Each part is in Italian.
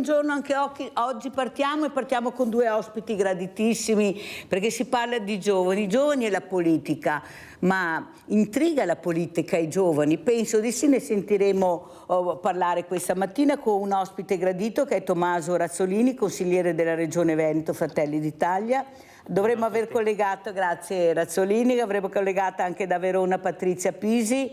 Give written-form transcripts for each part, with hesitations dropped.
buongiorno anche oggi. Partiamo con due ospiti graditissimi, perché si parla di giovani e la politica. Ma intriga la politica i giovani? Penso di sì, ne sentiremo parlare questa mattina con un ospite gradito che è Tommaso Razzolini, consigliere della Regione Veneto, Fratelli d'Italia. Dovremmo aver collegato, grazie Razzolini, avremmo collegato anche da Verona Patrizia Pisi,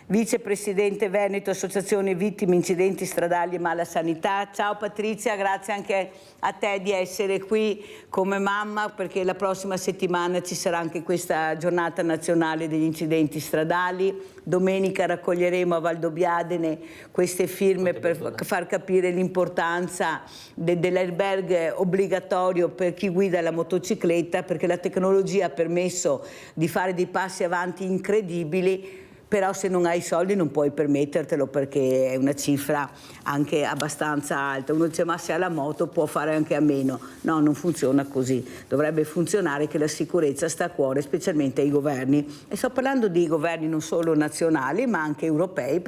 vicepresidente Veneto, Associazione Vittime Incidenti Stradali e Mala Sanità. Ciao Patrizia, grazie anche a te di essere qui come mamma, perché la prossima settimana ci sarà anche questa giornata nazionale degli incidenti stradali. Domenica raccoglieremo a Valdobbiadene queste firme per far capire l'importanza dell'airbag obbligatorio per chi guida la motocicletta, perché la tecnologia ha permesso di fare dei passi avanti incredibili. Però se non hai i soldi non puoi permettertelo, perché è una cifra anche abbastanza alta. Uno dice ma se ha la moto può fare anche a meno. No, non funziona così. Dovrebbe funzionare che la sicurezza sta a cuore specialmente ai governi. E sto parlando di governi non solo nazionali ma anche europei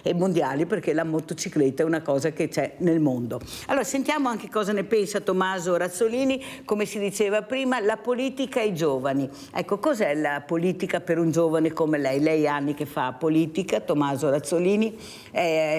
e mondiali, perché la motocicletta è una cosa che c'è nel mondo. Allora sentiamo anche cosa ne pensa Tommaso Razzolini. Come si diceva prima, la politica ai giovani. Ecco, cos'è la politica per un giovane come lei? Lei ha che fa politica, Tommaso Razzolini,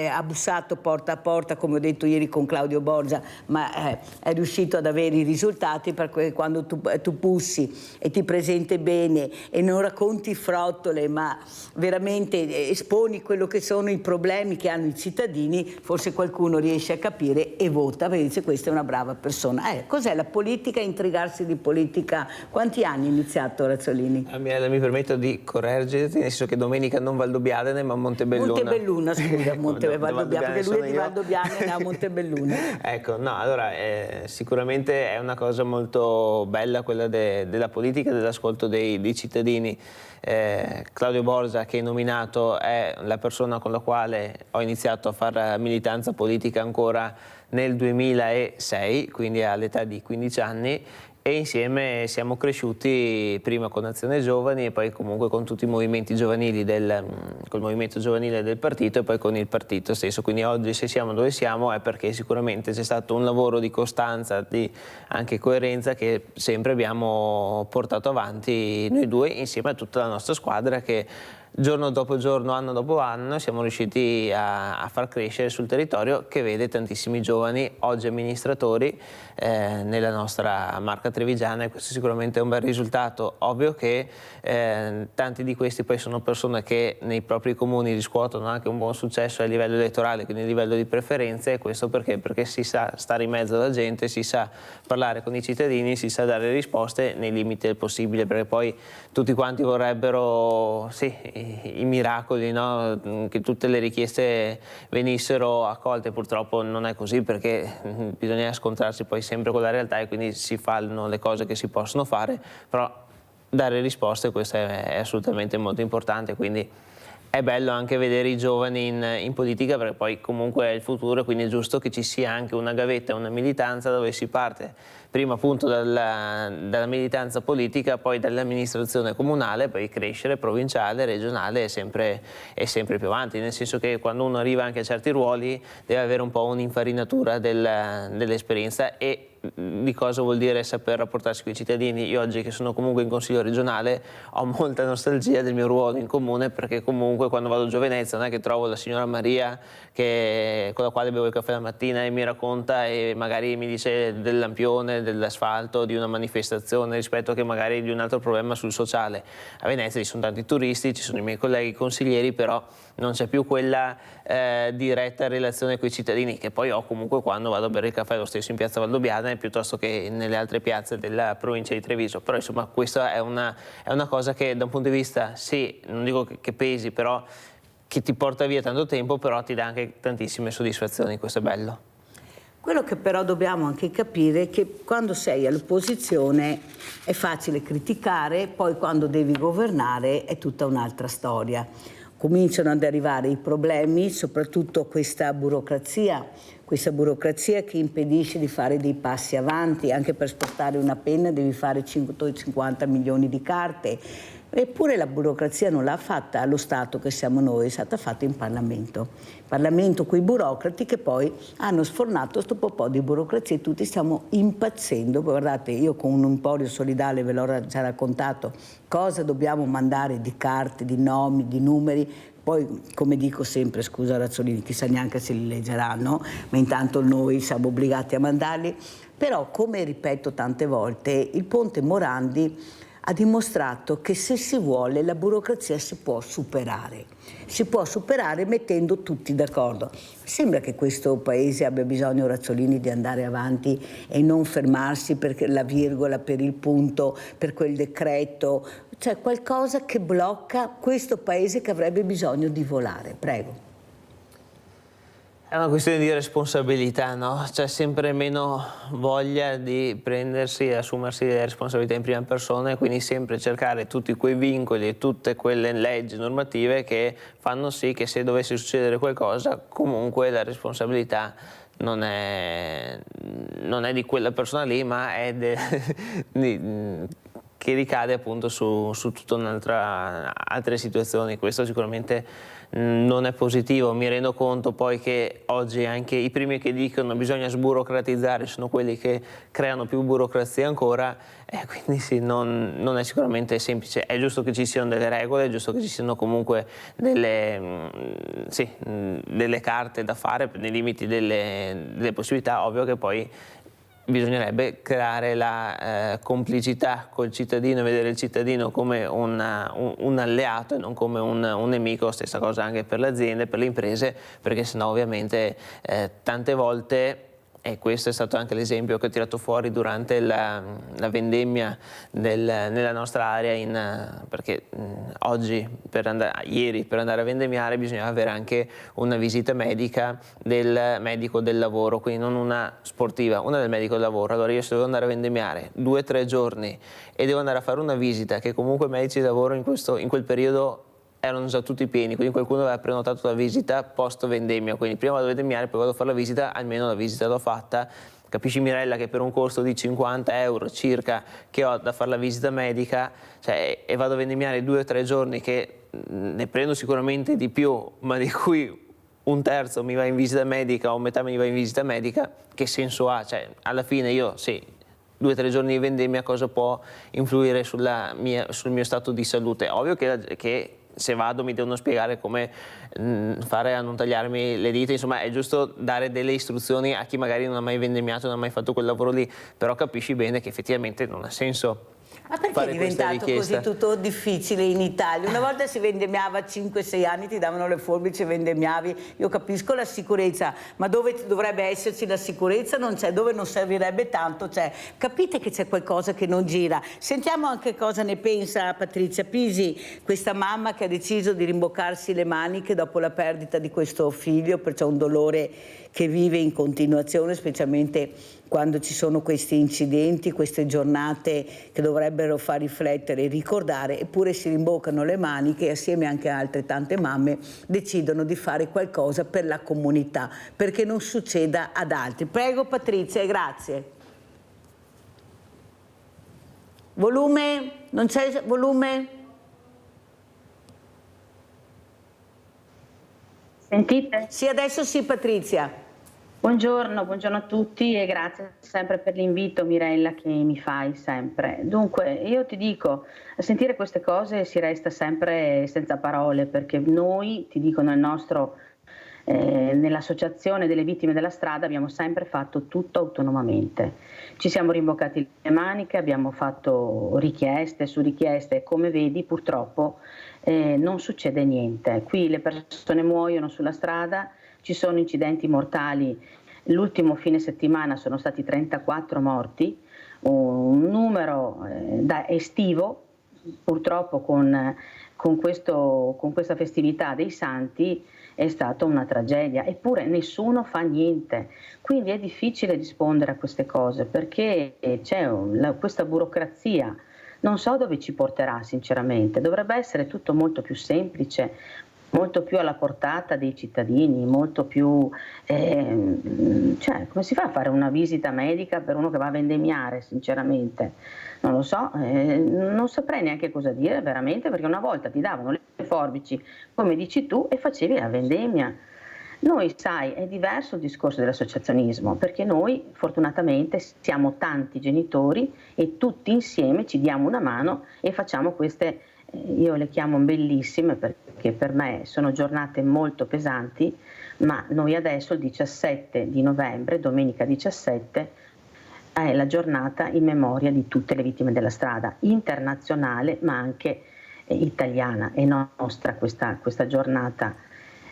ha bussato porta a porta, come ho detto ieri con Claudio Borgia, ma è riuscito ad avere i risultati, perché quando tu bussi e ti presenti bene e non racconti frottole, ma veramente esponi quello che sono i problemi che hanno i cittadini, forse qualcuno riesce a capire e vota, perché dice questa è una brava persona. Cos'è la politica? Intrigarsi di politica. Quanti anni ha iniziato Razzolini? Mi permetto di correggerti, nel senso che domenica non Valdobbiadene ma Montebelluna. Montebelluna, scusa, Valdobbiadene, perché lui è di Valdobbiadene a Montebelluna. Ecco, no, allora sicuramente è una cosa molto bella quella della politica, dell'ascolto dei cittadini. Claudio Borgia, che hai nominato, è la persona con la quale ho iniziato a fare militanza politica ancora nel 2006, quindi all'età di 15 anni, e insieme siamo cresciuti prima con Azione Giovani e poi comunque con tutti i movimenti giovanili col movimento giovanile del partito e poi con il partito stesso. Quindi oggi se siamo dove siamo è perché sicuramente c'è stato un lavoro di costanza, di anche coerenza, che sempre abbiamo portato avanti noi due insieme a tutta la nostra squadra, che giorno dopo giorno, anno dopo anno, siamo riusciti a far crescere sul territorio, che vede tantissimi giovani oggi amministratori nella nostra Marca Trevigiana, e questo sicuramente è un bel risultato. Ovvio che tanti di questi poi sono persone che nei propri comuni riscuotono anche un buon successo a livello elettorale, quindi a livello di preferenze, e questo perché si sa stare in mezzo alla gente, si sa parlare con i cittadini, si sa dare risposte nei limiti del possibile, perché poi tutti quanti vorrebbero, sì, i miracoli, no? Che tutte le richieste venissero accolte. Purtroppo non è così, perché bisogna scontrarsi poi sempre con la realtà e quindi si fanno le cose che si possono fare, però dare risposte, questo è assolutamente molto importante. Quindi è bello anche vedere i giovani in politica, perché poi comunque è il futuro, quindi è giusto che ci sia anche una gavetta, una militanza dove si parte prima appunto dalla militanza politica, poi dall'amministrazione comunale, poi crescere provinciale, regionale e sempre più avanti, nel senso che quando uno arriva anche a certi ruoli deve avere un po' un'infarinatura dell'esperienza e di cosa vuol dire saper rapportarsi con i cittadini. Io oggi, che sono comunque in consiglio regionale, ho molta nostalgia del mio ruolo in comune, perché comunque quando vado giù a Venezia non è che trovo la signora Maria con la quale bevo il caffè la mattina e mi racconta e magari mi dice del lampione, dell'asfalto, di una manifestazione, rispetto che magari di un altro problema sul sociale. A Venezia ci sono tanti turisti, ci sono i miei colleghi consiglieri, però non c'è più quella diretta relazione con i cittadini che poi ho comunque quando vado a bere il caffè lo stesso in piazza Valdobbiadene piuttosto che nelle altre piazze della provincia di Treviso. Però insomma questa è una cosa che da un punto di vista, sì, non dico che pesi, però che ti porta via tanto tempo, però ti dà anche tantissime soddisfazioni, questo è bello. Quello che però dobbiamo anche capire è che quando sei all'opposizione è facile criticare, poi quando devi governare è tutta un'altra storia. Cominciano ad arrivare i problemi, soprattutto questa burocrazia questa burocrazia che impedisce di fare dei passi avanti. Anche per spostare una penna devi fare 150 milioni di carte. Eppure la burocrazia non l'ha fatta lo Stato che siamo noi, è stata fatta in Parlamento. Parlamento con i burocrati che poi hanno sfornato questo po' di burocrazia e tutti stiamo impazzendo. Guardate, io con un Emporio Solidale ve l'ho già raccontato cosa dobbiamo mandare di carte, di nomi, di numeri. Poi, come dico sempre, scusa Razzolini, chissà neanche se li leggeranno, ma intanto noi siamo obbligati a mandarli. Però, come ripeto tante volte, il ponte Morandi ha dimostrato che se si vuole la burocrazia si può superare. Si può superare mettendo tutti d'accordo. Sembra che questo paese abbia bisogno, Razzolini, di andare avanti e non fermarsi per la virgola, per il punto, per quel decreto. C'è qualcosa che blocca questo paese che avrebbe bisogno di volare. Prego. È una questione di responsabilità, no? C'è sempre meno voglia di prendersi e assumersi le responsabilità in prima persona e quindi sempre cercare tutti quei vincoli e tutte quelle leggi normative che fanno sì che se dovesse succedere qualcosa comunque la responsabilità non è di quella persona lì, ma è che ricade appunto su tutte altre situazioni. Questo sicuramente non è positivo. Mi rendo conto poi che oggi anche i primi che dicono bisogna sburocratizzare sono quelli che creano più burocrazia ancora, quindi sì, non è sicuramente semplice. È giusto che ci siano delle regole, è giusto che ci siano comunque delle carte da fare nei limiti delle possibilità. Ovvio che poi bisognerebbe creare la complicità col cittadino e vedere il cittadino come un alleato e non come un nemico. Stessa cosa anche per le aziende, per le imprese, perché sennò ovviamente tante volte, e questo è stato anche l'esempio che ho tirato fuori durante la vendemmia nella nostra area, perché ieri per andare a vendemmiare bisognava avere anche una visita medica del medico del lavoro, quindi non una sportiva, una del medico del lavoro. Allora io se devo andare a vendemmiare 2 o 3 giorni e devo andare a fare una visita, che comunque i medici di lavoro in quel periodo erano già tutti pieni, quindi qualcuno aveva prenotato la visita post vendemmia, quindi prima vado a vendemmiare, poi vado a fare la visita, almeno la visita l'ho fatta. Capisci, Mirella, che per un costo di 50 euro circa che ho da fare la visita medica, e vado a vendemmiare 2 o 3 giorni che ne prendo sicuramente di più, ma di cui un terzo mi va in visita medica o metà mi va in visita medica, che senso ha? Alla fine io, sì, 2 o 3 giorni di vendemmia cosa può influire sul mio stato di salute? Ovvio che se vado mi devono spiegare come fare a non tagliarmi le dita, insomma è giusto dare delle istruzioni a chi magari non ha mai vendemmiato, non ha mai fatto quel lavoro lì, però capisci bene che effettivamente non ha senso. Ma perché è diventato così tutto difficile in Italia? Una volta si vendemmiava 5-6 anni, ti davano le forbici e vendemmiavi. Io capisco la sicurezza, ma dove dovrebbe esserci la sicurezza non c'è, dove non servirebbe tanto c'è. Capite che c'è qualcosa che non gira. Sentiamo anche cosa ne pensa Patrizia Pisi, questa mamma che ha deciso di rimboccarsi le maniche dopo la perdita di questo figlio, perciò un dolore che vive in continuazione, specialmente quando ci sono questi incidenti, queste giornate che dovrebbero far riflettere e ricordare, eppure si rimboccano le maniche e assieme anche a altre tante mamme decidono di fare qualcosa per la comunità, perché non succeda ad altri. Prego Patrizia e grazie. Volume? Non c'è volume? Sentite? Sì, adesso sì Patrizia. Buongiorno a tutti e grazie sempre per l'invito, Mirella, che mi fai sempre. Dunque, io ti dico, a sentire queste cose si resta sempre senza parole, perché noi, ti dico, nell'associazione delle vittime della strada abbiamo sempre fatto tutto autonomamente. Ci siamo rimboccati le maniche, abbiamo fatto richieste su richieste e come vedi purtroppo non succede niente. Qui le persone muoiono sulla strada, ci sono incidenti mortali, l'ultimo fine settimana sono stati 34 morti, un numero da estivo, purtroppo con questa festività dei santi è stata una tragedia, eppure nessuno fa niente. Quindi è difficile rispondere a queste cose perché c'è questa burocrazia. Non so dove ci porterà sinceramente, dovrebbe essere tutto molto più semplice, molto più alla portata dei cittadini, molto più, cioè come si fa a fare una visita medica per uno che va a vendemmiare, sinceramente? Non lo so, non saprei neanche cosa dire veramente, perché una volta ti davano le forbici, come dici tu, e facevi la vendemmia. Noi, sai, è diverso il discorso dell'associazionismo, perché noi fortunatamente siamo tanti genitori e tutti insieme ci diamo una mano e facciamo queste, io le chiamo bellissime perché per me sono giornate molto pesanti, ma noi adesso il 17 di novembre, domenica 17, è la giornata in memoria di tutte le vittime della strada, internazionale ma anche italiana, è nostra questa giornata.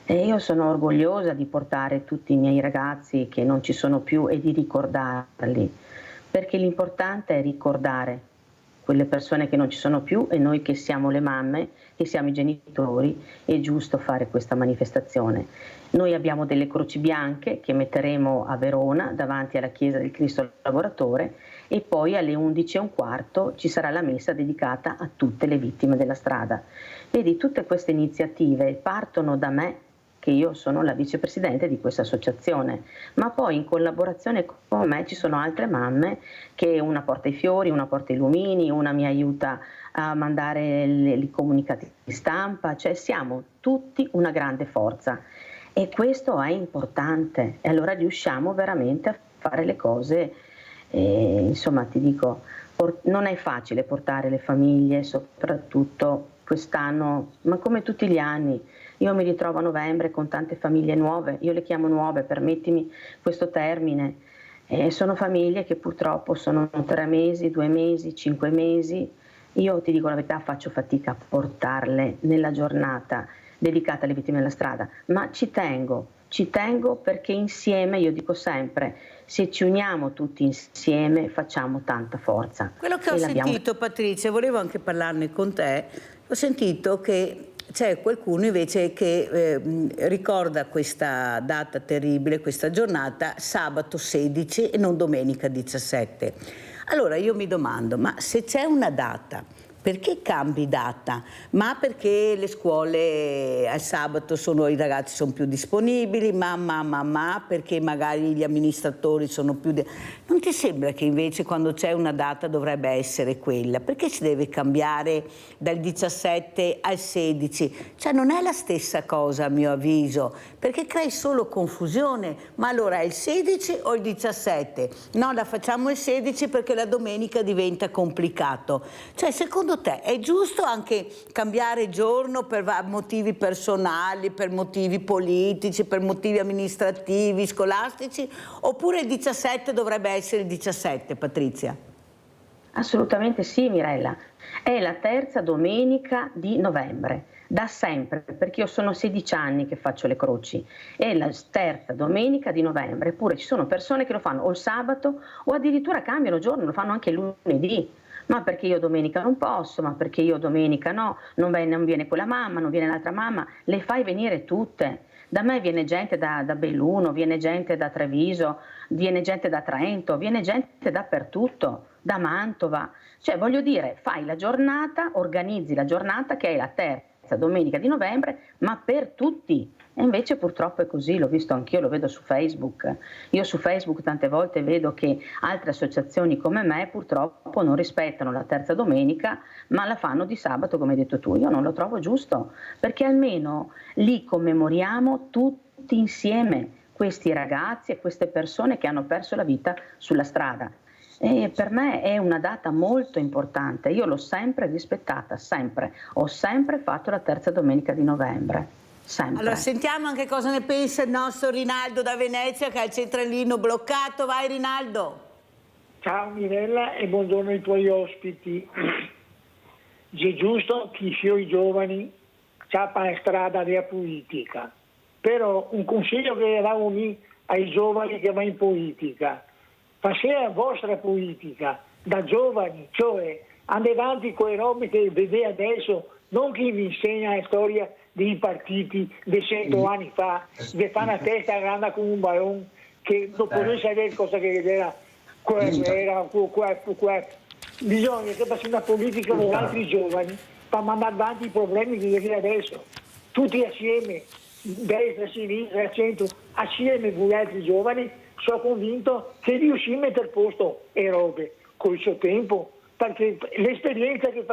E io sono orgogliosa di portare tutti i miei ragazzi che non ci sono più e di ricordarli, perché l'importante è ricordare quelle persone che non ci sono più, e noi che siamo le mamme, che siamo i genitori, è giusto fare questa manifestazione. Noi abbiamo delle croci bianche che metteremo a Verona davanti alla Chiesa del Cristo Lavoratore, e poi alle 11:15 ci sarà la messa dedicata a tutte le vittime della strada. Vedi, tutte queste iniziative partono da me, che io sono la vicepresidente di questa associazione, ma poi in collaborazione con me ci sono altre mamme, che una porta i fiori, una porta i lumini, una mi aiuta a mandare i comunicati di stampa, cioè siamo tutti una grande forza, e questo è importante, e allora riusciamo veramente a fare le cose, insomma ti dico, non è facile portare le famiglie, soprattutto quest'anno, ma come tutti gli anni. Io mi ritrovo a novembre con tante famiglie nuove, io le chiamo nuove, permettimi questo termine, sono famiglie che purtroppo sono 3 mesi, 2 mesi, 5 mesi. Io ti dico la verità, faccio fatica a portarle nella giornata dedicata alle vittime della strada, ma ci tengo perché insieme, io dico sempre, se ci uniamo tutti insieme facciamo tanta forza. Quello che ho sentito, Patrizia, volevo anche parlarne con te, ho sentito che c'è qualcuno invece che ricorda questa data terribile, questa giornata, sabato 16 e non domenica 17. Allora io mi domando, ma se c'è una data, perché cambi data? Ma perché le scuole al sabato i ragazzi sono più disponibili, ma perché magari gli amministratori sono più... Non ti sembra che invece quando c'è una data dovrebbe essere quella? Perché si deve cambiare dal 17 al 16? Cioè non è la stessa cosa a mio avviso, perché crei solo confusione. Ma allora è il 16 o il 17? No, la facciamo il 16 perché la domenica diventa complicato. Cioè secondo te è giusto anche cambiare giorno per motivi personali, per motivi politici, per motivi amministrativi, scolastici, oppure il 17 dovrebbe essere il 17, Patrizia? Assolutamente sì, Mirella. È la terza domenica di novembre, da sempre, perché io sono 16 anni che faccio le croci. È la terza domenica di novembre, eppure ci sono persone che lo fanno o il sabato o addirittura cambiano giorno, lo fanno anche il lunedì. Ma perché io domenica non posso, ma perché io domenica no, non viene quella mamma, non viene l'altra mamma, le fai venire tutte. Da me viene gente da Belluno, viene gente da Treviso, viene gente da Trento, viene gente dappertutto, da Mantova. Cioè voglio dire, fai la giornata, organizzi la giornata che è la terza domenica di novembre, ma per tutti. E invece purtroppo è così, l'ho visto anch'io, lo vedo su Facebook. Io su Facebook tante volte vedo che altre associazioni come me purtroppo non rispettano la terza domenica, ma la fanno di sabato, come hai detto tu. Io non lo trovo giusto, perché almeno lì commemoriamo tutti insieme questi ragazzi e queste persone che hanno perso la vita sulla strada. E per me è una data molto importante, io l'ho sempre rispettata, sempre. Ho sempre fatto la terza domenica di novembre. Sempre. Allora sentiamo anche cosa ne pensa il nostro Rinaldo da Venezia, che ha il centralino bloccato. Vai Rinaldo. Ciao Mirella e buongiorno ai tuoi ospiti. È giusto che i giovani ciappano la strada della politica, però un consiglio che davo ai giovani che vanno in politica: facete la vostra politica da giovani, cioè andate avanti con le robe che vedete adesso, non chi vi insegna la storia dei partiti di 100 anni fa, che fa una testa grande come un ballone, che dopo non sapere cosa che era, bisogna che faccia una politica con altri giovani per mandare avanti i problemi che vedete adesso. tutti assieme, destra, sinistra, centro, assieme voi altri giovani, sono convinto che riusciremo a mettere a posto le robe col suo tempo, perché l'esperienza che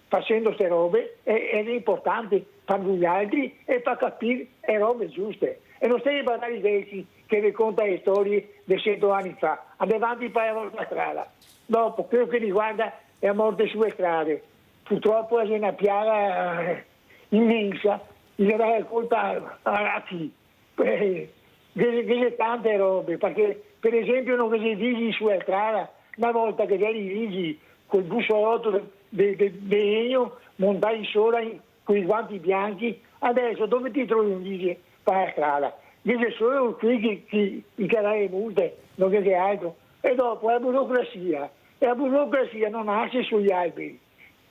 facendo queste robe è importante per voi altri e per capire le robe giuste. E non stai a parlare di che racconta le storie di 100 anni fa, andava avanti per la strada. Dopo, quello che riguarda la morte sulle strade, purtroppo è una piaga immensa, gli dà la colpa a chi? C'è tante robe, perché per esempio non si dice sulla strada, una volta che eri vigi col bussolotto di legno, montai sopra con i guanti bianchi, adesso dove ti trovi un vigile per la strada? Dice solo qui che i carai multe, non che altro. E dopo la burocrazia, e la burocrazia non nasce sugli alberi,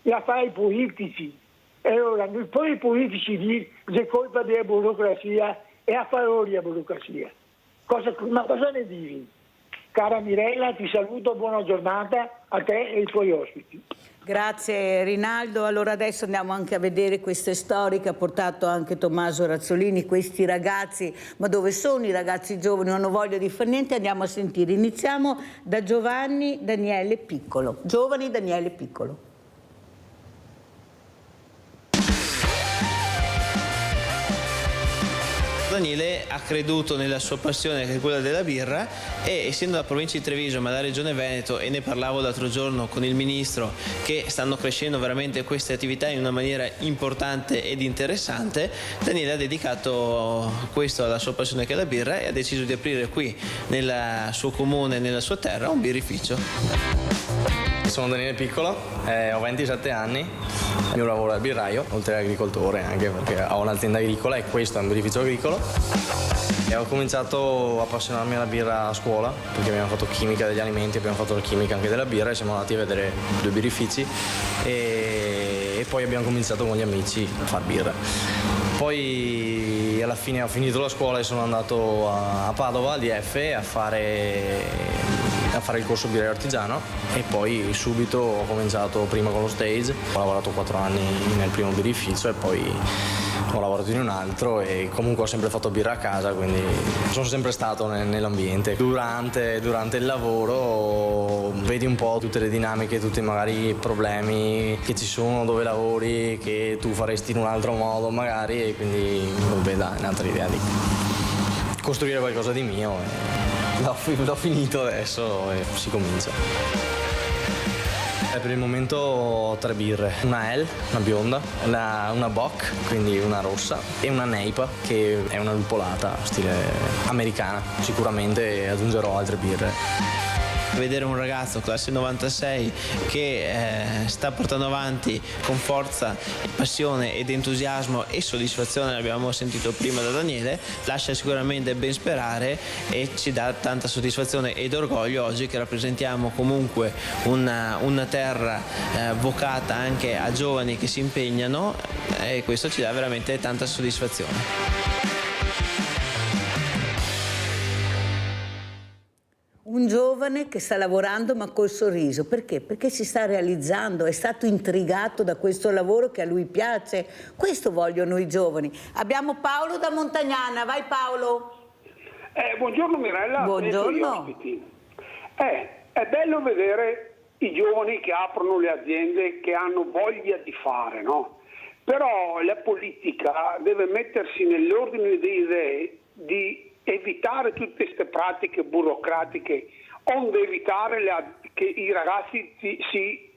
la fa i politici. E allora poi i politici dicono che è colpa della burocrazia e a favore della burocrazia. Ma cosa ne dici? Cara Mirella, ti saluto, buona giornata a te e ai tuoi ospiti. Grazie Rinaldo. Allora adesso andiamo anche a vedere queste storie che ha portato anche Tommaso Razzolini, questi ragazzi, ma dove sono i ragazzi giovani, non hanno voglia di fare niente, andiamo a sentire. Iniziamo da Giovanni Daniele Piccolo. Giovanni Daniele Piccolo. Daniele ha creduto nella sua passione, che è quella della birra, e essendo la provincia di Treviso ma la regione Veneto, e ne parlavo l'altro giorno con il ministro, che stanno crescendo veramente queste attività in una maniera importante ed interessante, Daniele ha dedicato questo alla sua passione che è la birra e ha deciso di aprire qui nel suo comune, nella sua terra, un birrificio. Sono Daniele Piccolo, ho 27 anni, il mio lavoro è il birraio, oltre all'agricoltore, anche perché ho un'azienda agricola e questo è un birrificio agricolo. E ho cominciato a appassionarmi alla birra a scuola, perché abbiamo fatto chimica degli alimenti, abbiamo fatto la chimica anche della birra e siamo andati a vedere 2 birrifici e poi abbiamo cominciato con gli amici a far birra. Poi alla fine ho finito la scuola e sono andato a Padova, al DF, a fare il corso birraio artigiano e poi subito ho cominciato prima con lo stage, ho lavorato 4 anni nel primo birrificio e poi ho lavorato in un altro e comunque ho sempre fatto birra a casa, quindi sono sempre stato nell'ambiente. Durante il lavoro vedi un po' tutte le dinamiche, tutti magari i problemi che ci sono dove lavori, che tu faresti in un altro modo magari, e quindi dà un'altra idea di costruire qualcosa di mio. L'ho finito adesso e si comincia. Per il momento ho 3 birre, una L, una bionda, una Bock, quindi una rossa, e una Neipa, che è una lupolata stile americana. Sicuramente aggiungerò altre birre. Vedere un ragazzo classe 96 che sta portando avanti con forza, passione ed entusiasmo e soddisfazione, l'abbiamo sentito prima da Daniele, lascia sicuramente ben sperare e ci dà tanta soddisfazione ed orgoglio oggi che rappresentiamo comunque una terra vocata anche a giovani che si impegnano, e questo ci dà veramente tanta soddisfazione. Un giovane che sta lavorando ma col sorriso, perché? Perché si sta realizzando, è stato intrigato da questo lavoro che a lui piace. Questo vogliono i giovani. Abbiamo Paolo da Montagnana, vai Paolo. Buongiorno Mirella. Buongiorno. È bello vedere i giovani che aprono le aziende, che hanno voglia di fare, no? Però la politica deve mettersi nell'ordine di idee di evitare tutte queste pratiche burocratiche, onde evitare che i ragazzi si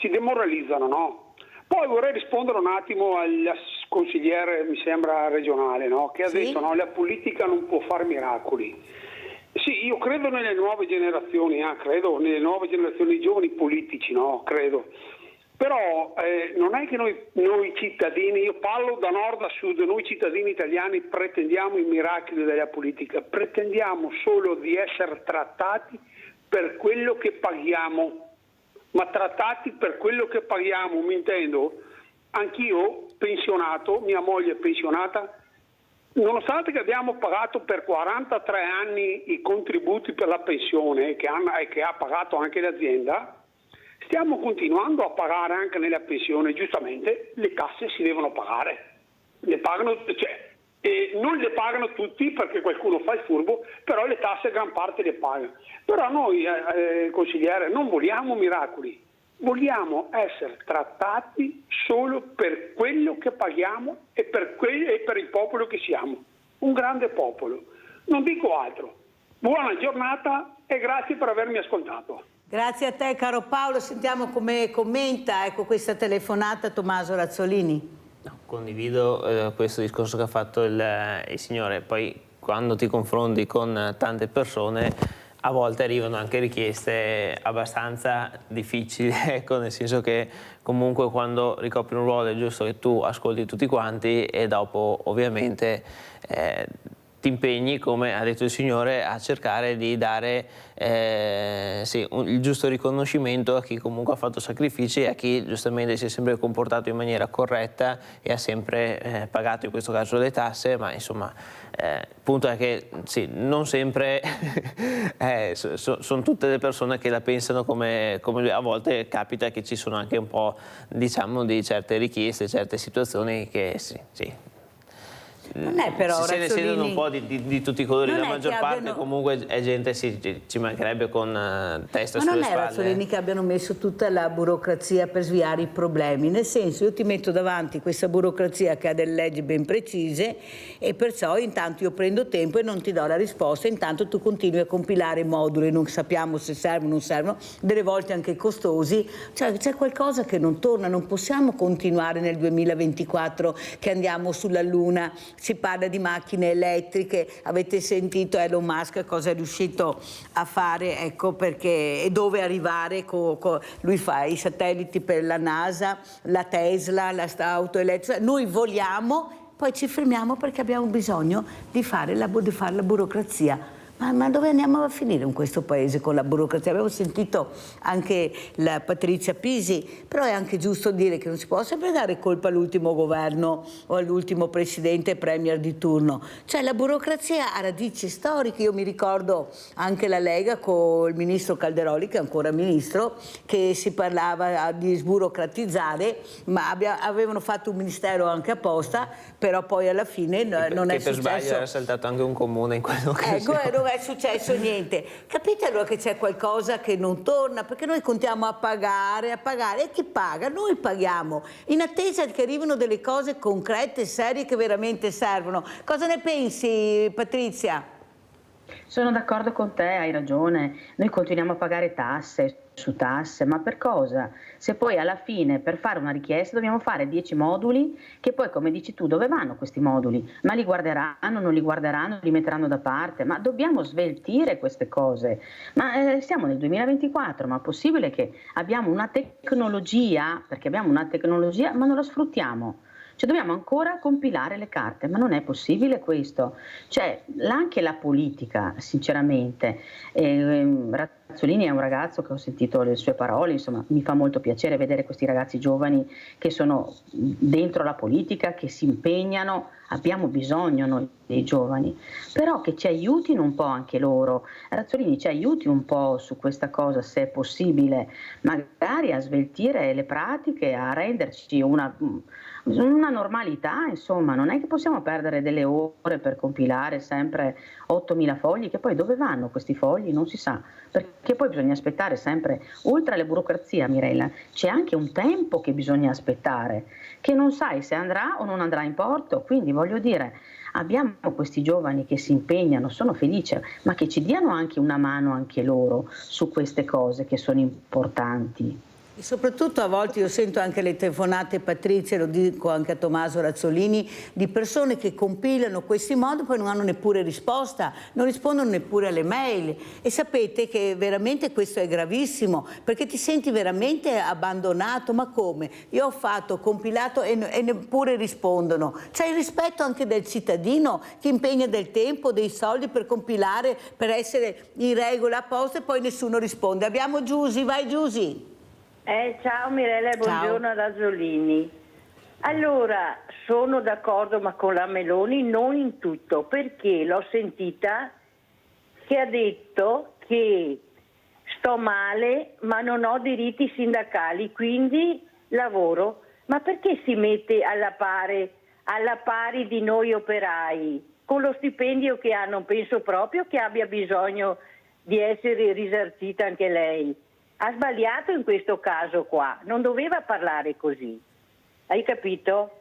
demoralizzano, no? Poi vorrei rispondere un attimo al consigliere, mi sembra regionale, no? Che ha detto no, la politica non può fare miracoli. Sì, io credo nelle nuove generazioni, credo nelle nuove generazioni di giovani politici, no? Credo. Però non è che noi cittadini, io parlo da nord a sud, noi cittadini italiani pretendiamo i miracoli della politica, pretendiamo solo di essere trattati per quello che paghiamo, ma trattati per quello che paghiamo, mi intendo, anch'io pensionato, mia moglie è pensionata, nonostante che abbiamo pagato per 43 anni i contributi per la pensione che ha pagato anche l'azienda, stiamo continuando a pagare anche nella pensione, giustamente le tasse si devono pagare, le pagano, non le pagano tutti perché qualcuno fa il furbo, però le tasse gran parte le pagano. Però noi, consigliere, non vogliamo miracoli, vogliamo essere trattati solo per quello che paghiamo e per il popolo che siamo, un grande popolo. Non dico altro. Buona giornata e grazie per avermi ascoltato. Grazie a te caro Paolo, sentiamo come commenta questa telefonata Tommaso Razzolini. No, condivido questo discorso che ha fatto il signore, poi quando ti confronti con tante persone a volte arrivano anche richieste abbastanza difficili, ecco, nel senso che comunque quando ricopri un ruolo è giusto che tu ascolti tutti quanti e dopo ovviamente ti impegni, come ha detto il Signore, a cercare di dare il giusto riconoscimento a chi comunque ha fatto sacrifici e a chi giustamente si è sempre comportato in maniera corretta e ha sempre pagato in questo caso le tasse, ma insomma il punto è che sì, non sempre sono tutte le persone che la pensano come lui. A volte capita che ci sono anche un po', diciamo, di certe richieste, certe situazioni che sì. Non è però se ne sentono un po' di tutti i colori, la maggior parte comunque è gente, ci mancherebbe con testa sulle spalle. Ma non è Razzolini che abbiano messo tutta la burocrazia per sviare i problemi, nel senso io ti metto davanti questa burocrazia che ha delle leggi ben precise e perciò intanto io prendo tempo e non ti do la risposta, intanto tu continui a compilare moduli, non sappiamo se servono o non servono, delle volte anche costosi, cioè c'è qualcosa che non torna, non possiamo continuare nel 2024 che andiamo sulla Luna. Si parla di macchine elettriche, avete sentito Elon Musk cosa è riuscito a fare, ecco perché e dove arrivare, lui fa i satelliti per la NASA, la Tesla, la auto elettrica, noi voliamo, poi ci fermiamo perché abbiamo bisogno di fare la burocrazia. Ma dove andiamo a finire in questo paese con la burocrazia? Abbiamo sentito anche la Patrizia Pisi, però è anche giusto dire che non si può sempre dare colpa all'ultimo governo o all'ultimo presidente premier di turno. Cioè la burocrazia ha radici storiche. Io mi ricordo anche la Lega con il ministro Calderoli, che è ancora ministro, che si parlava di sburocratizzare, ma avevano fatto un ministero anche apposta, però poi alla fine non è successo. Per sbaglio era saltato anche un comune in quell'occasione. Non è successo niente. Capite allora che c'è qualcosa che non torna? Perché noi contiamo a pagare e chi paga? Noi paghiamo in attesa che arrivino delle cose concrete, serie che veramente servono. Cosa ne pensi, Patrizia? Sono d'accordo con te, hai ragione, noi continuiamo a pagare tasse su tasse, ma per cosa? Se poi alla fine per fare una richiesta dobbiamo fare 10 moduli che poi, come dici tu, dove vanno questi moduli? Ma li guarderanno, non li guarderanno, li metteranno da parte? Ma dobbiamo sveltire queste cose. Ma siamo nel 2024, ma è possibile che abbiamo una tecnologia, perché abbiamo una tecnologia, ma non la sfruttiamo? Cioè dobbiamo ancora compilare le carte, ma non è possibile questo. Cioè anche la politica, sinceramente, Razzolini è un ragazzo che ho sentito le sue parole, insomma mi fa molto piacere vedere questi ragazzi giovani che sono dentro la politica, che si impegnano, abbiamo bisogno noi dei giovani, però che ci aiutino un po' anche loro. Razzolini ci aiuti un po' su questa cosa se è possibile, magari a sveltire le pratiche, a renderci una normalità, insomma, non è che possiamo perdere delle ore per compilare sempre 8.000 fogli, che poi dove vanno questi fogli non si sa, perché poi bisogna aspettare sempre, oltre alle burocrazia, Mirella, c'è anche un tempo che bisogna aspettare, che non sai se andrà o non andrà in porto, quindi voglio dire, abbiamo questi giovani che si impegnano, sono felice, ma che ci diano anche una mano anche loro su queste cose che sono importanti. E soprattutto a volte io sento anche le telefonate, Patrizia, lo dico anche a Tommaso Razzolini, di persone che compilano questi modi e poi non hanno neppure risposta, non rispondono neppure alle mail. E sapete che veramente questo è gravissimo, perché ti senti veramente abbandonato. Ma come? Io ho compilato e neppure rispondono. C'è il rispetto anche del cittadino che impegna del tempo, dei soldi per compilare, per essere in regola a posto e poi nessuno risponde. Abbiamo Giusy, vai Giusy. Ciao Mirella e buongiorno a Razzolini. Allora, sono d'accordo ma con la Meloni non in tutto, perché l'ho sentita che ha detto che sto male ma non ho diritti sindacali, quindi lavoro. Ma perché si mette alla pari di noi operai? Con lo stipendio che ha non penso proprio che abbia bisogno di essere risarcita anche lei. Ha sbagliato in questo caso qua, non doveva parlare così. Hai capito?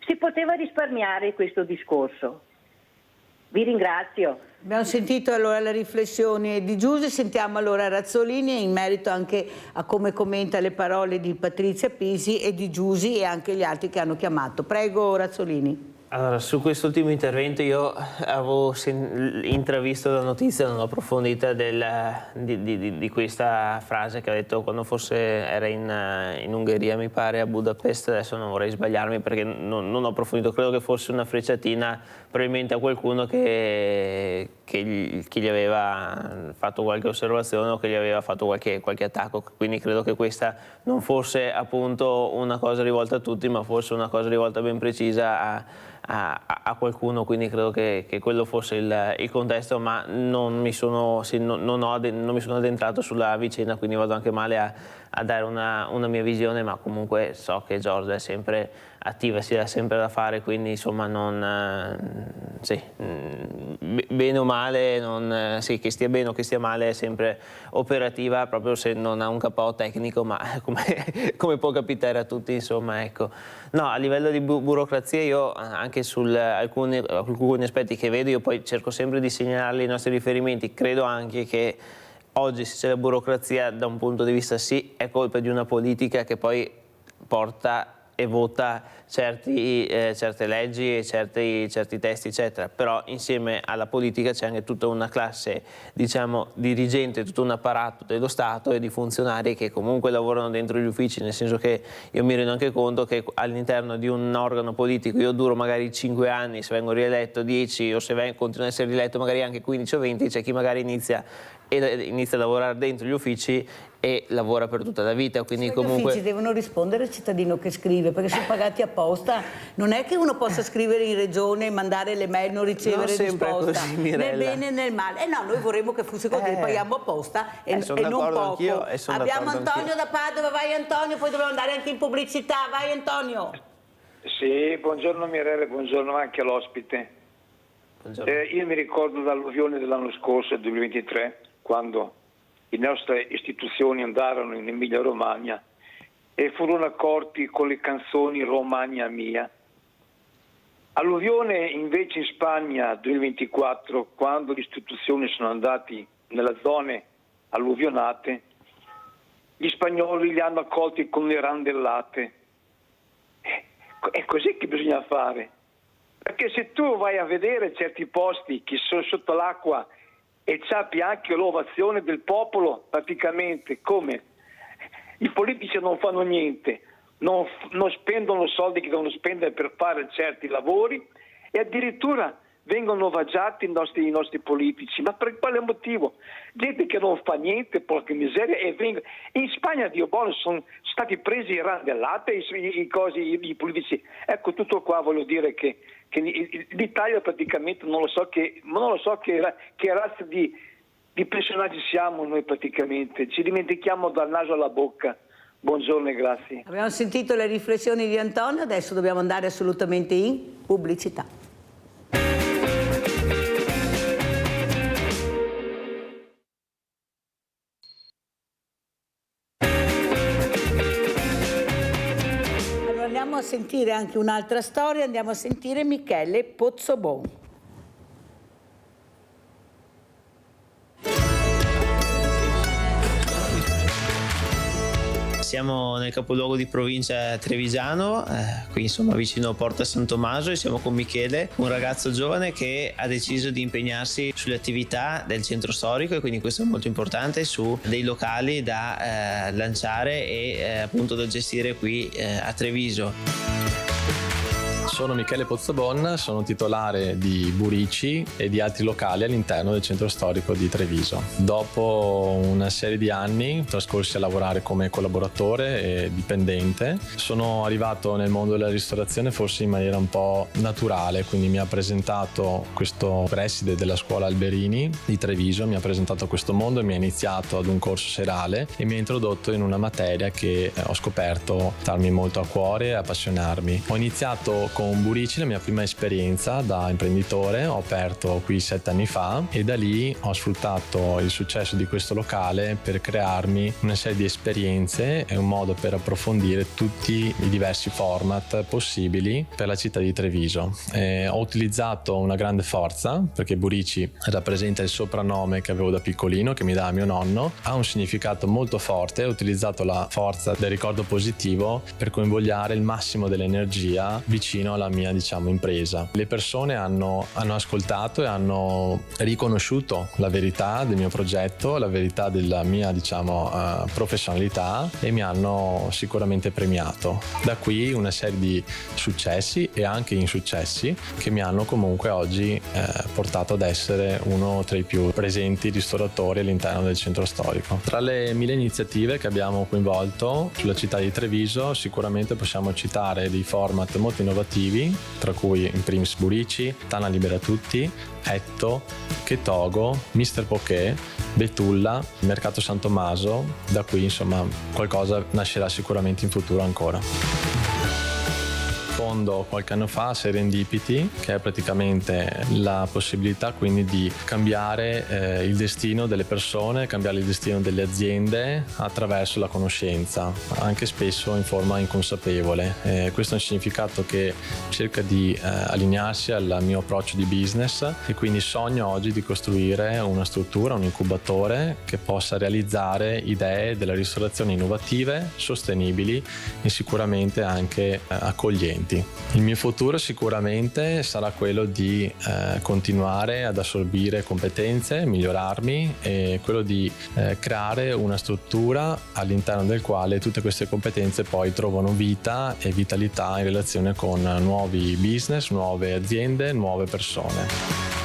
Si poteva risparmiare questo discorso. Vi ringrazio. Abbiamo sentito allora le riflessioni di Giuse, sentiamo allora Razzolini in merito anche a come commenta le parole di Patrizia Pisi e di Giusi e anche gli altri che hanno chiamato. Prego Razzolini. Allora, su quest'ultimo intervento io avevo intravisto la notizia, non l'ho approfondita, di questa frase che ha detto quando forse era in Ungheria, mi pare, a Budapest, adesso non vorrei sbagliarmi perché non ho approfondito, credo che fosse una frecciatina probabilmente a qualcuno che gli aveva fatto qualche osservazione o che gli aveva fatto qualche attacco, quindi credo che questa non fosse appunto una cosa rivolta a tutti, ma fosse una cosa rivolta ben precisa a qualcuno, quindi credo che quello fosse il contesto, ma non mi sono addentrato sulla vicenda, quindi vado anche male a dare una mia visione, ma comunque so che Giorgia è sempre attiva, si dà sempre da fare, quindi insomma bene o male, che stia bene o che stia male è sempre operativa, proprio se non ha un capo tecnico, ma come può capitare a tutti, insomma, ecco. No, a livello di burocrazia io anche su alcuni aspetti che vedo, io poi cerco sempre di segnalarli i nostri riferimenti, credo anche che oggi se c'è la burocrazia da un punto di vista sì, è colpa di una politica che poi porta e vota certe leggi e certi testi, eccetera. Però insieme alla politica c'è anche tutta una classe, diciamo, dirigente, tutto un apparato dello Stato e di funzionari che comunque lavorano dentro gli uffici, nel senso che io mi rendo anche conto che all'interno di un organo politico io duro magari 5 anni, se vengo rieletto 10 o se continuo ad essere rieletto magari anche 15 o 20, c'è chi magari inizia a lavorare dentro gli uffici e lavora per tutta la vita, quindi comunque... Gli uffici devono rispondere al cittadino che scrive, perché sono pagati apposta, non è che uno possa scrivere in regione, mandare le mail, non ricevere risposta, così, nel bene e nel male. No, noi vorremmo che fosse così, paghiamo apposta e non poco. Abbiamo Antonio da Padova, vai Antonio, poi dobbiamo andare anche in pubblicità, vai Antonio. Sì, buongiorno Mirella, buongiorno anche all'ospite. Io mi ricordo l'alluvione dell'anno scorso, il 2023, quando le nostre istituzioni andarono in Emilia Romagna e furono accolti con le canzoni Romagna mia. Alluvione invece in Spagna 2024, quando le istituzioni sono andati nelle zone alluvionate, gli spagnoli li hanno accolti con le randellate. È così che bisogna fare, perché se tu vai a vedere certi posti che sono sotto l'acqua e c'appi anche l'ovazione del popolo, praticamente come i politici non fanno niente, non spendono soldi che devono spendere per fare certi lavori e addirittura vengono ovaggiati i nostri politici. Ma per quale motivo? Gente che non fa niente, porca miseria, e vengono. In Spagna, Dio buono, sono stati presi in randellate i politici. Ecco, tutto qua voglio dire che l'Italia praticamente non lo so che razza di personaggi siamo noi praticamente, ci dimentichiamo dal naso alla bocca. Buongiorno e grazie. Abbiamo sentito le riflessioni di Antonio, adesso dobbiamo andare assolutamente in pubblicità. Andiamo a sentire anche un'altra storia, andiamo a sentire Michele Pozzobon. Siamo nel capoluogo di provincia Trevigiano, qui insomma vicino a Porta San Tommaso, e siamo con Michele, un ragazzo giovane che ha deciso di impegnarsi sulle attività del centro storico, e quindi questo è molto importante, su dei locali da lanciare e appunto da gestire qui a Treviso. Sono Michele Pozzobon, sono titolare di Burici e di altri locali all'interno del centro storico di Treviso. Dopo una serie di anni trascorsi a lavorare come collaboratore e dipendente, sono arrivato nel mondo della ristorazione forse in maniera un po' naturale, quindi mi ha presentato questo preside della scuola Alberini di Treviso, mi ha presentato questo mondo e mi ha iniziato ad un corso serale e mi ha introdotto in una materia che ho scoperto starmi molto a cuore e appassionarmi. Ho iniziato con Burici la mia prima esperienza da imprenditore, ho aperto qui 7 anni fa e da lì ho sfruttato il successo di questo locale per crearmi una serie di esperienze e un modo per approfondire tutti i diversi format possibili per la città di Treviso. Ho utilizzato una grande forza perché Burici rappresenta il soprannome che avevo da piccolino, che mi dà mio nonno, ha un significato molto forte. Ho utilizzato la forza del ricordo positivo per convogliare il massimo dell'energia vicino alla mia impresa. Le persone hanno ascoltato e hanno riconosciuto la verità del mio progetto, la verità della mia professionalità e mi hanno sicuramente premiato. Da qui una serie di successi e anche insuccessi che mi hanno comunque oggi portato ad essere uno tra i più presenti ristoratori all'interno del centro storico. Tra le 1000 iniziative che abbiamo coinvolto sulla città di Treviso sicuramente possiamo citare dei format molto innovativi, tra cui in primis Burici, Tana Libera Tutti, Etto, Chetogo, Mister Poké, Betulla, Mercato San Tommaso. Da qui qualcosa nascerà sicuramente in futuro ancora. Fondo qualche anno fa Serendipity, che è praticamente la possibilità quindi di cambiare il destino delle persone, cambiare il destino delle aziende attraverso la conoscenza, anche spesso in forma inconsapevole. Questo è un significato che cerca di allinearsi al mio approccio di business e quindi sogno oggi di costruire una struttura, un incubatore che possa realizzare idee della ristorazione innovative, sostenibili e sicuramente anche accoglienti. Il mio futuro sicuramente sarà quello di continuare ad assorbire competenze, migliorarmi e quello di creare una struttura all'interno del quale tutte queste competenze poi trovano vita e vitalità in relazione con nuovi business, nuove aziende, nuove persone.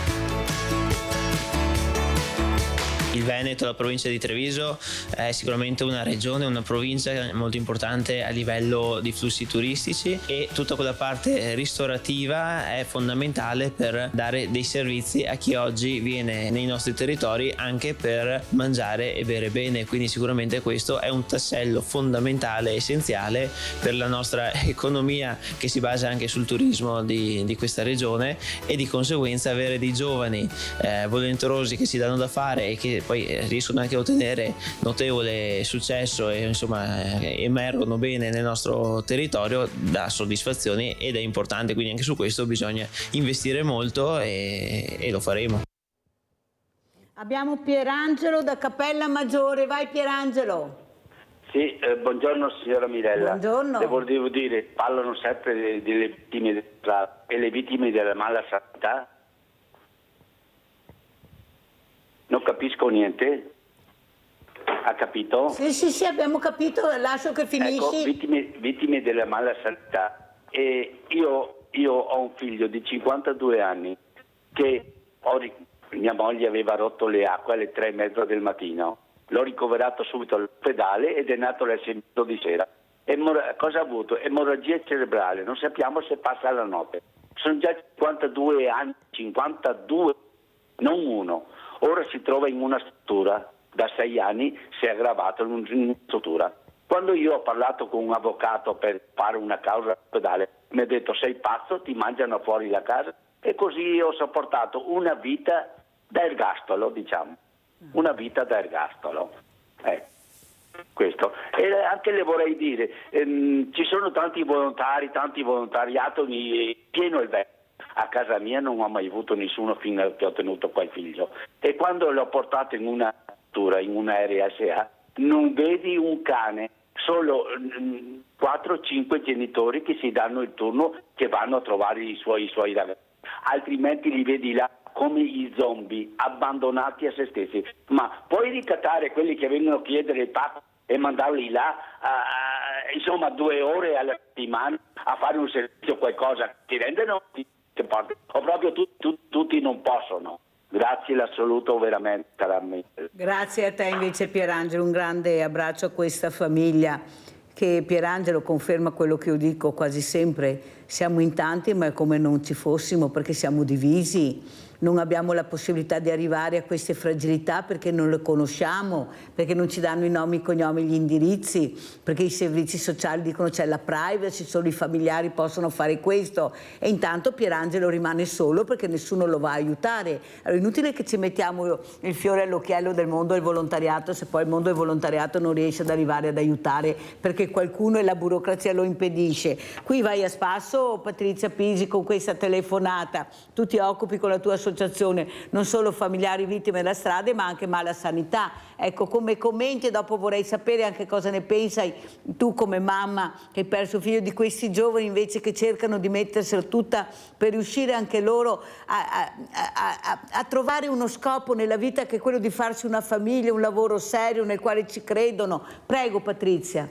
Il Veneto, la provincia di Treviso, è sicuramente una regione, una provincia molto importante a livello di flussi turistici e tutta quella parte ristorativa è fondamentale per dare dei servizi a chi oggi viene nei nostri territori anche per mangiare e bere bene, quindi sicuramente questo è un tassello fondamentale, essenziale per la nostra economia che si basa anche sul turismo di questa regione e di conseguenza avere dei giovani volenterosi che si danno da fare e che poi riescono anche a ottenere notevole successo e emergono bene nel nostro territorio dà soddisfazioni ed è importante, quindi anche su questo bisogna investire molto e lo faremo. Abbiamo Pierangelo da Cappella Maggiore, vai Pierangelo. Sì, buongiorno signora Mirella. Buongiorno. Devo dire, parlano sempre delle vittime e le vittime della mala sanità. Non capisco niente. Ha capito? Sì, abbiamo capito, lascio che finisci. Ecco, vittime della mala sanità. E io ho un figlio di 52 anni che mia moglie aveva rotto le acque alle 3:30 del mattino. L'ho ricoverato subito all'ospedale ed è nato alle 6:00 di sera. Cosa ha avuto? Emorragia cerebrale, non sappiamo se passa la notte. Sono già 52 anni, 52, non uno. Ora si trova in una struttura, da 6 anni si è aggravato in una struttura. Quando io ho parlato con un avvocato per fare una causa all'ospedale, mi ha detto sei pazzo, ti mangiano fuori la casa, e così ho sopportato una vita da ergastolo, una vita da ergastolo. Questo. E anche le vorrei dire, ci sono tanti volontariato pieno il vecchio. A casa mia non ho mai avuto nessuno fino a che ho tenuto qua il figlio, e quando l'ho portato in una struttura, in una RSA, non vedi un cane, solo 4-5 genitori che si danno il turno, che vanno a trovare i suoi ragazzi, altrimenti li vedi là come i zombie abbandonati a se stessi. Ma puoi ricattare quelli che vengono a chiedere il pacco e mandarli là insomma 2 ore alla settimana a fare un servizio, qualcosa ti rendono, o proprio tutti non possono. Grazie l'assoluto, veramente caramente. Grazie a te invece Pierangelo, un grande abbraccio a questa famiglia, che Pierangelo conferma quello che io dico quasi sempre: siamo in tanti ma è come non ci fossimo, perché siamo divisi. Non abbiamo la possibilità di arrivare a queste fragilità perché non le conosciamo, perché non ci danno i nomi, i cognomi, gli indirizzi, perché i servizi sociali dicono c'è la privacy, solo i familiari possono fare questo, e intanto Pierangelo rimane solo perché nessuno lo va a aiutare. Allora è inutile che ci mettiamo il fiore all'occhiello del mondo del volontariato se poi il mondo del volontariato non riesce ad arrivare ad aiutare perché qualcuno e la burocrazia lo impedisce. Qui vai a spasso, Patrizia Pisi, con questa telefonata, tu ti occupi con la tua associazione non solo familiari vittime della strada ma anche mala sanità. Ecco, come commenti, e dopo vorrei sapere anche cosa ne pensi tu come mamma che hai perso il figlio, di questi giovani invece che cercano di mettersela tutta per riuscire anche loro a trovare uno scopo nella vita, che è quello di farsi una famiglia, un lavoro serio nel quale ci credono. Prego Patrizia.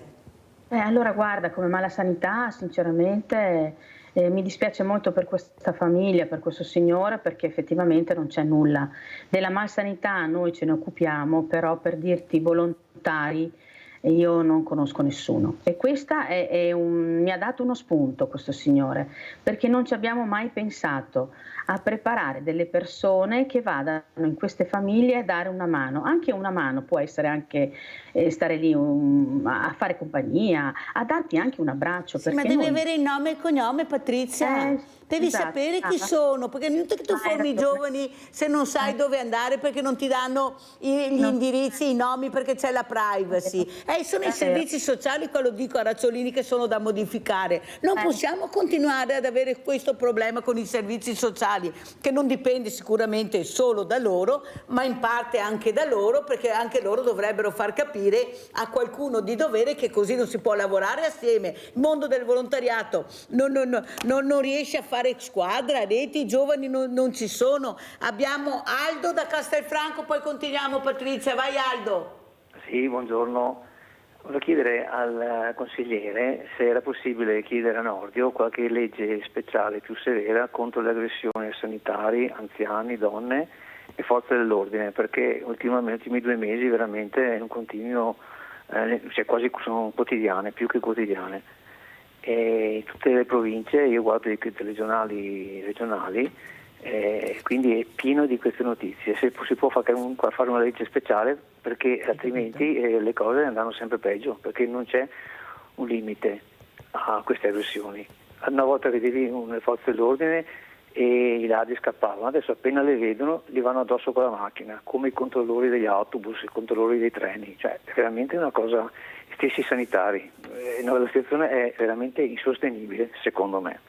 Allora guarda, come mala sanità sinceramente mi dispiace molto per questa famiglia, per questo signore, perché effettivamente non c'è nulla. Della malsanità noi ce ne occupiamo, però per dirti volontari io non conosco nessuno. E questa mi ha dato uno spunto questo signore, perché non ci abbiamo mai pensato a preparare delle persone che vadano in queste famiglie a dare una mano. Anche una mano può essere anche stare lì a fare compagnia, a darti anche un abbraccio. Sì, ma devi avere il nome e il cognome, Patrizia. Devi sapere chi sono, perché non è che tu formi i giovani se non sai dove andare, perché non ti danno gli indirizzi, i nomi, perché c'è la privacy. Sono i servizi sociali, quello dico a Razzolini, che sono da modificare. Non possiamo continuare ad avere questo problema con i servizi sociali, che non dipende sicuramente solo da loro, ma in parte anche da loro, perché anche loro dovrebbero far capire a qualcuno di dovere che così non si può lavorare assieme. Il mondo del volontariato non riesce a fare squadra, reti, i giovani non ci sono. Abbiamo Aldo da Castelfranco, poi continuiamo Patrizia. Vai Aldo. Sì, buongiorno. Volevo chiedere al consigliere se era possibile chiedere a Nordio qualche legge speciale più severa contro le aggressioni ai sanitari, anziani, donne e forze dell'ordine, perché ultimamente, negli ultimi 2 mesi veramente è un continuo, quasi sono quotidiane, più che quotidiane. E tutte le province, io guardo i telegiornali regionali, quindi è pieno di queste notizie. Se si può fare una legge speciale, perché altrimenti le cose andranno sempre peggio, perché non c'è un limite a queste aggressioni. Una volta vedevi le forze dell'ordine e i ladri scappavano, adesso appena le vedono gli vanno addosso con la macchina, come i controllori degli autobus, i controllori dei treni, cioè è veramente una cosa, stessi sanitari, la situazione è veramente insostenibile secondo me.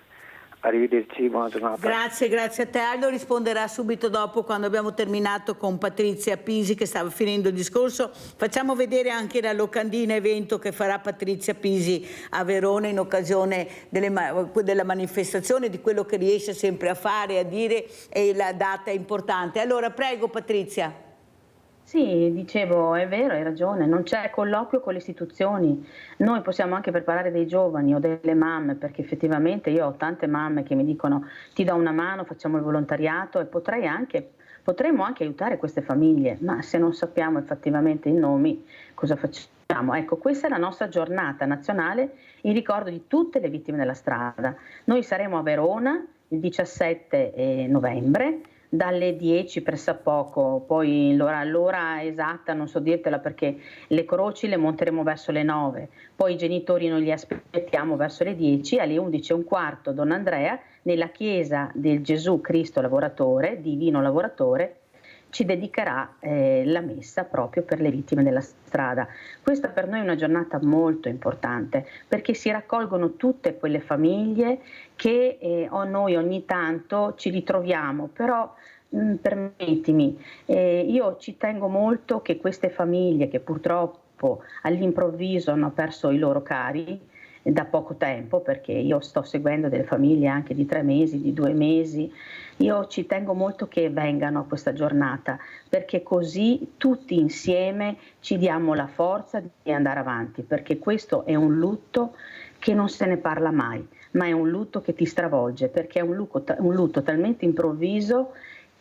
Arrivederci, buona giornata. Grazie a te Aldo, risponderà subito dopo, quando abbiamo terminato con Patrizia Pisi che stava finendo il discorso. Facciamo vedere anche la locandina evento che farà Patrizia Pisi a Verona in occasione della manifestazione, di quello che riesce sempre a fare, a dire, e la data è importante. Allora prego Patrizia. Sì, dicevo, è vero, hai ragione, non c'è colloquio con le istituzioni. Noi possiamo anche preparare dei giovani o delle mamme, perché effettivamente io ho tante mamme che mi dicono ti do una mano, facciamo il volontariato, e potremmo anche aiutare queste famiglie, ma se non sappiamo effettivamente i nomi cosa facciamo? Ecco, questa è la nostra giornata nazionale in ricordo di tutte le vittime della strada. Noi saremo a Verona il 17 novembre, dalle 10 pressappoco, poi l'ora esatta non so dirtela perché le croci le monteremo verso le 9, poi i genitori non li aspettiamo verso le 10, alle 11:15 Donna Andrea nella chiesa del Gesù Cristo Lavoratore, Divino Lavoratore, ci dedicherà la messa proprio per le vittime della strada. Questa per noi è una giornata molto importante, perché si raccolgono tutte quelle famiglie che noi ogni tanto ci ritroviamo, però permettimi, io ci tengo molto che queste famiglie che purtroppo all'improvviso hanno perso i loro cari da poco tempo, perché io sto seguendo delle famiglie anche di 3 mesi, di 2 mesi. Io ci tengo molto che vengano a questa giornata, perché così tutti insieme ci diamo la forza di andare avanti, perché questo è un lutto che non se ne parla mai, ma è un lutto che ti stravolge, perché è un lutto talmente improvviso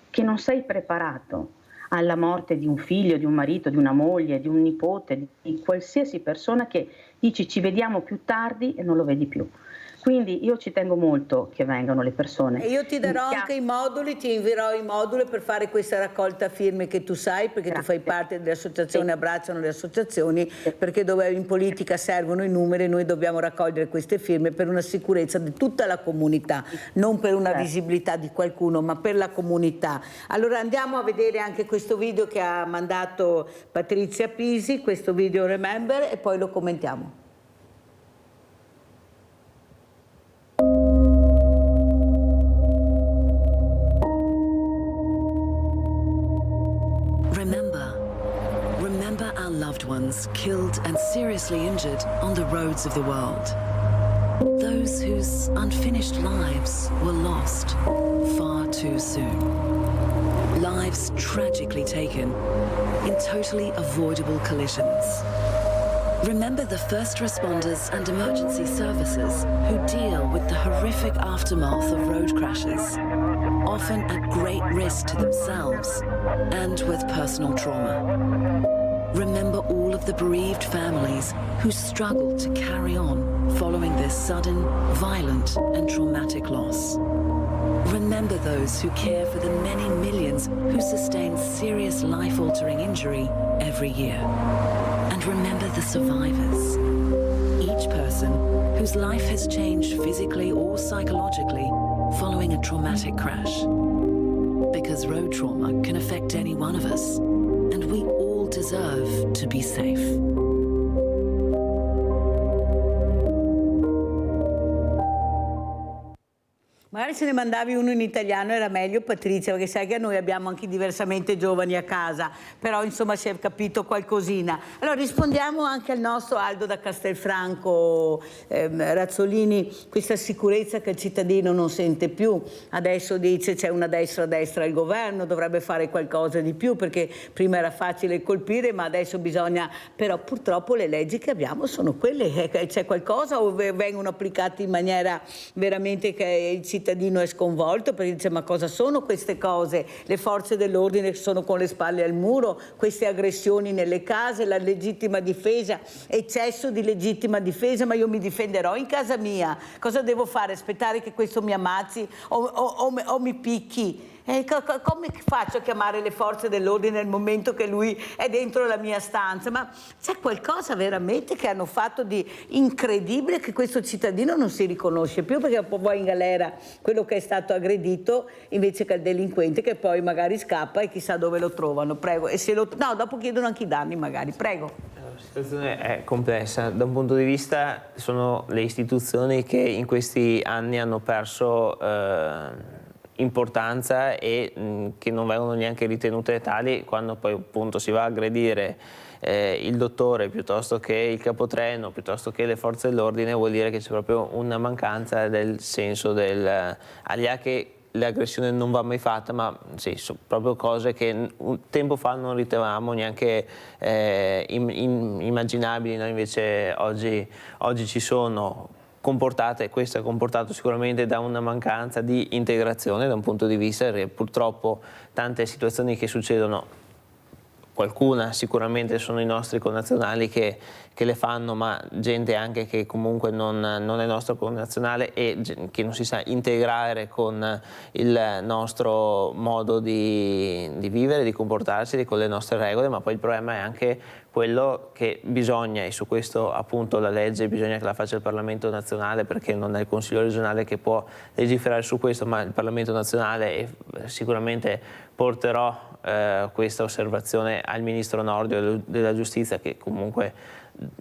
che non sei preparato alla morte di un figlio, di un marito, di una moglie, di un nipote, di qualsiasi persona che dici ci vediamo più tardi e non lo vedi più. Quindi io ci tengo molto che vengano le persone. E io ti darò anche i moduli, ti invierò i moduli per fare questa raccolta firme che tu sai, perché tu fai parte delle associazioni, abbracciano le associazioni, perché dove in politica servono i numeri, noi dobbiamo raccogliere queste firme per una sicurezza di tutta la comunità, non per una visibilità di qualcuno, ma per la comunità. Allora andiamo a vedere anche questo video che ha mandato Patrizia Pisi, questo video Remember, e poi lo commentiamo. Remember our loved ones killed and seriously injured on the roads of the world. Those whose unfinished lives were lost far too soon. Lives tragically taken in totally avoidable collisions. Remember the first responders and emergency services who deal with the horrific aftermath of road crashes, often at great risk to themselves and with personal trauma. Remember all of the bereaved families who struggle to carry on following this sudden, violent and traumatic loss. Remember those who care for the many millions who sustain serious life-altering injury every year. And remember the survivors. Each person whose life has changed physically or psychologically following a traumatic crash. Because road trauma can affect any one of us, and we all deserve to be safe. Magari se ne mandavi uno in italiano era meglio, Patrizia, perché sai che noi abbiamo anche diversamente giovani a casa, però insomma si è capito qualcosina. Allora rispondiamo anche al nostro Aldo da Castelfranco, Razzolini, questa sicurezza che il cittadino non sente più. Adesso dice c'è una destra al governo, dovrebbe fare qualcosa di più, perché prima era facile colpire, ma adesso bisogna, però purtroppo le leggi che abbiamo sono quelle, c'è qualcosa o vengono applicate in maniera veramente che il cittadino è sconvolto, perché dice ma cosa sono queste cose, le forze dell'ordine sono con le spalle al muro, queste aggressioni nelle case, la legittima difesa, eccesso di legittima difesa, ma io mi difenderò in casa mia, cosa devo fare, aspettare che questo mi ammazzi o mi picchi? Come faccio a chiamare le forze dell'ordine nel momento che lui è dentro la mia stanza? Ma c'è qualcosa veramente che hanno fatto di incredibile che questo cittadino non si riconosce più, perché poi va in galera quello che è stato aggredito invece che il delinquente che poi magari scappa e chissà dove lo trovano. Prego. E se no, dopo chiedono anche i danni magari. Prego. La situazione è complessa. Da un punto di vista sono le istituzioni che in questi anni hanno perso importanza e che non vengono neanche ritenute tali quando poi appunto si va a aggredire il dottore piuttosto che il capotreno, piuttosto che le forze dell'ordine, vuol dire che c'è proprio una mancanza del senso al di là che l'aggressione non va mai fatta, ma sì, sono proprio cose che un tempo fa non ritenevamo neanche immaginabili, no? Invece oggi ci sono comportate, questo è comportato sicuramente da una mancanza di integrazione da un punto di vista, perché purtroppo tante situazioni che succedono, qualcuna sicuramente sono i nostri connazionali che le fanno, ma gente anche che comunque non è nostro connazionale e che non si sa integrare con il nostro modo di vivere, di comportarsi, con le nostre regole, ma poi il problema è anche quello che bisogna, e su questo appunto la legge bisogna che la faccia il Parlamento nazionale, perché non è il Consiglio regionale che può legiferare su questo, ma il Parlamento nazionale, e sicuramente porterò questa osservazione al Ministro Nordio della Giustizia, che comunque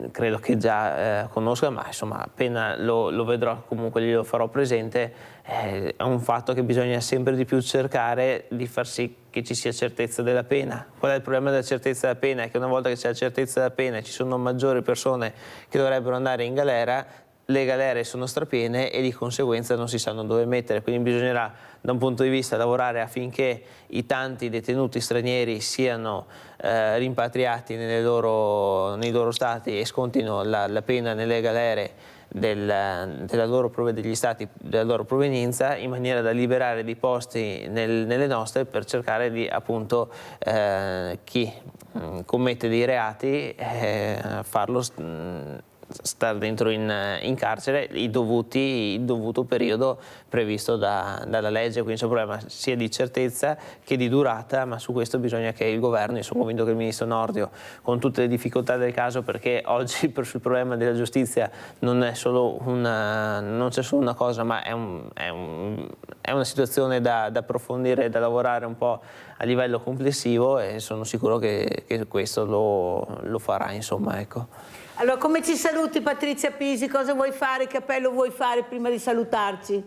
credo che già conosca, ma insomma appena lo vedrò comunque glielo farò presente. È un fatto che bisogna sempre di più cercare di far sì che ci sia certezza della pena. Qual è il problema della certezza della pena? È che una volta che c'è la certezza della pena e ci sono maggiori persone che dovrebbero andare in galera, le galere sono strapiene e di conseguenza non si sanno dove mettere, quindi bisognerà da un punto di vista lavorare affinché i tanti detenuti stranieri siano rimpatriati nei loro stati e scontino la pena nelle galere degli stati della loro provenienza, in maniera da liberare dei posti nelle nostre, per cercare di, appunto, chi commette dei reati farlo stare dentro in carcere il dovuto periodo previsto dalla legge. Quindi c'è un problema sia di certezza che di durata, ma su questo bisogna che il governo, e sono convinto che il ministro Nordio, con tutte le difficoltà del caso, perché oggi sul problema della giustizia non c'è solo una cosa, ma è una situazione da approfondire e da lavorare un po' a livello complessivo, e sono sicuro che questo lo farà, insomma, ecco. Allora, come ci saluti, Patrizia Pisi? Cosa vuoi fare? Che appello vuoi fare prima di salutarci?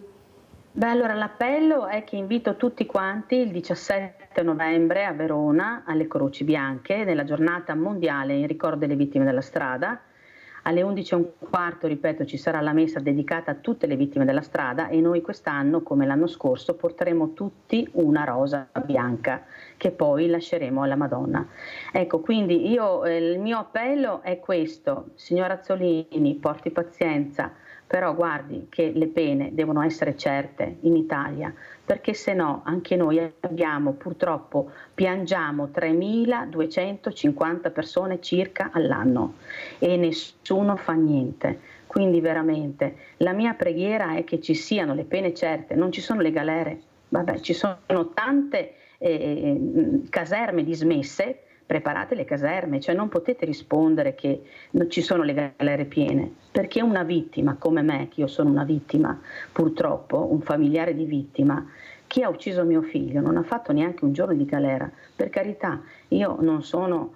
Beh, allora l'appello è che invito tutti quanti il 17 novembre a Verona alle Croci Bianche, nella giornata mondiale in ricordo delle vittime della strada. Alle 11:15, ripeto, ci sarà la messa dedicata a tutte le vittime della strada, e noi quest'anno, come l'anno scorso, porteremo tutti una rosa bianca che poi lasceremo alla Madonna. Ecco, quindi il mio appello è questo: signor Azzolini, porti pazienza, però guardi che le pene devono essere certe in Italia, perché se no anche noi purtroppo piangiamo 3.250 persone circa all'anno e nessuno fa niente. Quindi veramente la mia preghiera è che ci siano le pene certe. Non ci sono le galere, vabbè, ci sono tante caserme dismesse. Preparate le caserme, cioè non potete rispondere che non ci sono le galere piene, perché una vittima come me, che io sono una vittima, purtroppo, un familiare di vittima, chi ha ucciso mio figlio non ha fatto neanche un giorno di galera. Per carità, io non sono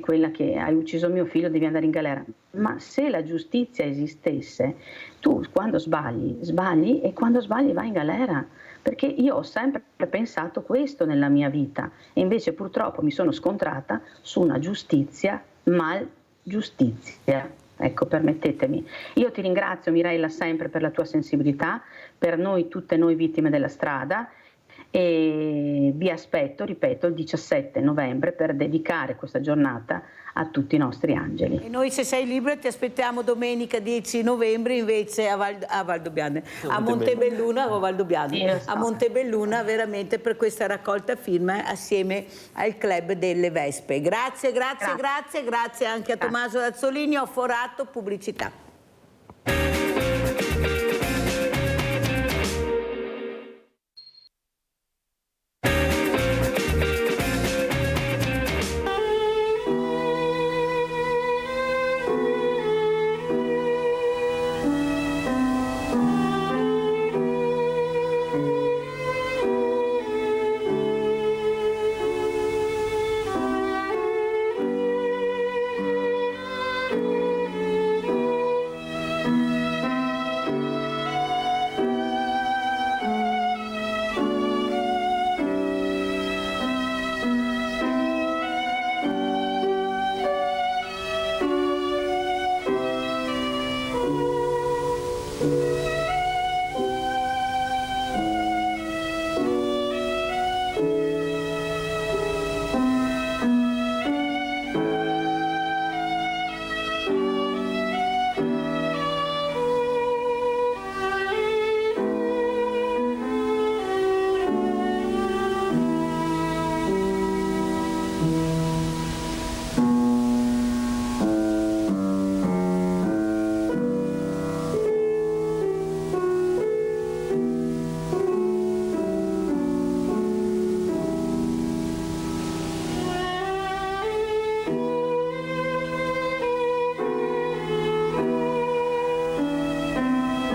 quella che hai ucciso mio figlio devi andare in galera, ma se la giustizia esistesse, tu quando sbagli, e quando sbagli vai in galera. Perché io ho sempre pensato questo nella mia vita, e invece purtroppo mi sono scontrata su una giustizia mal giustizia. Ecco, permettetemi. Io ti ringrazio, Mirella, sempre per la tua sensibilità, per noi, tutte noi vittime della strada, e vi aspetto, ripeto, il 17 novembre per dedicare questa giornata a tutti i nostri angeli. E noi, se sei libera, ti aspettiamo domenica 10 novembre invece a Valdobbiadene, a Montebelluna o Valdobbiadene, a Montebelluna, veramente, per questa raccolta firme assieme al Club delle Vespe. Grazie anche a Tommaso Azzolini. Ho forato pubblicità.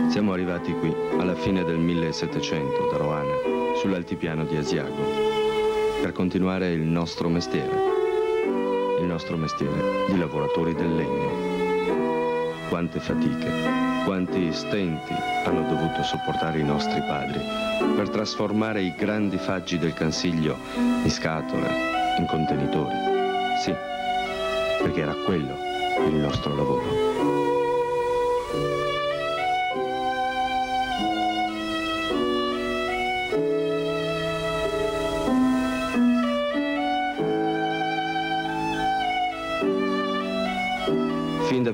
Siamo arrivati qui alla fine del 1700 da Roana, sull'altipiano di Asiago, per continuare il nostro mestiere di lavoratori del legno. Quante fatiche, quanti stenti hanno dovuto sopportare i nostri padri per trasformare i grandi faggi del Cansiglio in scatole, in contenitori. Sì, perché era quello il nostro lavoro.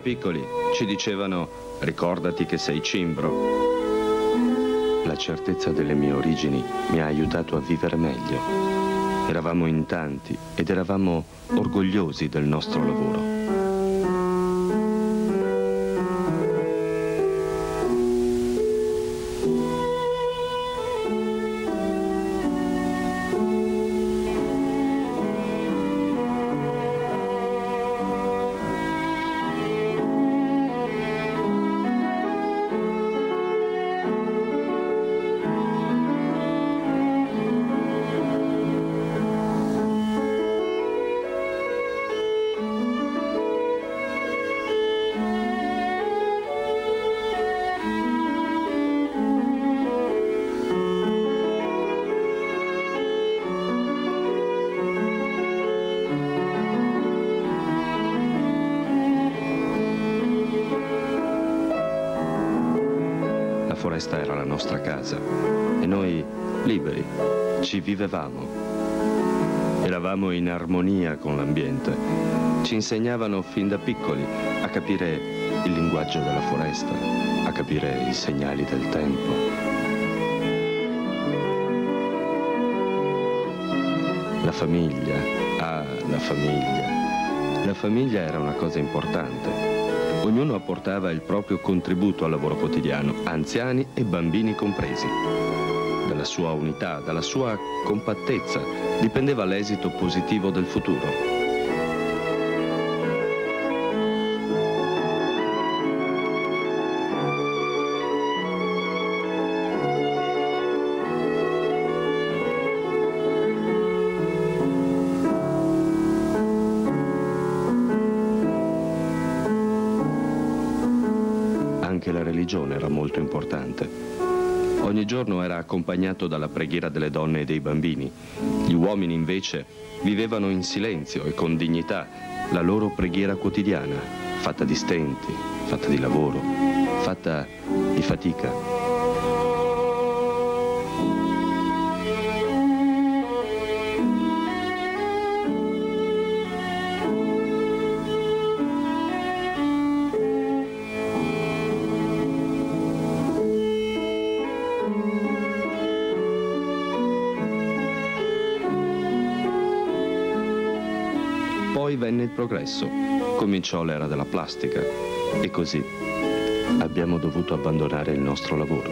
piccoli ci dicevano: ricordati che sei cimbro. La certezza delle mie origini mi ha aiutato a vivere meglio. Eravamo in tanti ed eravamo orgogliosi del nostro lavoro. La foresta era la nostra casa e noi, liberi, ci vivevamo. Eravamo in armonia con l'ambiente. Ci insegnavano fin da piccoli a capire il linguaggio della foresta, a capire i segnali del tempo. La famiglia, la famiglia. La famiglia era una cosa importante. Ognuno apportava il proprio contributo al lavoro quotidiano, anziani e bambini compresi. Dalla sua unità, dalla sua compattezza, dipendeva l'esito positivo del futuro. Anche la religione era molto importante. Ogni giorno era accompagnato dalla preghiera delle donne e dei bambini. Gli uomini invece vivevano in silenzio e con dignità la loro preghiera quotidiana, fatta di stenti, fatta di lavoro, fatta di fatica. Poi venne il progresso, cominciò l'era della plastica e così abbiamo dovuto abbandonare il nostro lavoro.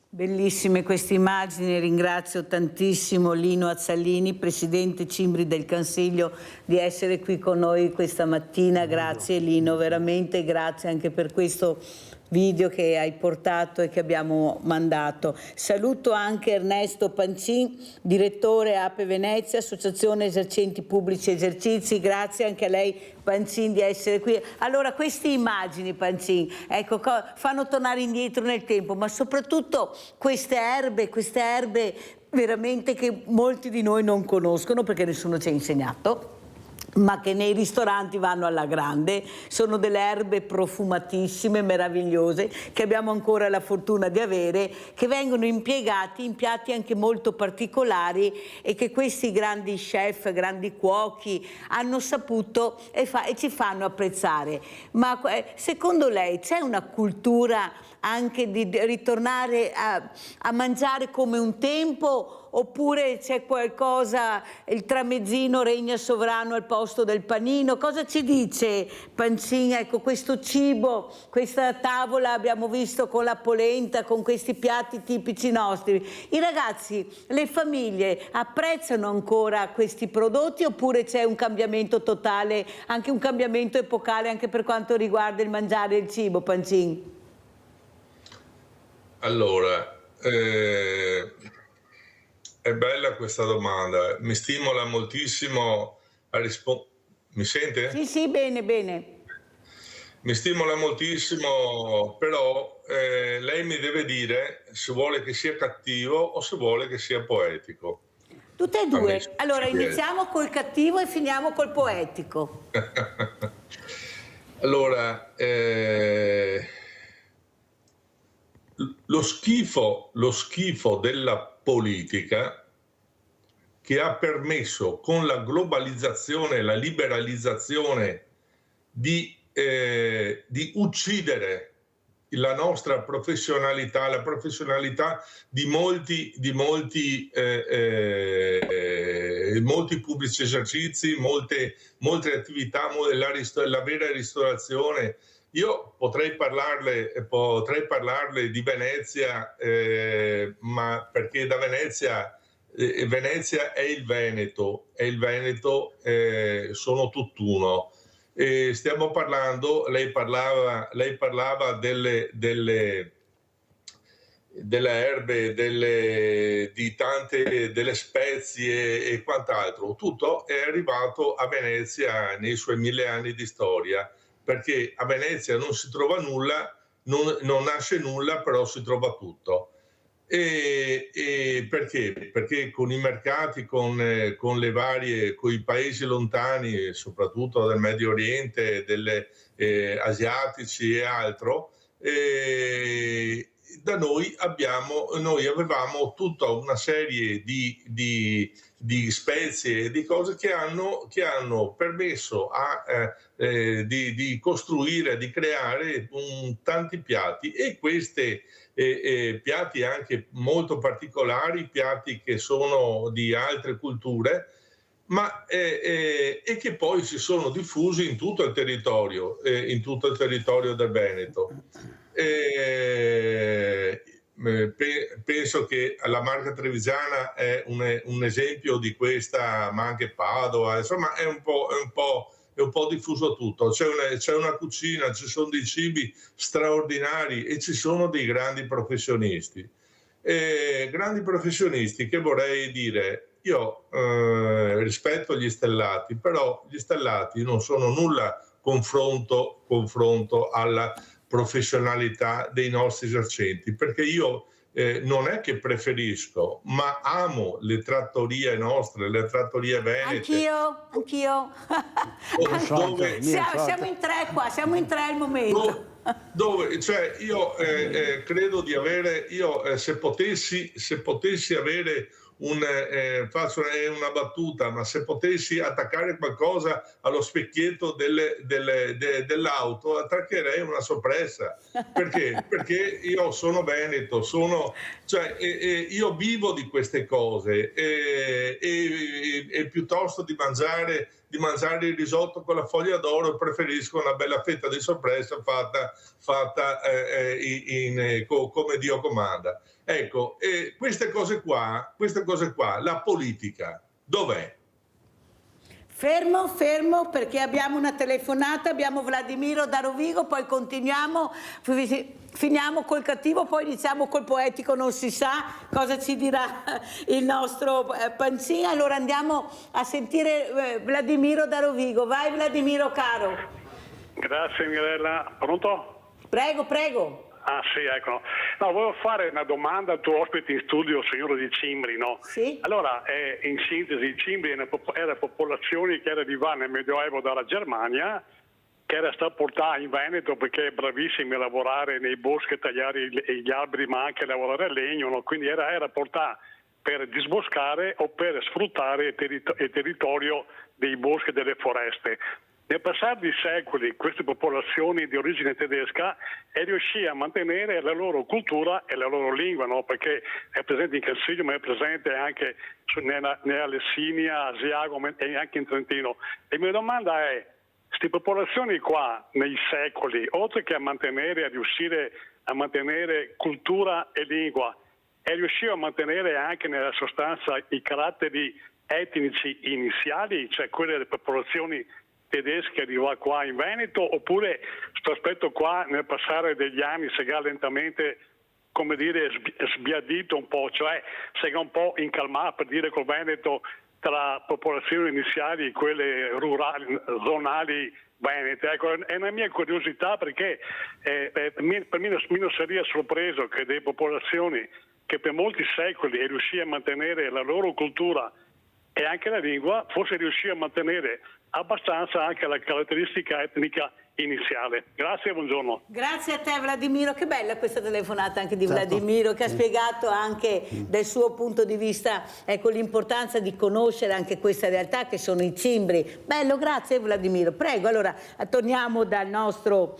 Bellissime queste immagini, ringrazio tantissimo Lino Azzalini, Presidente Cimbri del Consiglio, di essere qui con noi questa mattina. Grazie Lino, veramente grazie anche per questo video che hai portato e che abbiamo mandato. Saluto anche Ernesto Pancin, direttore Ape Venezia, Associazione Esercenti Pubblici Esercizi. Grazie anche a lei Pancin di essere qui. Allora, queste immagini, Pancin, ecco, fanno tornare indietro nel tempo, ma soprattutto queste erbe veramente che molti di noi non conoscono perché nessuno ci ha insegnato, ma che nei ristoranti vanno alla grande. Sono delle erbe profumatissime, meravigliose, che abbiamo ancora la fortuna di avere, che vengono impiegati in piatti anche molto particolari e che questi grandi chef, grandi cuochi hanno saputo e ci fanno apprezzare. Ma secondo lei c'è una cultura anche di ritornare a mangiare come un tempo, oppure c'è qualcosa, il tramezzino regna sovrano al posto del panino? Cosa ci dice Pancin? Ecco, questo cibo, questa tavola abbiamo visto con la polenta, con questi piatti tipici nostri. I ragazzi, le famiglie apprezzano ancora questi prodotti oppure c'è un cambiamento totale, anche un cambiamento epocale anche per quanto riguarda il mangiare il cibo, Pancin? Allora, è bella questa domanda, mi stimola moltissimo a rispondere. Mi sente? Sì, sì, bene, bene. Mi stimola moltissimo, però lei mi deve dire se vuole che sia cattivo o se vuole che sia poetico. Tutte e due. Allora, iniziamo col cattivo e finiamo col poetico. Allora, lo schifo della politica che ha permesso con la globalizzazione e la liberalizzazione di uccidere la nostra professionalità, la professionalità di molti pubblici esercizi, molte attività, la vera ristorazione. Io potrei parlarle di Venezia, ma perché da Venezia è il Veneto, sono tutt'uno. Stiamo parlando, lei parlava delle erbe, delle spezie e quant'altro. Tutto è arrivato a Venezia nei suoi 1000 anni di storia, perché a Venezia non si trova nulla, non nasce nulla, però si trova tutto. E perché? Perché con i mercati, con i paesi lontani, soprattutto del Medio Oriente, asiatici e altro, da noi avevamo tutta una serie di spezie e di cose che hanno permesso di costruire, di creare tanti piatti, e questi piatti anche molto particolari, piatti che sono di altre culture, ma e che poi si sono diffusi in tutto il territorio del Veneto. Penso che la Marca Trevigiana è un esempio di questa, ma anche Padova, insomma è un po' diffuso tutto. C'è una cucina, ci sono dei cibi straordinari e ci sono dei grandi professionisti. Grandi professionisti che vorrei dire, io rispetto gli stellati, però gli stellati non sono nulla confronto alla professionalità dei nostri esercenti, perché io non è che preferisco, ma amo le trattorie nostre, le trattorie venete. Anch'io. Siamo in tre qua, siamo in tre al momento. Cioè io credo di avere, se potessi avere faccio una battuta, ma se potessi attaccare qualcosa allo specchietto dell'auto, attaccherei una soppressa. Perché? Perché io sono veneto, io vivo di queste cose, e piuttosto di mangiare il risotto con la foglia d'oro preferisco una bella fetta di soppressa fatta come Dio comanda. Ecco, queste cose qua, la politica, dov'è? Fermo, perché abbiamo una telefonata, abbiamo Vladimiro da Rovigo, poi continuiamo, finiamo col cattivo, poi iniziamo col poetico, non si sa cosa ci dirà il nostro Pancini. Allora andiamo a sentire Vladimiro da Rovigo. Vai Vladimiro caro. Grazie Mirella. Pronto? Prego. Ah sì, ecco. No, volevo fare una domanda al tuo ospite in studio, signore di Cimbri, no? Sì. Allora, in sintesi, Cimbri era popolazione che era arrivata nel Medioevo dalla Germania, che era stata portata in Veneto perché è bravissimi a lavorare nei boschi, a tagliare gli alberi, ma anche a lavorare a legno, no? Quindi era portata per disboscare o per sfruttare il territorio dei boschi e delle foreste. Nel passare di secoli queste popolazioni di origine tedesca è riuscita a mantenere la loro cultura e la loro lingua, no? Perché è presente in Cansiglio, ma è presente anche nella Lessinia, Asiago e anche in Trentino. E la mia domanda è, queste popolazioni qua nei secoli, oltre che a riuscire a mantenere cultura e lingua, è riuscito a mantenere anche nella sostanza i caratteri etnici iniziali, cioè quelle delle popolazioni tedesche arriva qua in Veneto, oppure questo aspetto qua nel passare degli anni si è lentamente, come dire, sbiadito un po', cioè si è un po' incalmato, per dire, col Veneto tra popolazioni iniziali e quelle rurali, zonali venete. Ecco, è una mia curiosità perché per me non sarebbe sorpreso che delle popolazioni che per molti secoli è riuscita a mantenere la loro cultura e anche la lingua, forse riuscì a mantenere abbastanza anche la caratteristica etnica iniziale. Grazie e buongiorno. Grazie a te Vladimiro, che bella questa telefonata anche di Vladimiro, che ha spiegato anche dal suo punto di vista, ecco, l'importanza di conoscere anche questa realtà che sono i cimbri. Bello, grazie Vladimiro. Prego, allora torniamo dal nostro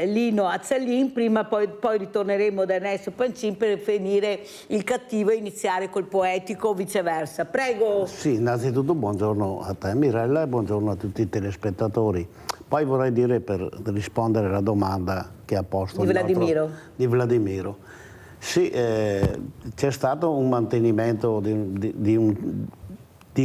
Lino Azzalin, prima poi ritorneremo da Ernesto Pancin per finire il cattivo e iniziare col poetico o viceversa. Prego. Sì, innanzitutto buongiorno a te Mirella e buongiorno a tutti i telespettatori. Poi vorrei dire, per rispondere alla domanda che ha posto di Vladimiro. Sì, c'è stato un mantenimento di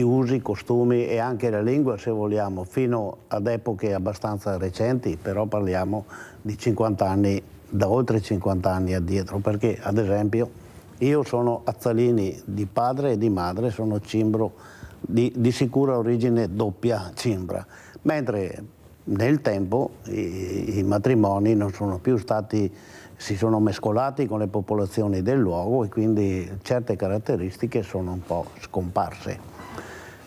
usi, costumi e anche la lingua, se vogliamo, fino ad epoche abbastanza recenti, però parliamo di 50 anni, da oltre 50 anni addietro, perché ad esempio io sono Azzalini di padre e di madre, sono cimbro di sicura origine doppia cimbra, mentre nel tempo i matrimoni non sono più stati, si sono mescolati con le popolazioni del luogo e quindi certe caratteristiche sono un po' scomparse.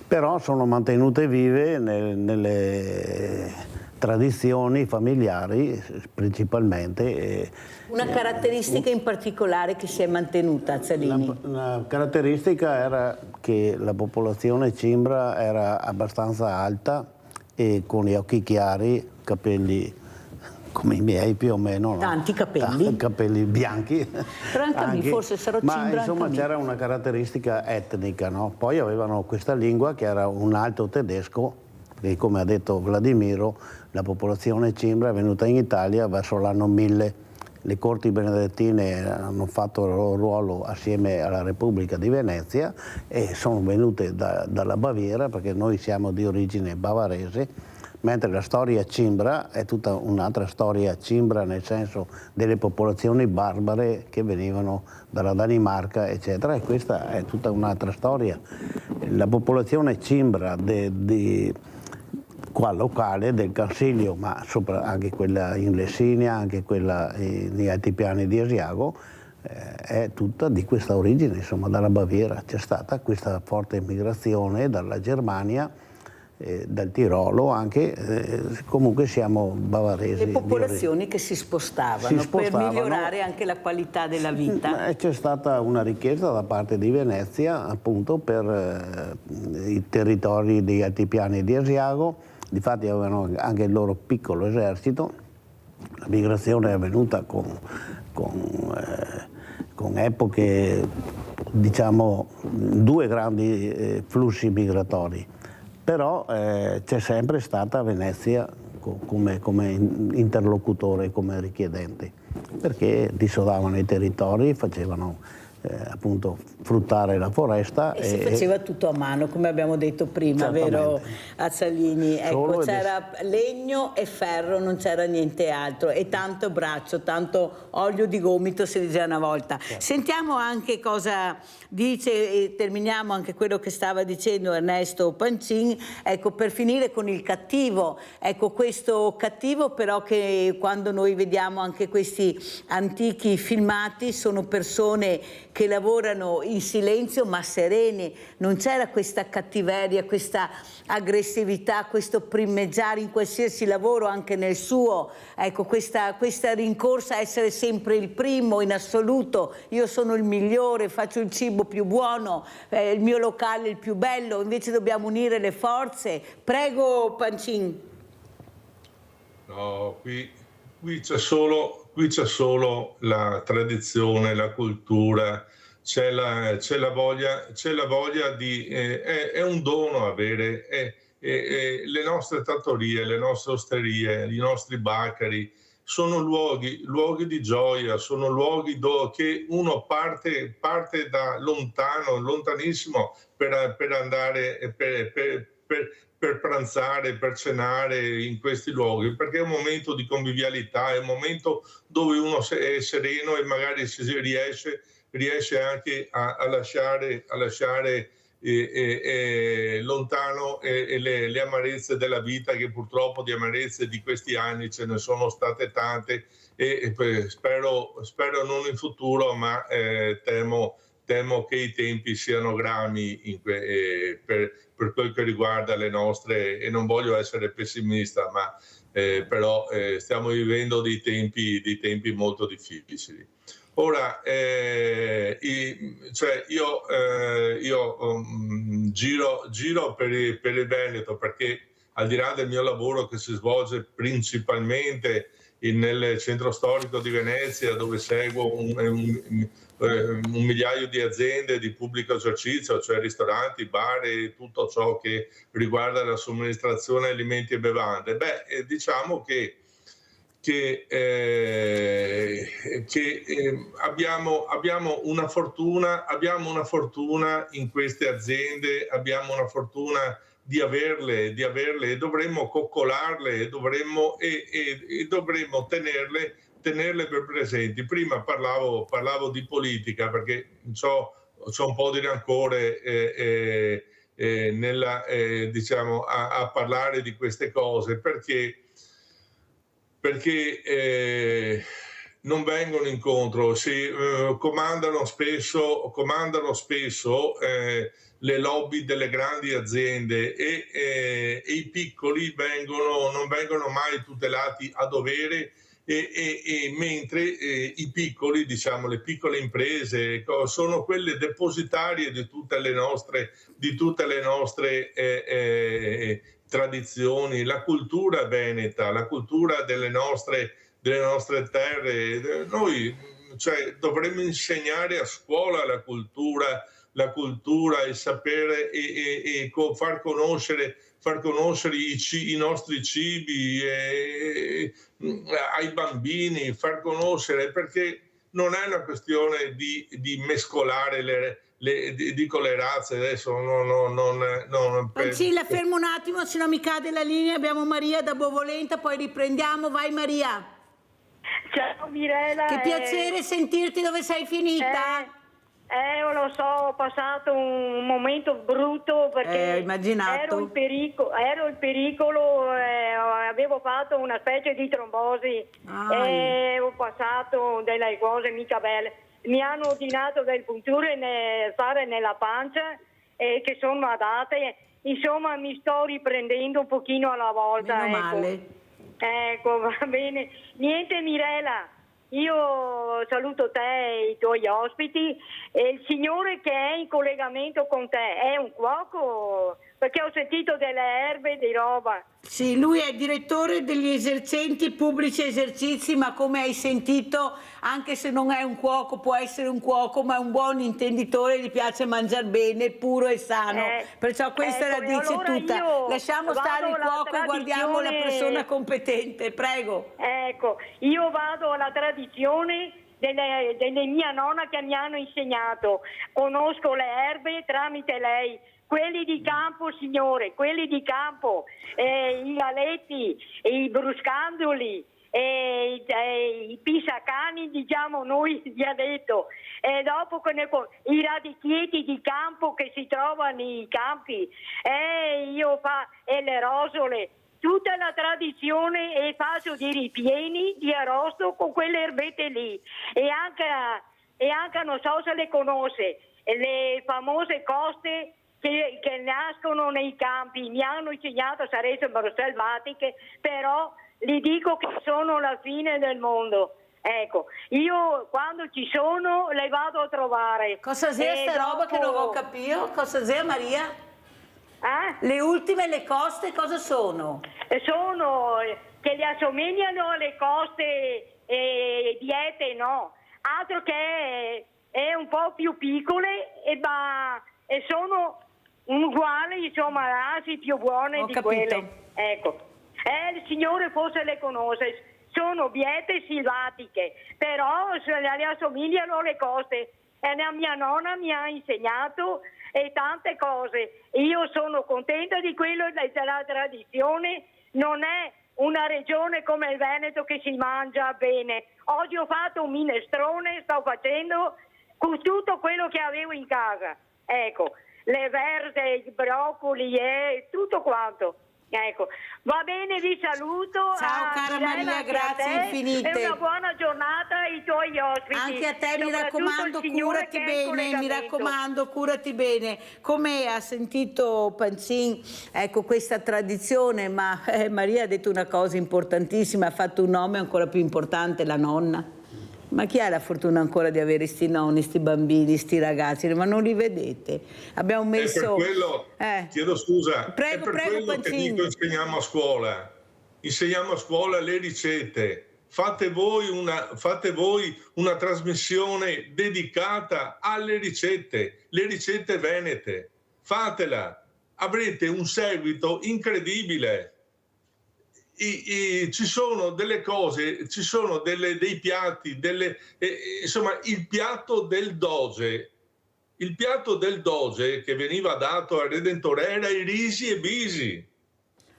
Però sono mantenute vive nelle tradizioni familiari principalmente. Una caratteristica in particolare che si è mantenuta, Azzalini? La caratteristica era che la popolazione cimbra era abbastanza alta e con gli occhi chiari, capelli come i miei più o meno. No? Tanti capelli. Capelli bianchi. Però anche forse sarò cimbra. Ma insomma c'era una caratteristica etnica, no? Poi avevano questa lingua che era un alto tedesco, e come ha detto Vladimiro, la popolazione cimbra è venuta in Italia verso l'anno 1000. Le corti benedettine hanno fatto il loro ruolo assieme alla Repubblica di Venezia e sono venute dalla Baviera, perché noi siamo di origine bavarese, mentre la storia cimbra è tutta un'altra storia cimbra, nel senso delle popolazioni barbare che venivano dalla Danimarca, eccetera, e questa è tutta un'altra storia. La popolazione cimbra qua locale del Cansiglio, ma anche quella in Lessinia, anche quella negli altipiani di Asiago, è tutta di questa origine, insomma, dalla Baviera. C'è stata questa forte immigrazione dalla Germania, dal Tirolo anche, comunque siamo bavaresi. Le popolazioni che si spostavano per migliorare anche la qualità della vita. C'è stata una richiesta da parte di Venezia appunto per i territori degli altipiani di Asiago. Difatti avevano anche il loro piccolo esercito. La migrazione è avvenuta con epoche, diciamo, due grandi flussi migratori. Però c'è sempre stata Venezia come interlocutore, come richiedente, perché dissodavano i territori, facevano appunto fruttare la foresta. E si faceva tutto a mano, come abbiamo detto prima, vero Azzalini? Ecco, c'era legno e ferro, non c'era niente altro, e tanto braccio, tanto olio di gomito, si diceva una volta. Sentiamo anche cosa dice, e terminiamo anche quello che stava dicendo Ernesto Pancin, ecco, per finire con il cattivo, ecco, questo cattivo però che quando noi vediamo anche questi antichi filmati sono persone che lavorano in silenzio ma sereni, non c'era questa cattiveria, questa aggressività, questo primeggiare in qualsiasi lavoro, anche nel suo, ecco, questa rincorsa a essere sempre il primo in assoluto, io sono il migliore, faccio il cibo più buono, il mio locale il più bello, invece dobbiamo unire le forze. Prego Pancin. No, qui c'è solo la tradizione, la cultura, c'è la voglia di... è un dono avere le nostre trattorie, le nostre osterie, i nostri baccari, sono luoghi di gioia, sono luoghi che uno parte da lontano, lontanissimo per andare, per pranzare, per cenare in questi luoghi, perché è un momento di convivialità, è un momento dove uno è sereno e magari si riesce anche a lasciare lontano le amarezze della vita, che purtroppo di amarezze di questi anni ce ne sono state tante, e spero non in futuro, ma temo temo che i tempi siano grami per quel che riguarda le nostre, e non voglio essere pessimista, ma però stiamo vivendo dei tempi molto difficili. Ora, giro per il Veneto, perché al di là del mio lavoro che si svolge principalmente nel centro storico di Venezia, dove seguo un migliaio di aziende di pubblico esercizio, cioè ristoranti, bar e tutto ciò che riguarda la somministrazione alimenti e bevande, diciamo che abbiamo una fortuna in queste aziende, abbiamo una fortuna di averle e dovremmo coccolarle e dovremmo tenerle ben presenti. Prima parlavo di politica, perché c'ho un po' di rancore diciamo, a parlare di queste cose, perché non vengono incontro, si comandano spesso le lobby delle grandi aziende e i piccoli non vengono mai tutelati a dovere, mentre i piccoli, diciamo le piccole imprese, sono quelle depositarie di tutte le nostre tradizioni, la cultura veneta, la cultura delle nostre terre. Noi dovremmo insegnare a scuola la cultura, il sapere e far conoscere i nostri cibi ai bambini, far conoscere, perché non è una questione di mescolare dico le razze adesso, Ancilla, fermo un attimo, se no mi cade la linea. Abbiamo Maria da Bovolenta, poi riprendiamo. Vai Maria. Ciao Mirella. Che piacere sentirti. Dove sei finita? Lo so, ho passato un momento brutto perché ero in pericolo, avevo fatto una specie di trombosi e ho passato delle cose mica belle. Mi hanno ordinato delle punture fare nella pancia che sono adatte, insomma mi sto riprendendo un pochino alla volta. Meno male. Ecco, va bene. Niente Mirella, io saluto te e i tuoi ospiti e il signore che è in collegamento con te è un cuoco? Perché ho sentito delle erbe di roba. Sì, lui è direttore degli esercenti pubblici esercizi, ma come hai sentito, anche se non è un cuoco, può essere un cuoco, ma è un buon intenditore, gli piace mangiare bene, puro e sano. Perciò questa la dice allora tutta. Lasciamo stare il cuoco e guardiamo la persona competente, prego. Ecco, io vado alla tradizione delle mia nonna che mi hanno insegnato. Conosco le erbe tramite lei. Quelli di campo, signore, quelli di campo, i aletti, i bruscandoli, i pisacani, diciamo noi dialetto, e dopo i radichieti di campo che si trovano nei campi, e le rosole, tutta la tradizione, e faccio dei ripieni di arrosto con quelle erbette lì, e anche non so se le conosce, le famose coste che nascono nei campi. Mi hanno insegnato, sarebbero selvatiche, però gli dico che sono la fine del mondo. Ecco, io quando ci sono le vado a trovare. Cosa sia sta roba che non ho capito? Cosa sia Maria? Le ultime, le coste, cosa sono? Sono che le assomigliano alle coste diete, no? Altro che è un po' più piccole e sono uguali, insomma, anzi più buone di quelle. Ecco. Il signore forse le conosce, sono biete selvatiche, però le assomigliano alle coste. E la mia nonna mi ha insegnato tante cose. Io sono contenta di quello, della tradizione. Non è una regione come il Veneto che si mangia bene. Oggi ho fatto un minestrone, sto facendo con tutto quello che avevo in casa. Ecco, le verze, i broccoli e tutto quanto. Ecco, va bene, vi saluto. Ciao cara Maria, grazie infinite. E una buona giornata i tuoi ospiti. Anche a te, mi soprattutto raccomando, il signore curati che è in bene, mi collegamento. raccomando, curati bene. Come ha sentito Pancin, ecco questa tradizione, ma Maria ha detto una cosa importantissima, ha fatto un nome ancora più importante, la nonna. Ma chi ha la fortuna ancora di avere sti nonni, sti bambini, sti ragazzi? Ma non li vedete? Abbiamo messo... È per quello, chiedo scusa, Prego, è per quello che Pancin. dico insegniamo a scuola. Insegniamo a scuola le ricette. Fate voi una trasmissione dedicata alle ricette, le ricette venete. Fatela, avrete un seguito incredibile. Ci sono delle cose, ci sono dei piatti, insomma il piatto del Doge che veniva dato al Redentore era i risi e bisi.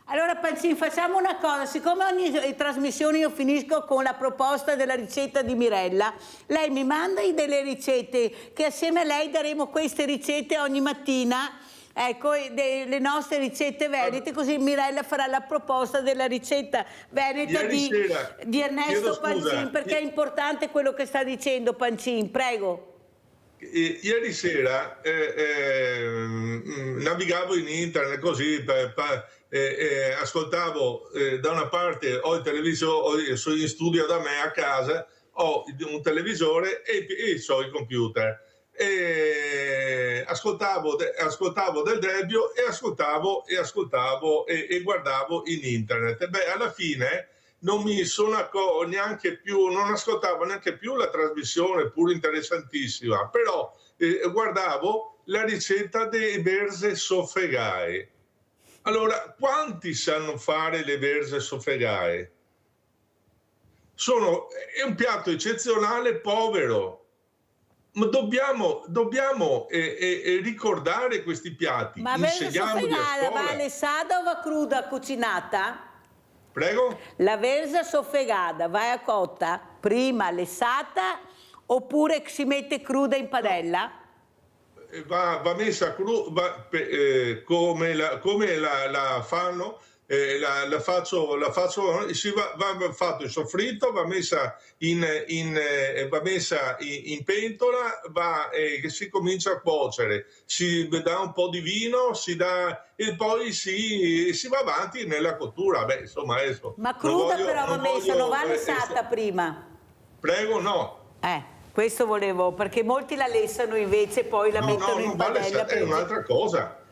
Allora Pancin, facciamo una cosa, siccome ogni trasmissione io finisco con la proposta della ricetta di Mirella, lei mi manda delle ricette che assieme a lei daremo queste ricette ogni mattina. Ecco, le nostre ricette venete, così Mirella farà la proposta della ricetta veneta di Ernesto Pancin, perché è importante quello che sta dicendo Pancin, prego. Ieri sera navigavo in internet così, ascoltavo da una parte, ho il televisore, sono in studio da me a casa, ho un televisore e ho il computer. E ascoltavo Del Debbio e guardavo in internet. Beh, alla fine non mi sono non ascoltavo neanche più la trasmissione, pur interessantissima, però guardavo la ricetta dei verze soffegae. Allora, quanti sanno fare le verze soffegae? È un piatto eccezionale, povero. Ma dobbiamo ricordare questi piatti. Ma verza soffegata va lessata o va cruda cucinata? Prego? La verza soffegata va a cotta prima lessata oppure si mette cruda in padella? Va messa cruda come la fanno. La faccio, va fatto il soffritto, va messa in pentola, che si comincia a cuocere, si dà un po' di vino, e poi si va avanti nella cottura. Beh, insomma, adesso, ma cruda però va messa, non va lessata prima? Prego, no. Questo volevo, perché molti la lessano invece poi la mettono in padella. È un'altra cosa.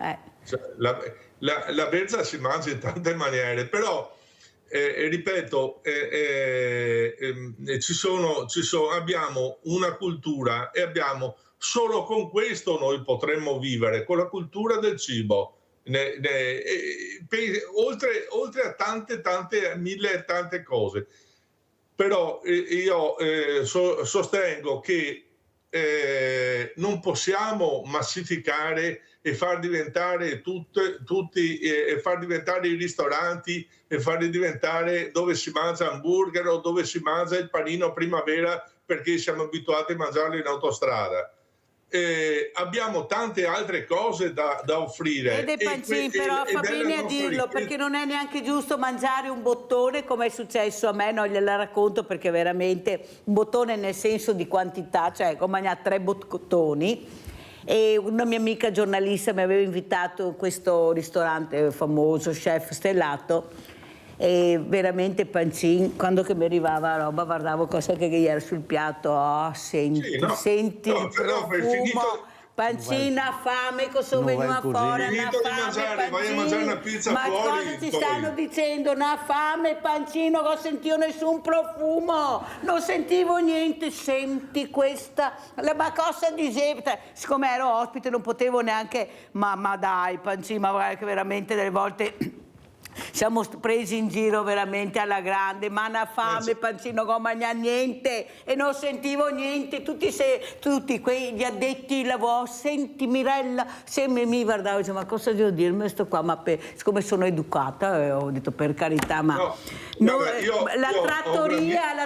Cioè, la verza si mangia in tante maniere, però ripeto, abbiamo una cultura e solo con questo noi potremmo vivere, con la cultura del cibo, oltre a tante cose. Però io sostengo che non possiamo massificare e far diventare far diventare i ristoranti e farli diventare dove si mangia hamburger o dove si mangia il panino primavera perché siamo abituati a mangiarlo in autostrada. Abbiamo tante altre cose da offrire. Pancin, però fa bene a dirlo, perché non è neanche giusto mangiare un bottone come è successo a me, non gliela racconto perché veramente un bottone nel senso di quantità, cioè ho mangiato 3 bottoni. E una mia amica giornalista mi aveva invitato in questo ristorante famoso, chef stellato, e veramente Pancin, quando che mi arrivava la roba guardavo cosa che gli era sul piatto, senti il profumo. Pancin ha fame, cosa veniva fuori? Vai a mangiare una pizza ma fuori. Ma cosa ci stanno dicendo? Ha fame, Pancino, non sentivo nessun profumo, non sentivo niente. Senti questa, ma cosa diceva? Siccome ero ospite non potevo neanche, ma dai Pancin, ma guarda che veramente delle volte siamo presi in giro veramente alla grande, ma una fame, Pancino, non mangia niente e non sentivo niente, tutti quegli addetti ai lavori, senti Mirella, se mi guardavo e dicevo, ma cosa devo dirmi sto qua, ma siccome sono educata ho detto per carità, ma la trattoria,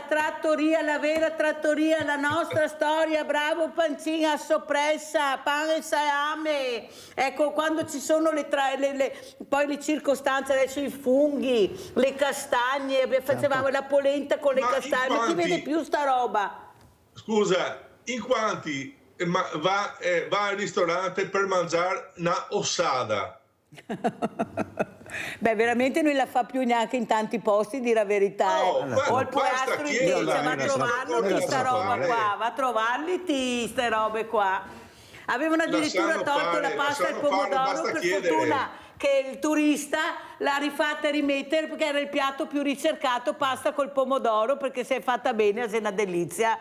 la vera trattoria, la nostra storia, bravo Pancin, a soppressa, pane e salame, ecco, quando ci sono poi le circostanze, adesso i funghi, le castagne, facevamo la polenta con le castagne, non si vede più sta roba. scusa, in quanti va al ristorante per mangiare una ossada? Beh, veramente non la fa più neanche in tanti posti, dire la verità. O il puerastro dice, va a trovarlo sta roba qua, va a trovarli ste robe qua. Avevano addirittura tolto la pasta al pomodoro, per fortuna che il turista l'ha rifatta rimettere perché era il piatto più ricercato, pasta col pomodoro, perché se è fatta bene è una delizia.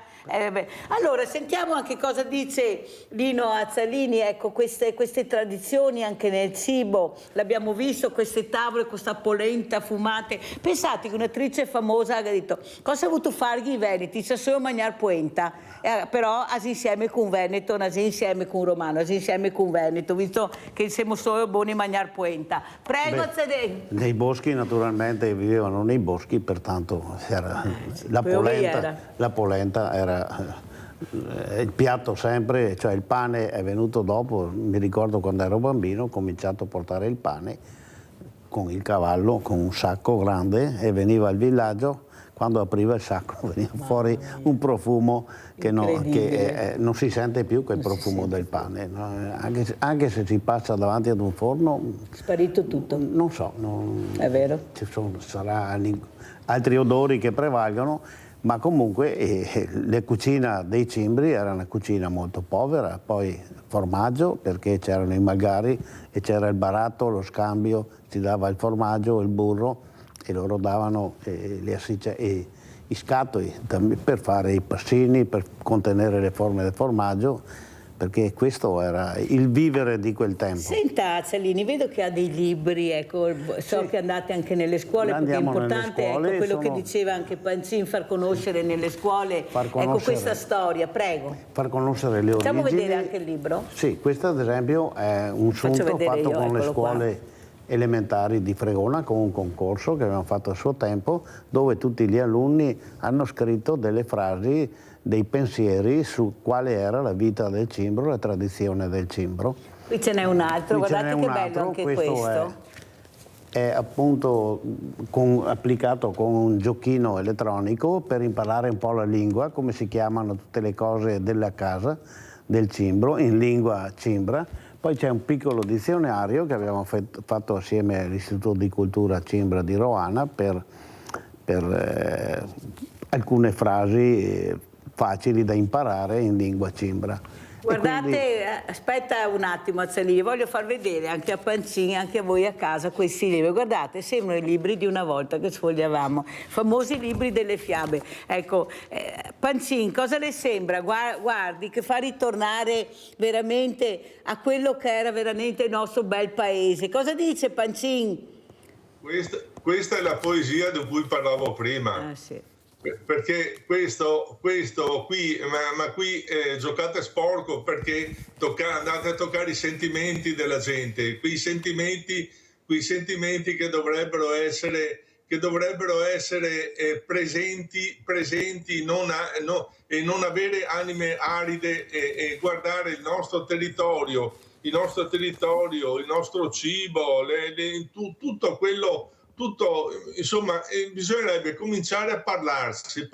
Allora sentiamo anche cosa dice Lino Azzalini. Ecco, queste tradizioni anche nel cibo, l'abbiamo visto, queste tavole, questa polenta fumate. Pensate che un'attrice famosa ha detto: cosa ha voluto fargli i veneti? C'è solo mangiare polenta, però insieme con un veneto, insieme con un romano, insieme con un veneto, visto che siamo solo buoni a mangiare polenta. Prego, Azzalini. Nei boschi naturalmente vivevano nei boschi, pertanto la polenta era il piatto sempre, cioè il pane è venuto dopo. Mi ricordo quando ero bambino ho cominciato a portare il pane con il cavallo, con un sacco grande, e veniva al villaggio. Quando apriva il sacco veniva fuori un profumo che non si sente più, quel profumo del pane, no? Anche se si passa davanti ad un forno, sparito tutto. Non so, è vero. Saranno altri odori che prevalgono, ma comunque la cucina dei cimbri era una cucina molto povera. Poi formaggio, perché c'erano i magari e c'era il baratto, lo scambio, si dava il formaggio, il burro, e loro davano i scatoli per fare i passini, per contenere le forme del formaggio, perché questo era il vivere di quel tempo. Senta Azzalini, vedo che ha dei libri, ecco, so che andate anche nelle scuole, perché è importante, ecco, quello che diceva anche Pancin, far conoscere nelle scuole, ecco, questa storia, prego. Far conoscere le origini. Facciamo vedere anche il libro? Sì, questo ad esempio è un sunto fatto con le scuole elementari di Fregona, con un concorso che abbiamo fatto a suo tempo, dove tutti gli alunni hanno scritto delle frasi, dei pensieri su quale era la vita del cimbro, la tradizione del cimbro. Qui ce n'è un altro, guardate che bello anche questo. È appunto applicato con un giochino elettronico per imparare un po' la lingua, come si chiamano tutte le cose della casa del cimbro, in lingua cimbra. Poi c'è un piccolo dizionario che abbiamo fatto assieme all'Istituto di Cultura Cimbra di Roana per alcune frasi facili da imparare in lingua cimbra. Guardate, quindi... aspetta un attimo Azzalini, voglio far vedere anche a Pancin, anche a voi a casa questi libri. Guardate, sembrano i libri di una volta che sfogliavamo, famosi libri delle fiabe. Ecco, Pancin, cosa le sembra? Guardi, che fa ritornare veramente a quello che era veramente il nostro bel paese. Cosa dice Pancin? Questa è la poesia di cui parlavo prima. Sì. Perché questo qui, ma qui giocate sporco, perché andate a toccare i sentimenti della gente, quei sentimenti che dovrebbero essere presenti e non avere anime aride, e guardare il nostro territorio, il nostro cibo, tutto quello. Insomma, bisognerebbe cominciare a parlarsi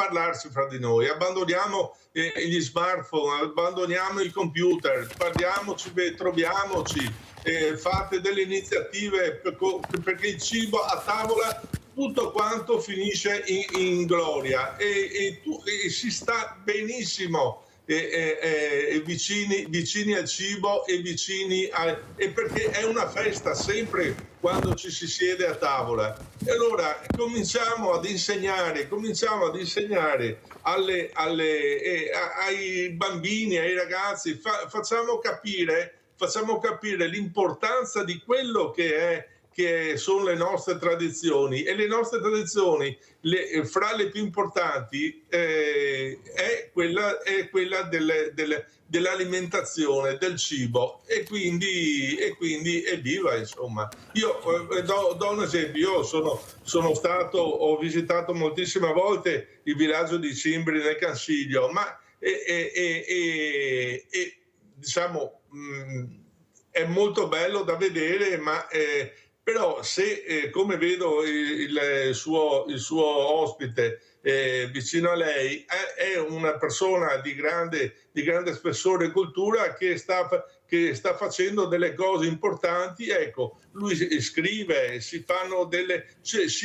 fra di noi. Abbandoniamo gli smartphone, abbandoniamo il computer, parliamoci, troviamoci, fate delle iniziative, perché il cibo a tavola tutto quanto finisce in gloria e si sta benissimo. Vicini al cibo e perché è una festa sempre quando ci si siede a tavola. E allora cominciamo ad insegnare ai bambini, ai ragazzi, facciamo capire l'importanza di quello che sono le nostre tradizioni, e le nostre tradizioni, fra le più importanti è quella dell'alimentazione, del cibo, e quindi evviva, insomma. Io do un esempio. Io ho visitato moltissime volte il villaggio di Cimbri nel Cansiglio, ma diciamo è molto bello da vedere, ma Però se, come vedo il suo ospite vicino a lei, è una persona di grande spessore e cultura che sta facendo delle cose importanti, ecco, lui scrive, si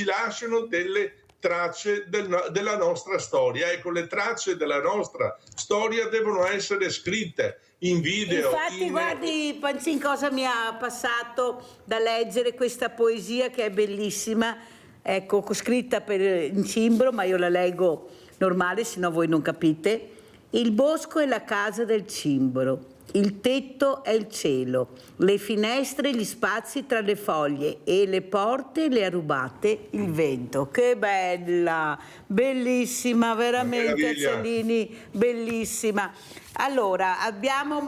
lasciano delle tracce della nostra storia. Ecco, le tracce della nostra storia devono essere scritte in video. Infatti, guardi, Pancin, cosa mi ha passato da leggere questa poesia che è bellissima, ecco, scritta in cimbro, ma io la leggo normale, se no voi non capite. Il bosco è la casa del cimbro. Il tetto è il cielo, le finestre, gli spazi tra le foglie e le porte le ha rubate il vento. Che bella, bellissima, veramente, Cellini, bellissima. Allora, abbiamo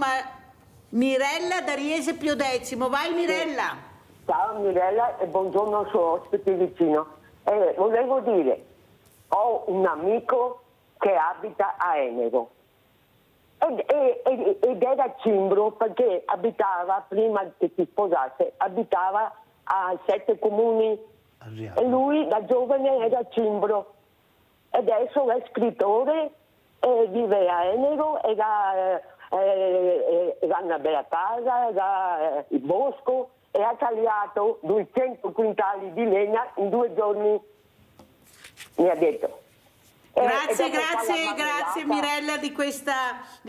Mirella da Riese Piodecimo. Vai Mirella. Ciao Mirella e buongiorno al suo ospite vicino. Volevo dire, ho un amico che abita a Enero. Ed era cimbro perché abitava, prima che si sposasse, abitava a 7 comuni e lui da giovane era cimbro. Adesso è scrittore, vive a Enero, era una bella casa, era il bosco e ha tagliato 200 quintali di legna in 2 giorni, mi ha detto. Grazie Mirella di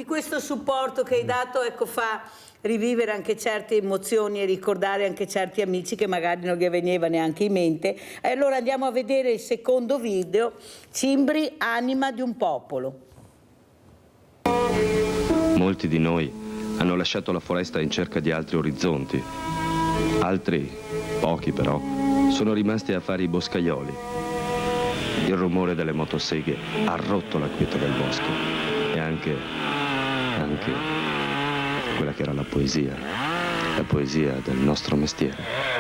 questo supporto che hai dato, ecco, fa rivivere anche certe emozioni e ricordare anche certi amici che magari non gli veniva neanche in mente. E allora andiamo a vedere il secondo video, Cimbri, anima di un popolo. Molti di noi hanno lasciato la foresta in cerca di altri orizzonti. Altri, pochi però, sono rimasti a fare i boscaioli. Il rumore delle motoseghe ha rotto la quiete del bosco e anche quella che era la poesia del nostro mestiere.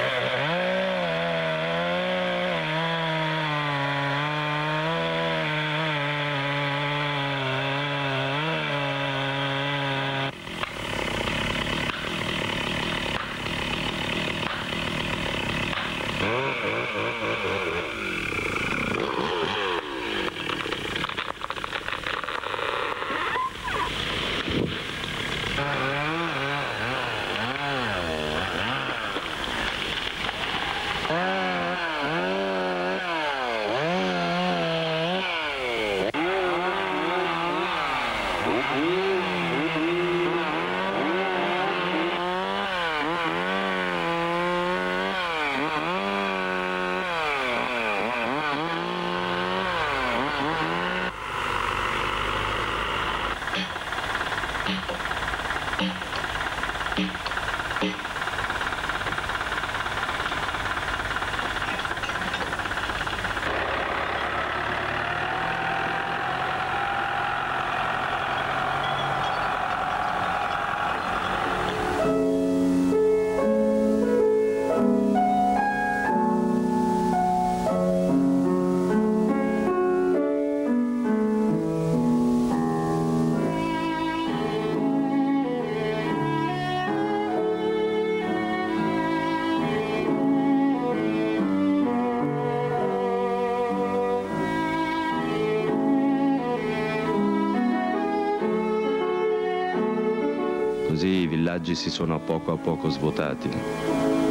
Così i villaggi si sono a poco svuotati.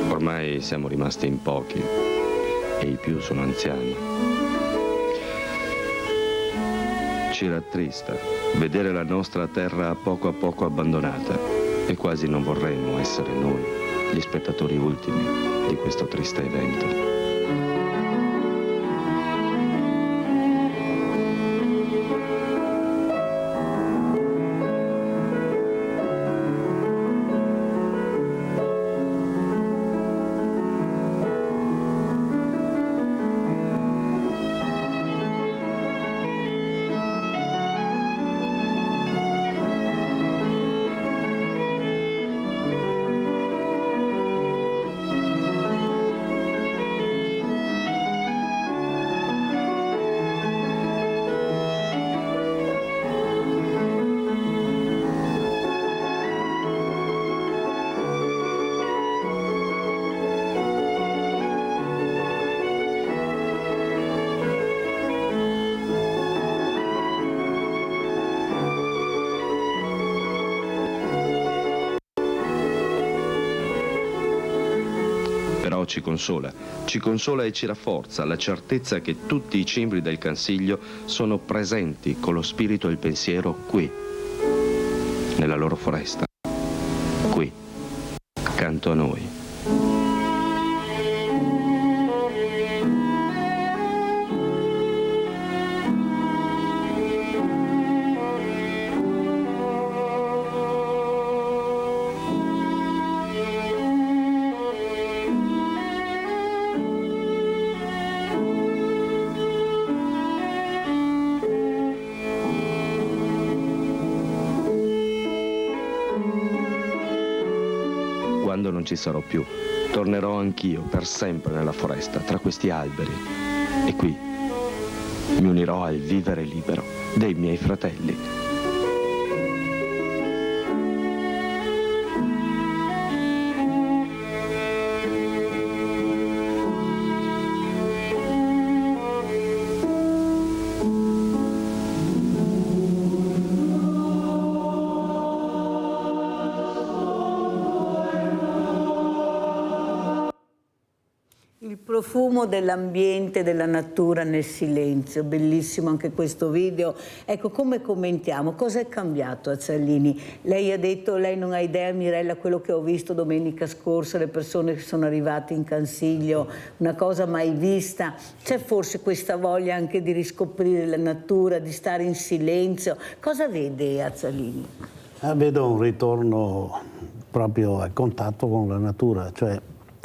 Ormai siamo rimasti in pochi e i più sono anziani. Ci rattrista vedere la nostra terra a poco abbandonata e quasi non vorremmo essere noi gli spettatori ultimi di questo triste evento. ci consola e ci rafforza la certezza che tutti i cimbri del Cansiglio sono presenti con lo spirito e il pensiero qui, nella loro foresta, qui, accanto a noi. Quando non ci sarò più, tornerò anch'io per sempre nella foresta, tra questi alberi. E qui mi unirò al vivere libero dei miei fratelli. Il profumo dell'ambiente, della natura nel silenzio, bellissimo anche questo video. Ecco, come commentiamo? Cosa è cambiato a Zallini? Lei ha detto, lei non ha idea, Mirella, quello che ho visto domenica scorsa, le persone che sono arrivate in Cansiglio, una cosa mai vista. C'è forse questa voglia anche di riscoprire la natura, di stare in silenzio? Cosa vede a Zallini? Vedo un ritorno proprio a contatto con la natura, cioè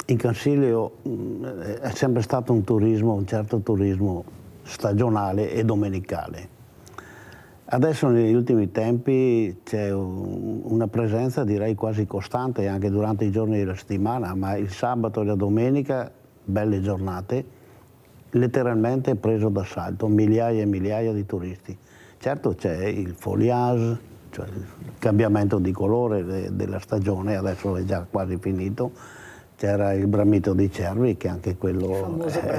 in Cansiglio è sempre stato un certo turismo stagionale e domenicale. Adesso negli ultimi tempi c'è una presenza direi quasi costante anche durante i giorni della settimana, ma il sabato e la domenica, belle giornate, letteralmente preso d'assalto, migliaia e migliaia di turisti. Certo c'è il foliage, cioè il cambiamento di colore della stagione, adesso è già quasi finito. C'era il bramito dei cervi, che anche quello è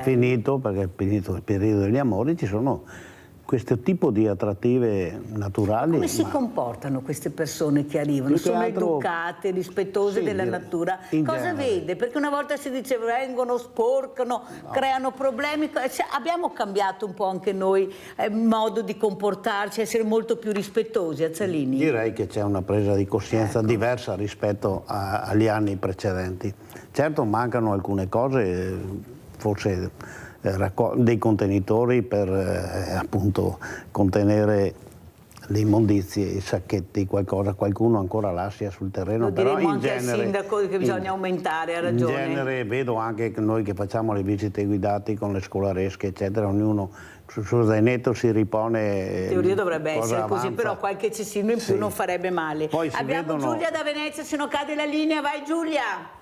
finito, perché è finito il periodo degli amori. Ci sono questo tipo di attrattive naturali. Come si comportano queste persone che arrivano? Sono educate, rispettose della natura? Cosa vede? Perché una volta si diceva vengono, sporcano, creano problemi. Abbiamo cambiato un po' anche noi il modo di comportarci, essere molto più rispettosi a Zallini? Direi che c'è una presa di coscienza diversa rispetto agli anni precedenti. Certo mancano alcune cose, forse dei contenitori per appunto contenere le immondizie, i sacchetti, qualcosa, qualcuno ancora lascia sul terreno. Lo diremo anche al sindaco che bisogna aumentare, ha ragione. In genere vedo anche noi che facciamo le visite guidate con le scolaresche eccetera, ognuno sul suo zainetto si ripone. In teoria dovrebbe essere così, avanza. Però qualche cestino in più non farebbe male. Poi abbiamo Giulia da Venezia, se non cade la linea, vai Giulia!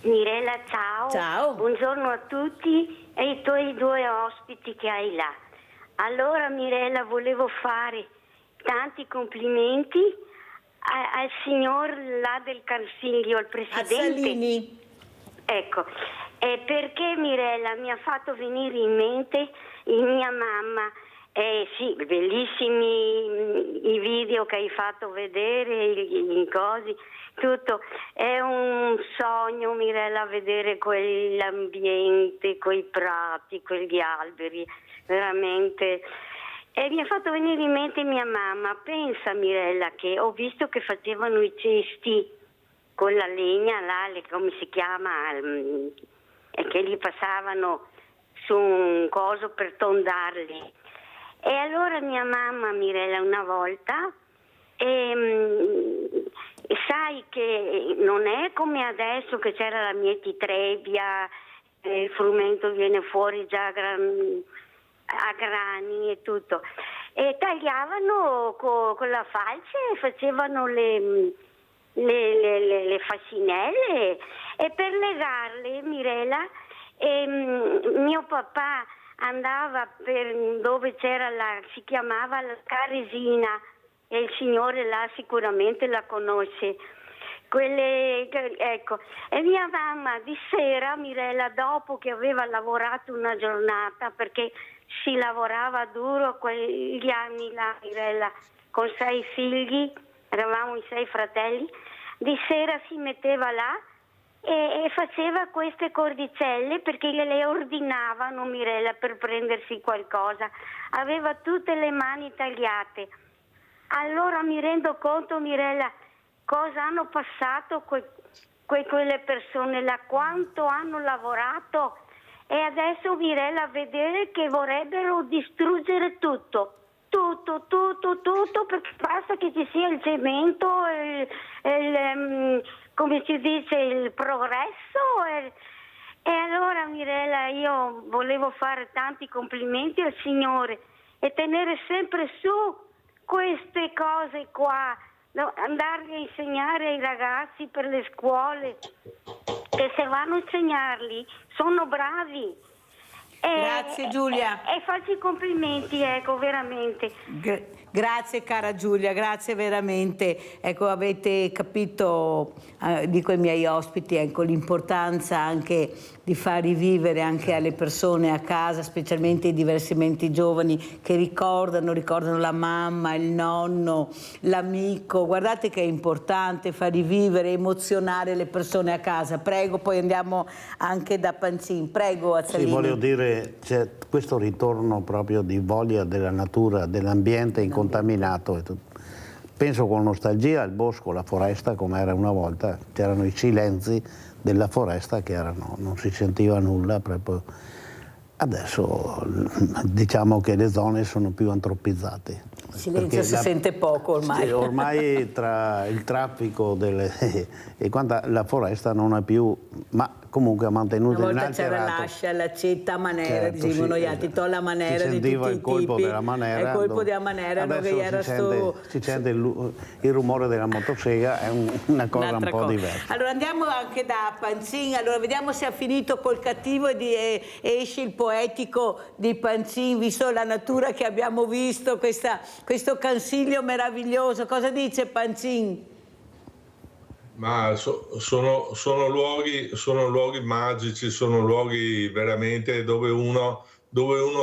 Mirella, ciao. Ciao. Buongiorno a tutti e ai tuoi due ospiti che hai là. Allora Mirella, volevo fare tanti complimenti al signor là del Cansiglio, al presidente. A Zallini. Ecco, perché Mirella mi ha fatto venire in mente mia mamma. Sì, bellissimi i video che hai fatto vedere, i cosi, tutto. È un sogno, Mirella, vedere quell'ambiente, quei prati, quegli alberi, veramente. E mi ha fatto venire in mente mia mamma. Pensa, Mirella, che ho visto che facevano i cesti con la legna, là, come si chiama, e che li passavano su un coso per tondarli. E allora mia mamma, Mirella, una volta, sai che non è come adesso che c'era la mietitrebbia, il frumento viene fuori già a grani e tutto. E tagliavano con la falce e facevano le fascinelle e per legarle, Mirella, mio papà andava per dove c'era si chiamava la Caresina, e il signore là sicuramente la conosce. Ecco. E mia mamma di sera, Mirella, dopo che aveva lavorato una giornata, perché si lavorava duro quegli anni là, Mirella, con 6 figli, eravamo in 6 fratelli, di sera si metteva là e faceva queste cordicelle perché gliele ordinavano, Mirella, per prendersi qualcosa. Aveva tutte le mani tagliate. Allora mi rendo conto, Mirella, cosa hanno passato quelle persone là, quanto hanno lavorato, e adesso, Mirella, a vedere che vorrebbero distruggere tutto, perché basta che ci sia il cemento, come si dice, il progresso. E allora, Mirella, io volevo fare tanti complimenti al Signore e tenere sempre su queste cose qua, andarli a insegnare ai ragazzi per le scuole, che se vanno a insegnarli sono bravi. Grazie Giulia. E faccio i complimenti, ecco, veramente. Grazie cara Giulia, grazie veramente. Ecco, avete capito, dico ai miei ospiti, ecco, l'importanza anche di far rivivere anche alle persone a casa, specialmente i diversamente giovani, che ricordano la mamma, il nonno, l'amico. Guardate che è importante far rivivere, emozionare le persone a casa. Prego, poi andiamo anche da Pancin. Prego, Azzalini. Sì, voglio dire, c'è questo ritorno proprio di voglia della natura, dell'ambiente incontaminato. Penso con nostalgia al bosco, la foresta come era una volta, c'erano i silenzi della foresta che non si sentiva nulla proprio. Adesso diciamo che le zone sono più antropizzate. Il silenzio si sente poco ormai. Sì, ormai tra il traffico e la foresta non è più, ma comunque ha mantenuto una volta c'era l'ascia, l'accetta, manera, certo, dicevano sì, gli altri, la manera si di sentiva tutti il colpo i tipi, della manera, il colpo della manera, che era si sente il rumore della motosega, è una cosa un po' diversa. Allora andiamo anche da Pancin, allora vediamo se ha finito col cattivo e esce il poetico di Pancin, visto la natura che abbiamo visto, questo Cansiglio meraviglioso. Cosa dice Pancin? Ma sono luoghi magici, sono luoghi veramente dove uno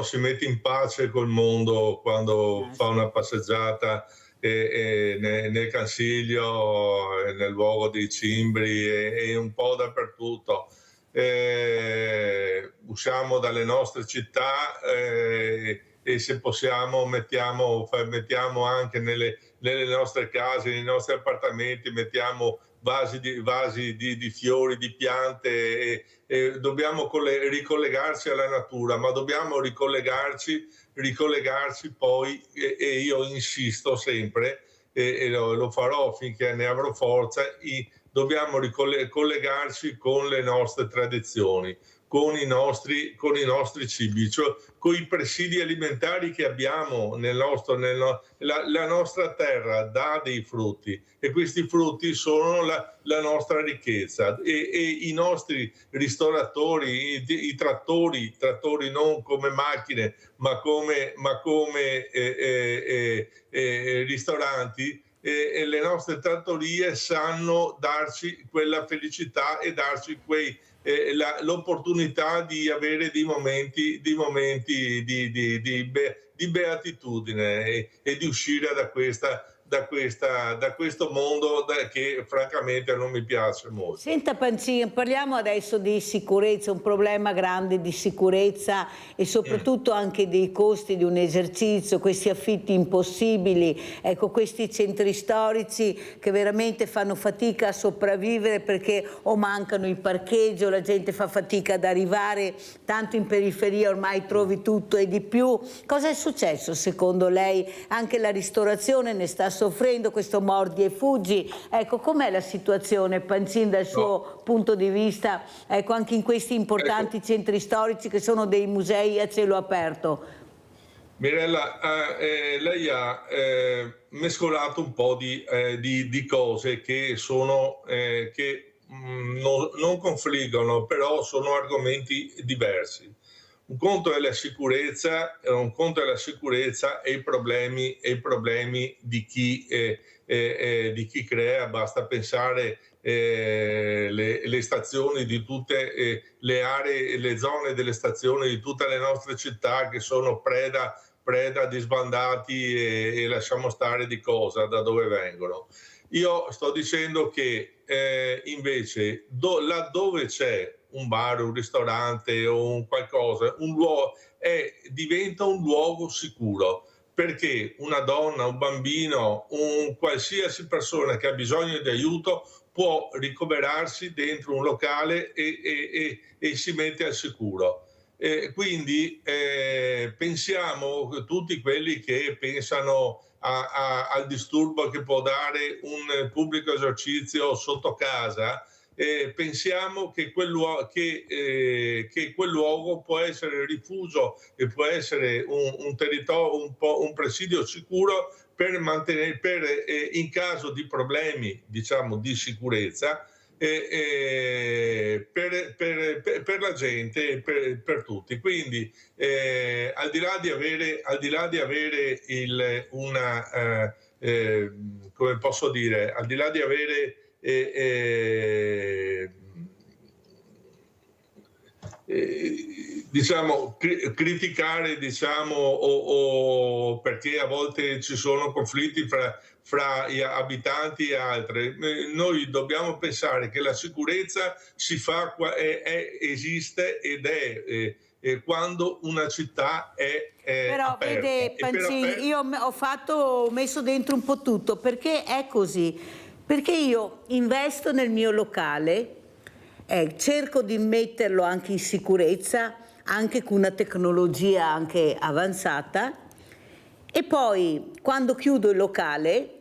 si mette in pace col mondo quando fa una passeggiata nel Cansiglio, nel luogo dei Cimbri e un po' dappertutto. Usciamo dalle nostre città e se possiamo mettiamo anche nelle nostre case, nei nostri appartamenti, mettiamo vasi di fiori, di piante e dobbiamo ricollegarci alla natura, ma dobbiamo ricollegarci poi e io insisto sempre e lo farò finché ne avrò forza, dobbiamo collegarci con le nostre tradizioni, con i nostri cibi, cioè con i presidi alimentari che abbiamo la nostra terra dà dei frutti e questi frutti sono la nostra ricchezza e i nostri ristoratori, i trattori non come macchine ma come ristoranti, e le nostre trattorie sanno darci quella felicità e darci l'opportunità di avere dei momenti di beatitudine e di uscire da questo mondo che francamente non mi piace molto. Senta Pancin, parliamo adesso di sicurezza, un problema grande di sicurezza e soprattutto anche dei costi di un esercizio, questi affitti impossibili, ecco, questi centri storici che veramente fanno fatica a sopravvivere perché o mancano il parcheggio, la gente fa fatica ad arrivare, tanto in periferia ormai trovi tutto e di più. Cosa è successo secondo lei? Anche la ristorazione ne sta soffrendo, questo mordi e fuggi. Ecco, com'è la situazione, Pancin, dal suo punto di vista, ecco, anche in questi importanti centri storici che sono dei musei a cielo aperto? Mirella, lei ha mescolato un po' di cose che non confliggono, però sono argomenti diversi. Un conto è la sicurezza e i problemi di chi crea. Basta pensare le stazioni di tutte le aree, le zone delle stazioni di tutte le nostre città che sono preda preda di sbandati e lasciamo stare di cosa, da dove vengono. Io sto dicendo che invece laddove c'è un bar, un ristorante o un qualcosa, un luogo, diventa un luogo sicuro, perché una donna, un bambino, un qualsiasi persona che ha bisogno di aiuto può ricoverarsi dentro un locale e si mette al sicuro. Quindi pensiamo, tutti quelli che pensano al disturbo che può dare un pubblico esercizio sotto casa, pensiamo che quel luogo può essere rifugio e può essere un territorio, un presidio sicuro per mantenere, in caso di problemi, diciamo, di sicurezza, per la gente e per tutti. Quindi al di là di avere come posso dire, al di là di avere diciamo criticare, diciamo, o perché a volte ci sono conflitti fra gli abitanti e altri, noi dobbiamo pensare che la sicurezza si fa, esiste ed è quando una città è però aperta. vede Pancini, io ho messo dentro un po' tutto, perché è così, perché io investo nel mio locale, cerco di metterlo anche in sicurezza, anche con una tecnologia anche avanzata, e poi quando chiudo il locale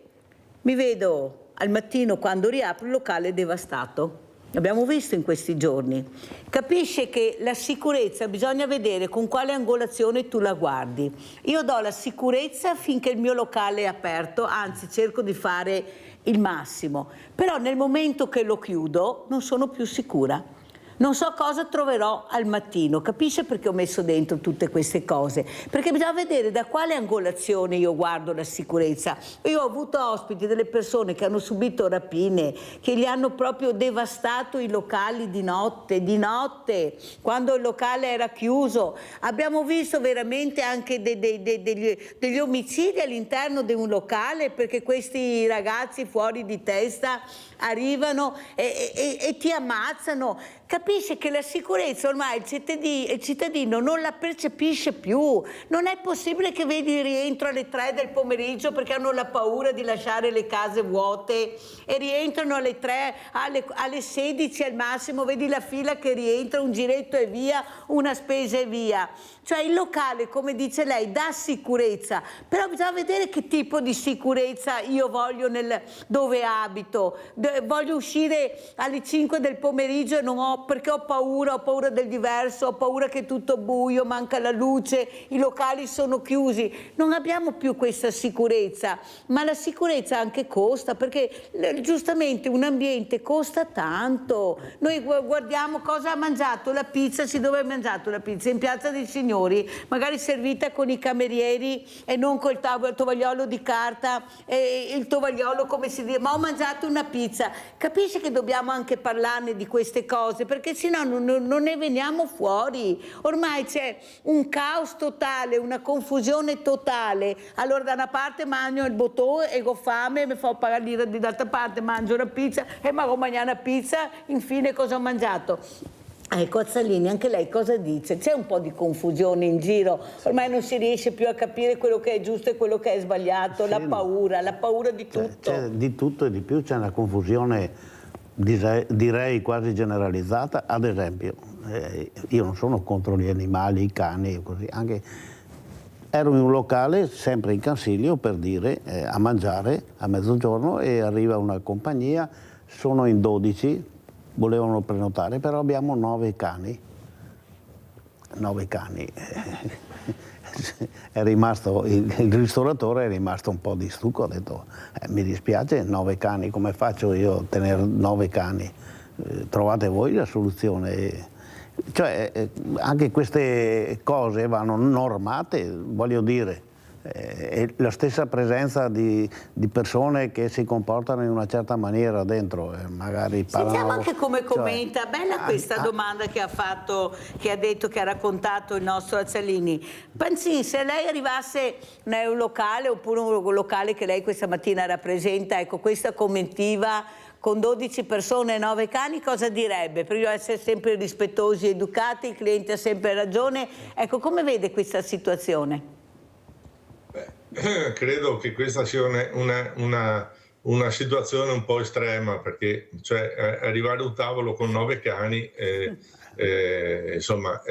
mi vedo al mattino, quando riapro, il locale devastato. Abbiamo visto in questi giorni. Capisce che la sicurezza bisogna vedere con quale angolazione tu la guardi. Io do la sicurezza finché il mio locale è aperto, anzi cerco di fare il massimo, però nel momento che lo chiudo non sono più sicura. Non so cosa troverò al mattino, capisce perché ho messo dentro tutte queste cose? Perché bisogna vedere da quale angolazione io guardo la sicurezza. Io ho avuto ospiti delle persone che hanno subito rapine, che gli hanno proprio devastato i locali di notte, quando il locale era chiuso. Abbiamo visto veramente anche degli omicidi all'interno di un locale, perché questi ragazzi fuori di testa arrivano e ti ammazzano. Capisce che la sicurezza ormai il cittadino non la percepisce più. Non è possibile che vedi il rientro alle 3 del pomeriggio perché hanno la paura di lasciare le case vuote e rientrano alle 3, alle 16 al massimo, vedi la fila che rientra, un giretto e via, una spesa e via. Cioè il locale, come dice lei, dà sicurezza, però bisogna vedere che tipo di sicurezza io voglio dove abito. Voglio uscire alle 5 del pomeriggio e non ho, perché ho paura del diverso, ho paura che è tutto buio, manca la luce, i locali sono chiusi. Non abbiamo più questa sicurezza, ma la sicurezza anche costa, perché giustamente un ambiente costa tanto. Noi guardiamo cosa ha mangiato la pizza, dove ha mangiato la pizza? In Piazza dei Signori, magari servita con i camerieri e non col tovagliolo di carta e il tovagliolo, come si dice, ma ho mangiato una pizza. Capisce che dobbiamo anche parlarne di queste cose, perché sennò non ne veniamo fuori. Ormai c'è un caos totale, una confusione totale. Allora da una parte mangio il bottone e ho fame, mi fa pagare l'ira, dall'altra parte mangio una pizza e ma ho mangiato una pizza, infine cosa ho mangiato? Ecco, Azzalini, anche lei cosa dice? C'è un po' di confusione in giro, ormai non si riesce più a capire quello che è giusto e quello che è sbagliato, sì, la paura di tutto. C'è di tutto e di più, c'è una confusione, direi quasi generalizzata. Ad esempio, io non sono contro gli animali, i cani, così, anche ero in un locale, sempre in Cansiglio, per dire, a mangiare a mezzogiorno, e arriva una compagnia, sono in 12, volevano prenotare, però abbiamo 9 cani. 9 cani. È rimasto, il ristoratore è rimasto un po' di stucco, ha detto mi dispiace, 9 cani, come faccio io a tenere 9 cani? Trovate voi la soluzione. Cioè anche queste cose vanno normate, voglio dire, e la stessa presenza di persone che si comportano in una certa maniera dentro, magari parlano. Sentiamo anche come commenta, bella questa domanda che ha fatto, che ha detto, che ha raccontato il nostro Azzalini. Panzin, se lei arrivasse in un locale, oppure un locale che lei questa mattina rappresenta, ecco, questa commentiva con 12 persone e 9 cani, cosa direbbe? Prima essere sempre rispettosi, educati, il cliente ha sempre ragione. Ecco, come vede questa situazione? Credo che questa sia una situazione un po' estrema, perché cioè, arrivare a un tavolo con 9 cani, insomma,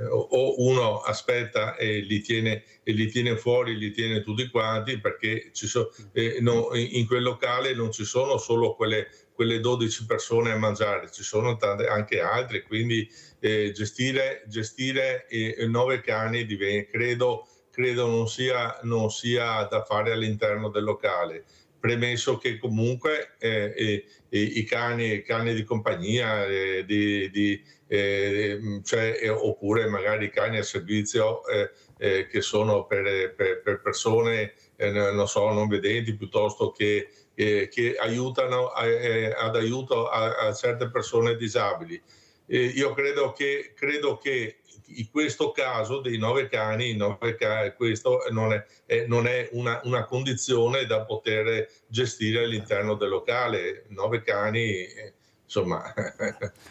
o uno aspetta e li tiene fuori, li tiene tutti quanti, perché in quel locale non ci sono solo quelle 12 persone a mangiare, ci sono anche altri, quindi gestire 9 cani credo non sia da fare all'interno del locale, premesso che comunque i cani di compagnia, oppure magari i cani a servizio che sono per persone non vedenti, piuttosto che aiutano ad aiuto a certe persone disabili. Io credo che in questo caso dei 9 cani, questo non è una condizione da poter gestire all'interno del locale. 9 cani, insomma.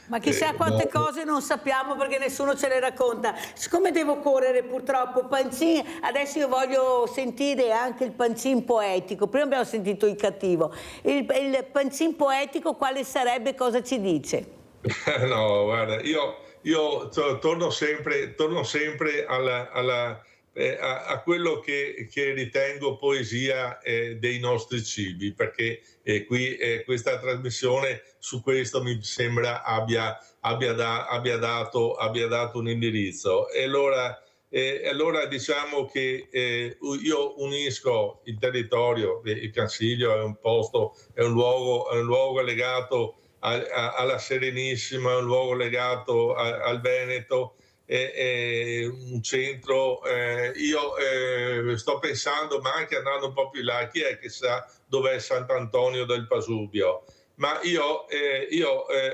Ma chissà quante cose non sappiamo perché nessuno ce le racconta. Siccome devo correre purtroppo, Panzin, adesso io voglio sentire anche il Panzin poetico. Prima abbiamo sentito il cattivo. Il Panzin poetico quale sarebbe, cosa ci dice? No, guarda, io torno sempre a quello che ritengo poesia dei nostri cibi, perché questa trasmissione su questo mi sembra abbia dato un indirizzo. E allora diciamo che io unisco il territorio. Il Cansiglio è un luogo legato alla Serenissima, è un luogo legato al Veneto, è un centro. Io sto pensando, ma anche andando un po' più in là, chi è che sa dov'è Sant'Antonio del Pasubio? Ma io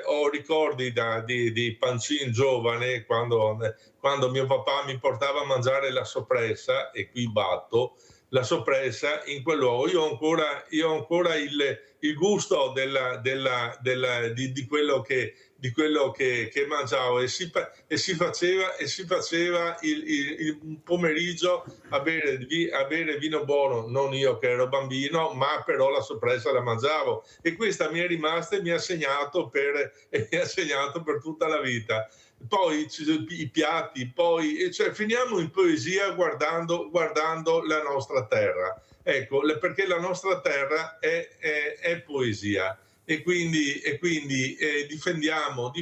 ho ricordi di Panzin giovane, quando mio papà mi portava a mangiare la soppressa, e qui batto, la soppressa in quel luogo. Io ho ancora il gusto di quello che mangiavo, e si faceva il pomeriggio a bere vino buono, non io che ero bambino, ma però la soppressa la mangiavo, e questa mi è rimasta e mi ha segnato per tutta la vita. Poi i piatti, cioè finiamo in poesia guardando la nostra terra. Ecco, perché la nostra terra è poesia, e quindi difendiamo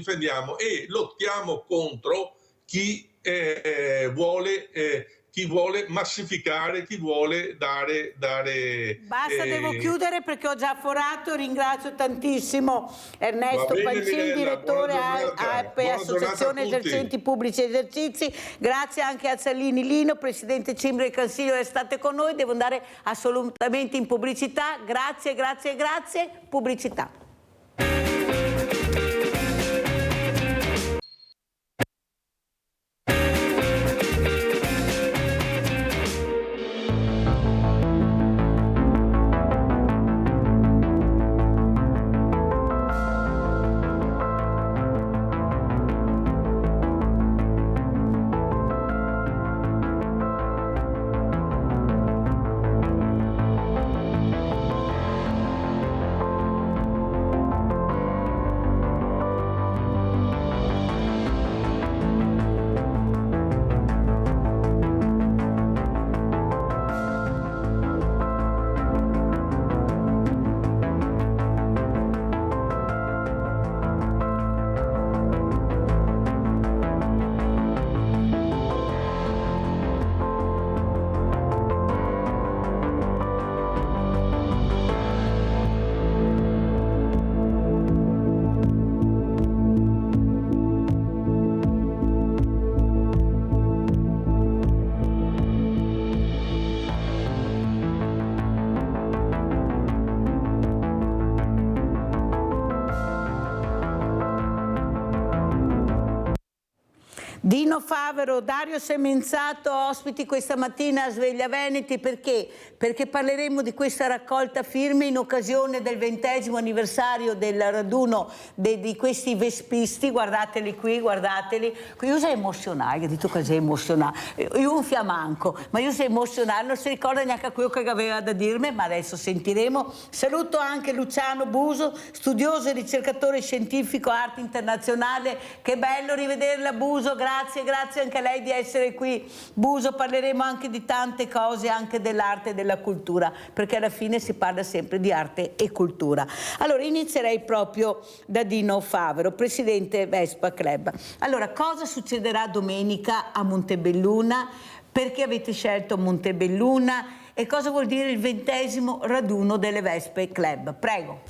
e lottiamo contro chi vuole massificare, chi vuole dare... Basta, devo chiudere perché ho già forato. Ringrazio tantissimo Ernesto Panzin, direttore AEP, Associazione Esercenti Pubblici Esercizi. Grazie anche a Azzalini Lino, presidente Cimbri del Consiglio, che state con noi. Devo andare assolutamente in pubblicità. Grazie, pubblicità. Dino Favero, Dario Semenzato, ospiti questa mattina a Sveglia Veneti, perché? Perché parleremo di questa raccolta firme in occasione del 20° anniversario del raduno di questi vespisti. Guardateli qui, guardateli. Io sono emozionale, che dico che sei emozionale. Io un fiamanco, ma io sono emozionale, non si ricorda neanche quello che aveva da dirmi, ma adesso sentiremo. Saluto anche Luciano Buso, studioso e ricercatore scientifico, arte internazionale. Che bello rivederla, Buso, grazie anche a lei di essere qui. Buso, parleremo anche di tante cose, anche dell'arte e della cultura, perché alla fine si parla sempre di arte e cultura. Allora, inizierei proprio da Dino Favero, presidente Vespa Club. Allora, cosa succederà domenica a Montebelluna? Perché avete scelto Montebelluna? E cosa vuol dire il 20° raduno delle Vespe Club? Prego.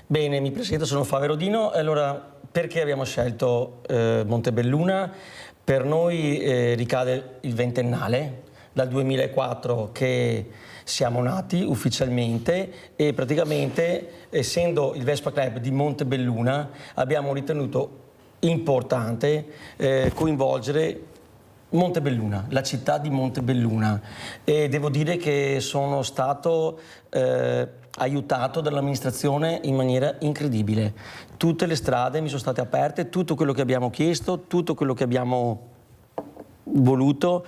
Bene, mi presento, sono Favero Dino. Allora, perché abbiamo scelto Montebelluna? Per noi ricade il 20ennale, dal 2004 che siamo nati ufficialmente, e praticamente, essendo il Vespa Club di Montebelluna, abbiamo ritenuto importante coinvolgere Montebelluna, la città di Montebelluna, e devo dire che sono stato aiutato dall'amministrazione in maniera incredibile. Tutte le strade mi sono state aperte, tutto quello che abbiamo chiesto, tutto quello che abbiamo voluto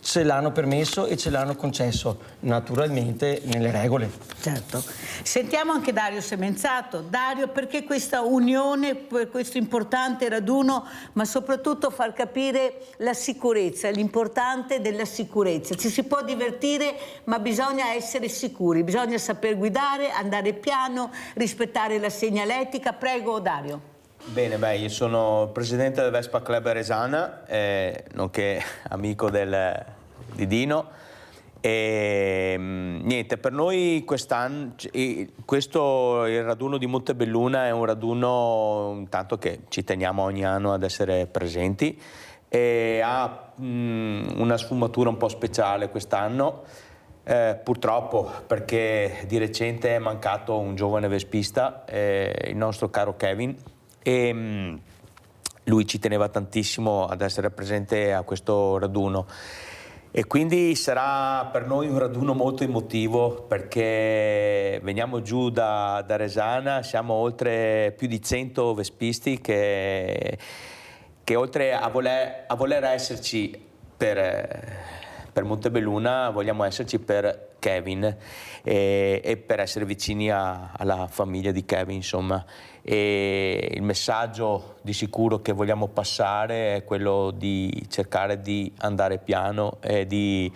ce l'hanno permesso e ce l'hanno concesso, naturalmente nelle regole. Certo. Sentiamo anche Dario Semenzato. Dario, perché questa unione, per questo importante raduno, ma soprattutto far capire la sicurezza, l'importante della sicurezza. Ci si può divertire, ma bisogna essere sicuri, bisogna saper guidare, andare piano, rispettare la segnaletica. Prego, Dario. Bene, io sono presidente del Vespa Club Resana, nonché amico di Dino, e niente, per noi quest'anno, il raduno di Montebelluna è un raduno intanto che ci teniamo ogni anno ad essere presenti, e ha una sfumatura un po' speciale quest'anno. Purtroppo, perché di recente è mancato un giovane vespista, il nostro caro Kevin, e lui ci teneva tantissimo ad essere presente a questo raduno, e quindi sarà per noi un raduno molto emotivo, perché veniamo giù da Resana, siamo oltre più di 100 vespisti che oltre a voler esserci per Montebelluna, vogliamo esserci per Kevin e per essere vicini alla famiglia di Kevin, insomma. E il messaggio di sicuro che vogliamo passare è quello di cercare di andare piano e di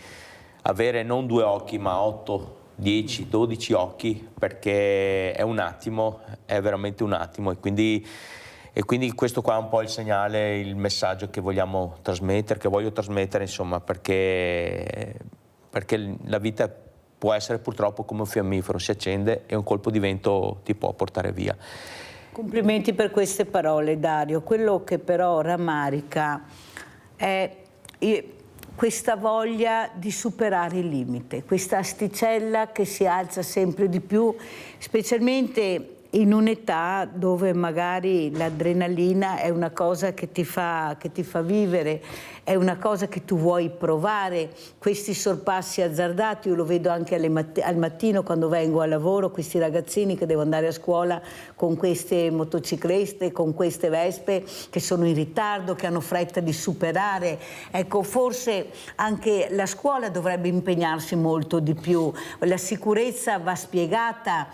avere non 2 occhi ma 8, 10, 12 occhi, perché è un attimo, è veramente un attimo, e quindi questo qua è un po' il segnale, il messaggio che vogliamo trasmettere, che voglio trasmettere, insomma, perché la vita può essere purtroppo come un fiammifero, si accende e un colpo di vento ti può portare via. Complimenti per queste parole, Dario. Quello che però rammarica è questa voglia di superare il limite, questa asticella che si alza sempre di più, specialmente in un'età dove magari l'adrenalina è una cosa che ti fa vivere, è una cosa che tu vuoi provare. Questi sorpassi azzardati, io lo vedo anche al mattino quando vengo al lavoro, questi ragazzini che devono andare a scuola con queste motociclette, con queste vespe, che sono in ritardo, che hanno fretta di superare. Ecco, forse anche la scuola dovrebbe impegnarsi molto di più. La sicurezza va spiegata.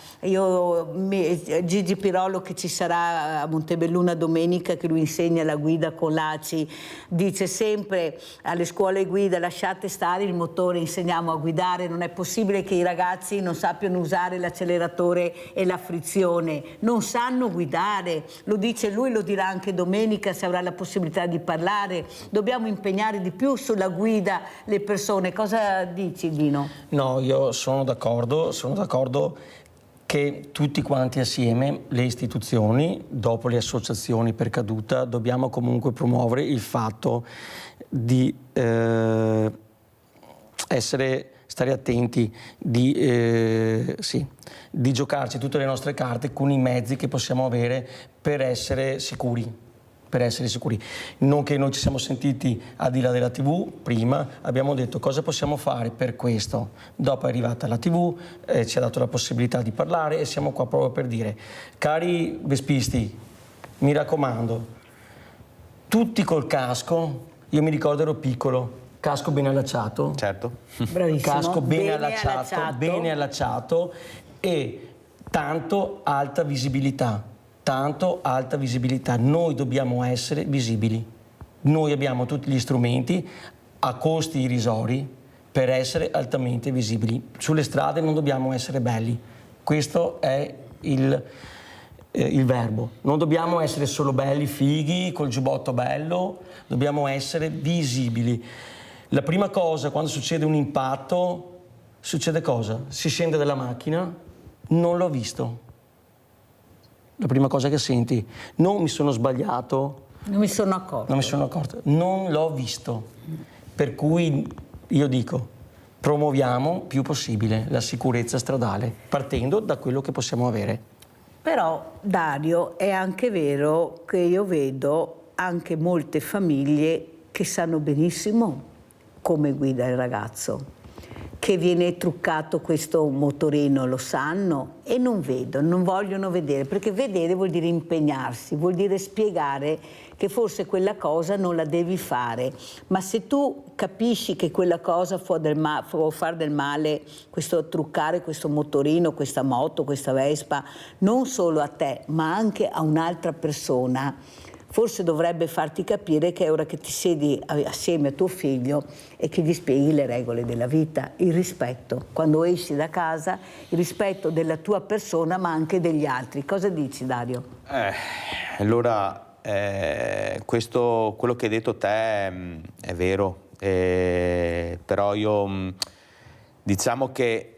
Gigi Pirolo, che ci sarà a Montebelluna domenica, che lui insegna la guida con l'ACI, dice sempre alle scuole guida: lasciate stare il motore, insegniamo a guidare. Non è possibile che i ragazzi non sappiano usare l'acceleratore e la frizione, non sanno guidare. Lo dice lui, lo dirà anche domenica se avrà la possibilità di parlare. Dobbiamo impegnare di più sulla guida le persone. Cosa dici, Dino? No, io sono d'accordo che tutti quanti assieme, le istituzioni, dopo le associazioni per caduta, dobbiamo comunque promuovere il fatto di stare attenti, di giocarci tutte le nostre carte con i mezzi che possiamo avere per essere sicuri. per essere sicuri. Non che noi ci siamo sentiti al di là della TV, prima abbiamo detto cosa possiamo fare per questo. Dopo è arrivata la TV, ci ha dato la possibilità di parlare e siamo qua proprio per dire, cari vespisti, mi raccomando, tutti col casco, io mi ricordo ero piccolo, casco bene allacciato. Certo. Bravissimo. Casco bene allacciato e tanto alta visibilità. Noi dobbiamo essere visibili. Noi abbiamo tutti gli strumenti a costi irrisori per essere altamente visibili. Sulle strade non dobbiamo essere belli. Questo è il verbo. Non dobbiamo essere solo belli, fighi, col giubbotto bello, dobbiamo essere visibili. La prima cosa, quando succede un impatto, succede cosa? Si scende dalla macchina, non l'ho visto. La prima cosa che senti, non mi sono sbagliato. Non mi sono accorto. Non l'ho visto. Per cui io dico, promuoviamo più possibile la sicurezza stradale, partendo da quello che possiamo avere. Però, Dario, è anche vero che io vedo anche molte famiglie che sanno benissimo come guida il ragazzo, che viene truccato questo motorino, lo sanno e non vedono, non vogliono vedere, perché vedere vuol dire impegnarsi, vuol dire spiegare che forse quella cosa non la devi fare, ma se tu capisci che quella cosa può fare del male, questo truccare questo motorino, questa moto, questa Vespa, non solo a te, ma anche a un'altra persona, forse dovrebbe farti capire che è ora che ti siedi assieme a tuo figlio e che gli spieghi le regole della vita, il rispetto. Quando esci da casa, il rispetto della tua persona ma anche degli altri. Cosa dici, Dario? Allora, quello che hai detto te è vero, però io diciamo che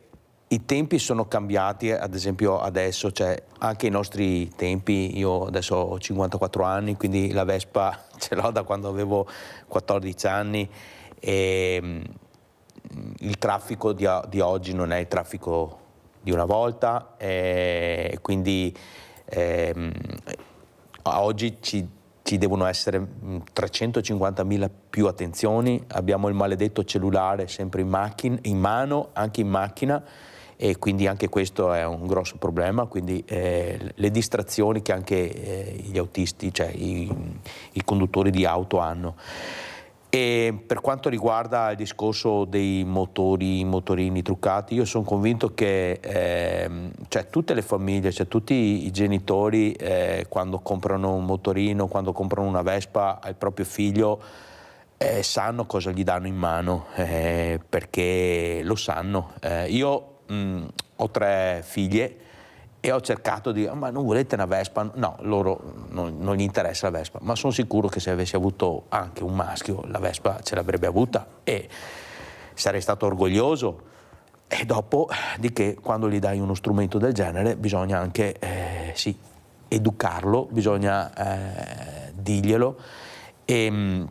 i tempi sono cambiati, ad esempio adesso, cioè anche i nostri tempi, io adesso ho 54 anni, quindi la Vespa ce l'ho da quando avevo 14 anni e il traffico di oggi non è il traffico di una volta, quindi oggi ci devono essere 350.000 più attenzioni, abbiamo il maledetto cellulare sempre in mano, anche in macchina, e quindi anche questo è un grosso problema, quindi le distrazioni che anche gli autisti, cioè i conduttori di auto hanno. E per quanto riguarda il discorso dei motorini truccati, io sono convinto che cioè tutte le famiglie, cioè tutti i genitori quando comprano un motorino, quando comprano una Vespa al proprio figlio, sanno cosa gli danno in mano, perché lo sanno. Io ho 3 figlie e ho cercato di ma non volete una Vespa? No, loro non gli interessa la Vespa, ma sono sicuro che se avessi avuto anche un maschio la Vespa ce l'avrebbe avuta e sarei stato orgoglioso. E dopo di che quando gli dai uno strumento del genere bisogna anche educarlo, bisogna dirglielo e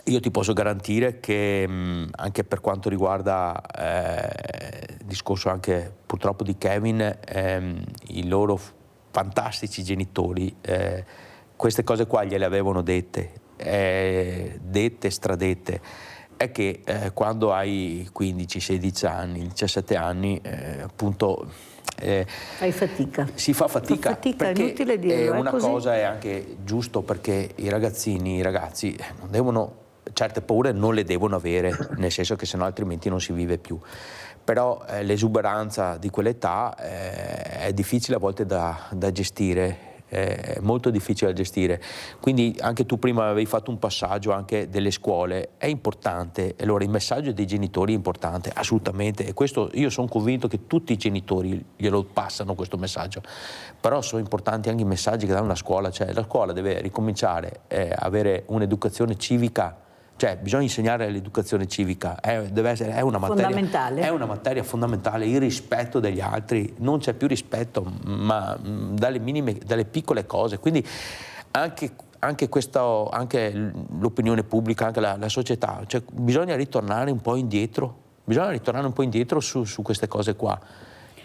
io ti posso garantire che anche per quanto riguarda il discorso anche purtroppo di Kevin, i loro fantastici genitori, queste cose qua gliele avevano dette, stradette, è che quando hai 15, 16 anni, 17 anni, appunto fai fatica. Si fa fatica, perché è inutile dirlo, una così. cosa è anche giusto, perché i ragazzi non devono, certe paure non le devono avere, nel senso che sennò altrimenti non si vive più. Però l'esuberanza di quell'età è difficile a volte da gestire, è molto difficile da gestire. Quindi anche tu prima avevi fatto un passaggio anche delle scuole, è importante. Allora il messaggio dei genitori è importante, assolutamente, e questo io sono convinto che tutti i genitori glielo passano questo messaggio, però sono importanti anche i messaggi che danno la scuola, cioè la scuola deve ricominciare a avere un'educazione civica. Cioè bisogna insegnare l'educazione civica, è una materia fondamentale, il rispetto degli altri, non c'è più rispetto, ma dalle piccole cose, quindi anche l'opinione pubblica, anche la società, cioè bisogna ritornare un po' indietro su queste cose qua.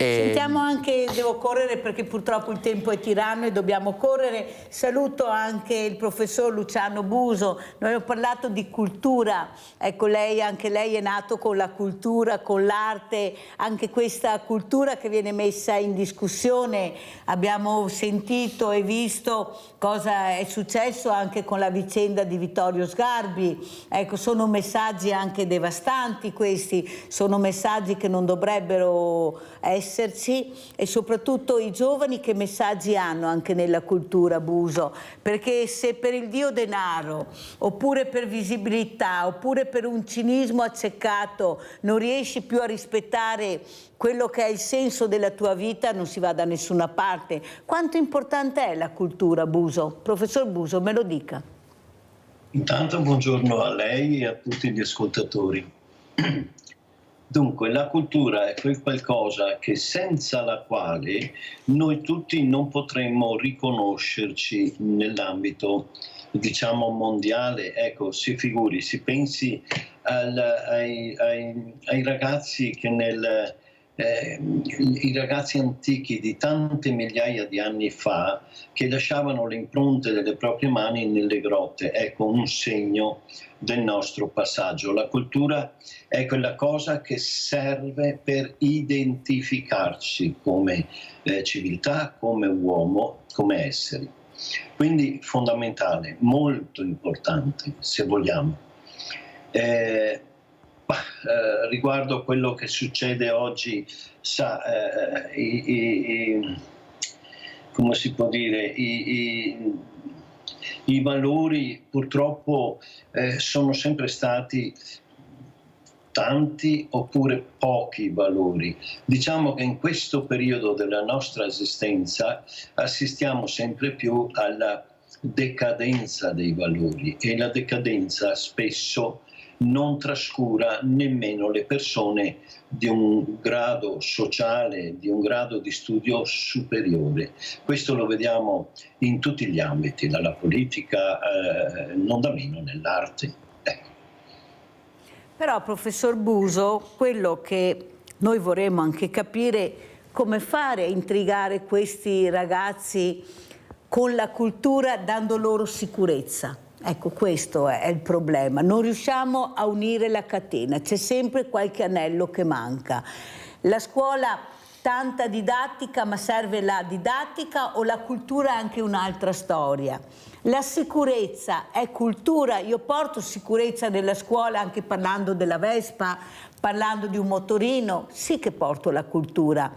Sentiamo anche, devo correre perché purtroppo il tempo è tiranno e dobbiamo correre, saluto anche il professor Luciano Buso. Noi abbiamo parlato di cultura, ecco, anche lei è nato con la cultura, con l'arte, anche questa cultura che viene messa in discussione. Abbiamo sentito e visto cosa è successo anche con la vicenda di Vittorio Sgarbi, ecco, sono messaggi anche devastanti questi, sono messaggi che non dovrebbero esserci, e soprattutto i giovani che messaggi hanno anche nella cultura, Buso, perché se per il dio denaro oppure per visibilità oppure per un cinismo accecato non riesci più a rispettare quello che è il senso della tua vita, non si va da nessuna parte. Quanto importante è la cultura, Buso? Professor Buso, me lo dica. Intanto buongiorno a lei e a tutti gli ascoltatori. Dunque, la cultura è quel qualcosa che senza la quale noi tutti non potremmo riconoscerci nell'ambito, diciamo, mondiale. Ecco, si figuri, si pensi ai ragazzi che i ragazzi antichi di tante migliaia di anni fa che lasciavano le impronte delle proprie mani nelle grotte, ecco un segno del nostro passaggio. La cultura è quella cosa che serve per identificarci come civiltà, come uomo, come esseri. Quindi fondamentale, molto importante, se vogliamo. Riguardo a quello che succede oggi, come si può dire, i valori purtroppo sono sempre stati tanti oppure pochi valori. Diciamo che in questo periodo della nostra esistenza assistiamo sempre più alla decadenza dei valori, e la decadenza spesso non trascura nemmeno le persone di un grado sociale, di un grado di studio superiore. Questo lo vediamo in tutti gli ambiti, dalla politica, non da meno nell'arte. Ecco. Però, professor Buso, quello che noi vorremmo anche capire come fare a intrigare questi ragazzi con la cultura dando loro sicurezza. Ecco, questo è il problema, non riusciamo a unire la catena, c'è sempre qualche anello che manca. La scuola, tanta didattica, ma serve la didattica o la cultura è anche un'altra storia? La sicurezza è cultura, io porto sicurezza nella scuola anche parlando della Vespa, parlando di un motorino, sì che porto la cultura.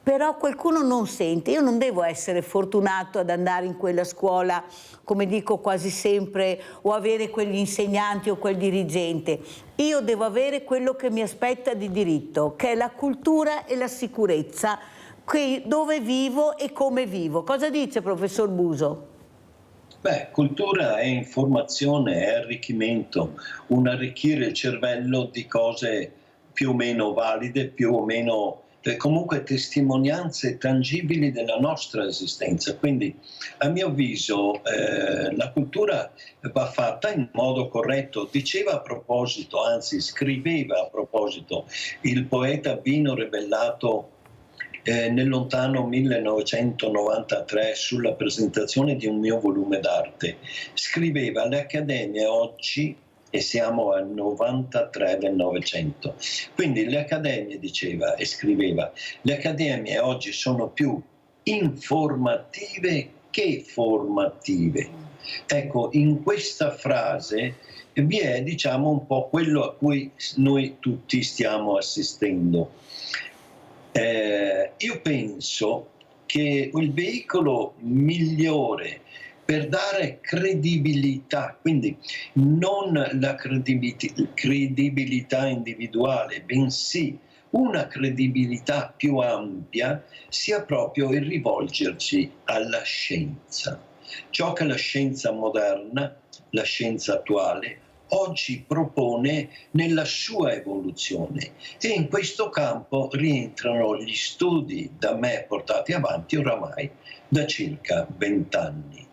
Però qualcuno non sente, io non devo essere fortunato ad andare in quella scuola, come dico quasi sempre, o avere quegli insegnanti o quel dirigente. Io devo avere quello che mi aspetta di diritto, che è la cultura e la sicurezza, dove vivo e come vivo. Cosa dice, professor Buso? Beh, cultura è informazione, è arricchimento, un arricchire il cervello di cose più o meno valide, più o meno comunque testimonianze tangibili della nostra esistenza. Quindi a mio avviso la cultura va fatta in modo corretto. Diceva a proposito, anzi scriveva a proposito, il poeta Vino Rebellato nel lontano 1993 sulla presentazione di un mio volume d'arte. Scriveva: le accademie oggi, e siamo al 93 del Novecento. Quindi le accademie, diceva e scriveva, le accademie oggi sono più informative che formative. Ecco, in questa frase vi è, diciamo, un po' quello a cui noi tutti stiamo assistendo. Io penso che il veicolo migliore per dare credibilità, quindi non la credibilità individuale, bensì una credibilità più ampia, sia proprio il rivolgerci alla scienza. Ciò che la scienza moderna, la scienza attuale, oggi propone nella sua evoluzione, e in questo campo rientrano gli studi da me portati avanti oramai da circa 20 anni.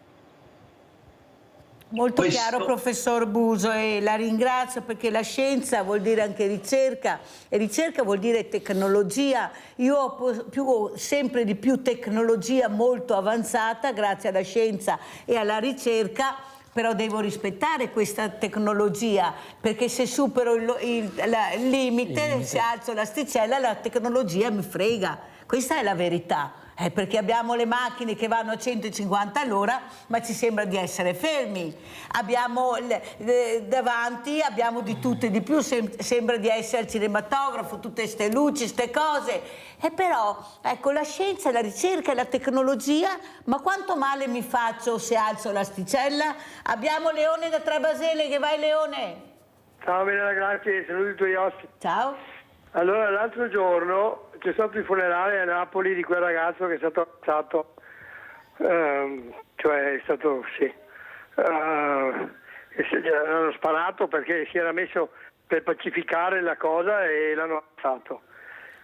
Molto chiaro, professor Buso, e la ringrazio perché la scienza vuol dire anche ricerca e ricerca vuol dire tecnologia. Io ho sempre di più tecnologia molto avanzata grazie alla scienza e alla ricerca, però devo rispettare questa tecnologia perché se supero il limite, se alzo l'asticella, la tecnologia mi frega. Questa è la verità. Perché abbiamo le macchine che vanno a 150 all'ora, ma ci sembra di essere fermi. Abbiamo davanti, abbiamo di tutto e di più, sembra di essere al cinematografo, tutte queste luci, queste cose. E però, ecco, la scienza, la ricerca e la tecnologia, ma quanto male mi faccio se alzo l'asticella? Abbiamo Leone da Trebasele, che vai Leone? Ciao Mirella, grazie, saluti i tuoi ospiti. Ciao. Allora, l'altro giorno c'è stato il funerale a Napoli di quel ragazzo che è stato ammazzato, cioè è stato, sì, gli hanno sparato perché si era messo per pacificare la cosa e l'hanno ammazzato.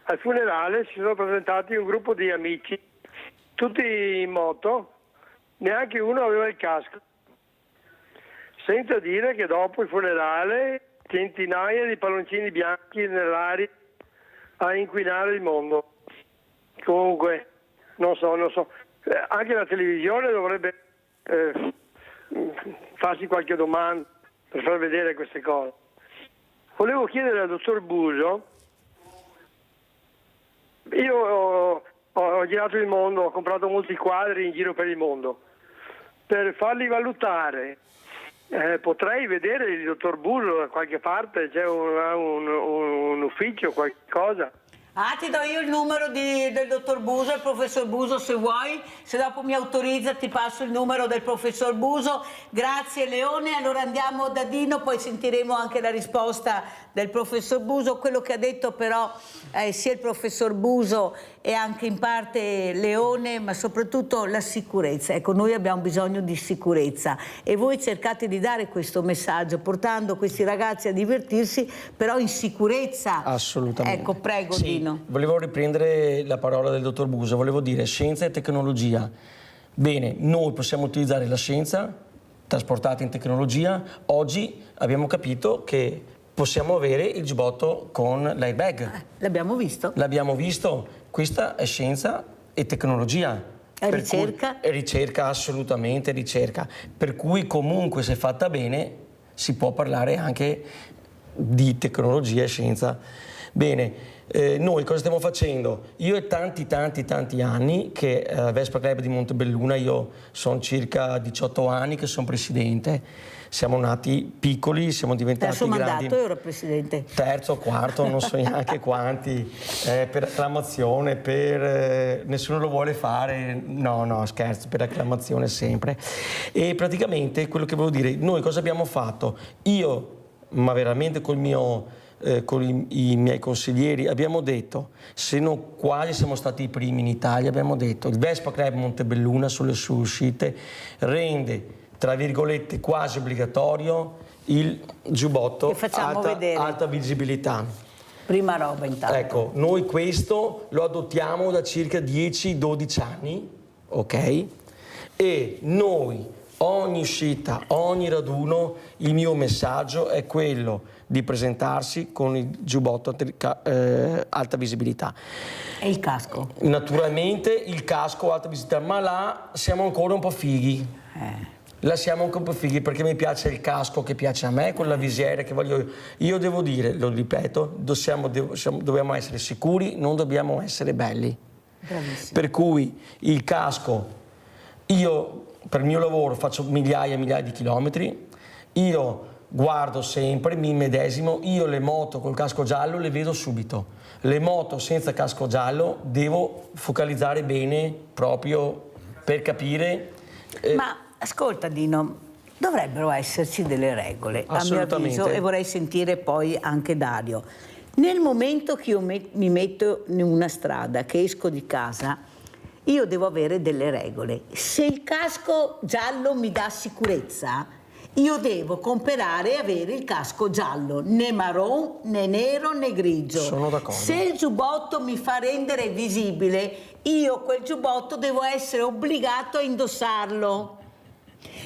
Al funerale si sono presentati un gruppo di amici, tutti in moto, neanche uno aveva il casco, senza dire che dopo il funerale centinaia di palloncini bianchi nell'aria a inquinare il mondo. Comunque, non so, anche la televisione dovrebbe farsi qualche domanda per far vedere queste cose. Volevo chiedere al dottor Buso, io ho girato il mondo, ho comprato molti quadri in giro per il mondo, per farli valutare. Potrei vedere il dottor Buso da qualche parte, c'è un ufficio, qualcosa. Ti do io il numero del dottor Buso, il professor Buso, se vuoi, se dopo mi autorizza ti passo il numero del professor Buso. Grazie Leone, allora andiamo da Dino, poi sentiremo anche la risposta del professor Buso. Quello che ha detto però sia il professor Buso e anche in parte Leone, ma soprattutto la sicurezza. Ecco, noi abbiamo bisogno di sicurezza e voi cercate di dare questo messaggio portando questi ragazzi a divertirsi, però in sicurezza. Assolutamente. Ecco, prego sì, Dino. Volevo riprendere la parola del dottor Buso, volevo dire scienza e tecnologia. Bene, noi possiamo utilizzare la scienza trasportata in tecnologia. Oggi abbiamo capito che possiamo avere il giubbotto con l'airbag. L'abbiamo visto. L'abbiamo visto. Questa è scienza e tecnologia. Ricerca? Ricerca, assolutamente ricerca. Per cui comunque se fatta bene si può parlare anche di tecnologia e scienza. Bene. Noi cosa stiamo facendo? Io è tanti anni che Vespa Club di Montebelluna, io sono circa 18 anni che sono presidente, siamo nati piccoli, siamo diventati grandi. Terzo mandato ero presidente. Terzo, quarto, non so neanche quanti, per acclamazione, nessuno lo vuole fare, no scherzo, per acclamazione sempre. E praticamente quello che volevo dire, noi cosa abbiamo fatto? Io, ma veramente con i miei consiglieri abbiamo detto, se non quasi siamo stati i primi in Italia, abbiamo detto il Vespa Club Montebelluna sulle sue uscite rende tra virgolette quasi obbligatorio il giubbotto alta visibilità. Prima roba intanto. Ecco, noi questo lo adottiamo da circa 10-12 anni, ok? E noi ogni uscita, ogni raduno, il mio messaggio è quello di presentarsi con il giubbotto alta visibilità. E il casco? Naturalmente il casco alta visibilità, ma là siamo ancora un po' fighi. Là siamo anche un po' fighi perché mi piace il casco che piace a me, con la visiera che voglio io devo dire, lo ripeto, dobbiamo essere sicuri, non dobbiamo essere belli. Bravissimo. Per cui il casco, io per il mio lavoro faccio migliaia e migliaia di chilometri, io guardo sempre, mi medesimo, io le moto col casco giallo le vedo subito, le moto senza casco giallo devo focalizzare bene proprio per capire. Ma ascolta Dino, dovrebbero esserci delle regole, a mio avviso, e vorrei sentire poi anche Dario. Nel momento che io mi metto in una strada, che esco di casa, io devo avere delle regole. Se il casco giallo mi dà sicurezza, io devo comprare e avere il casco giallo, né marron, né nero, né grigio. Sono d'accordo. Se il giubbotto mi fa rendere visibile, io quel giubbotto devo essere obbligato a indossarlo.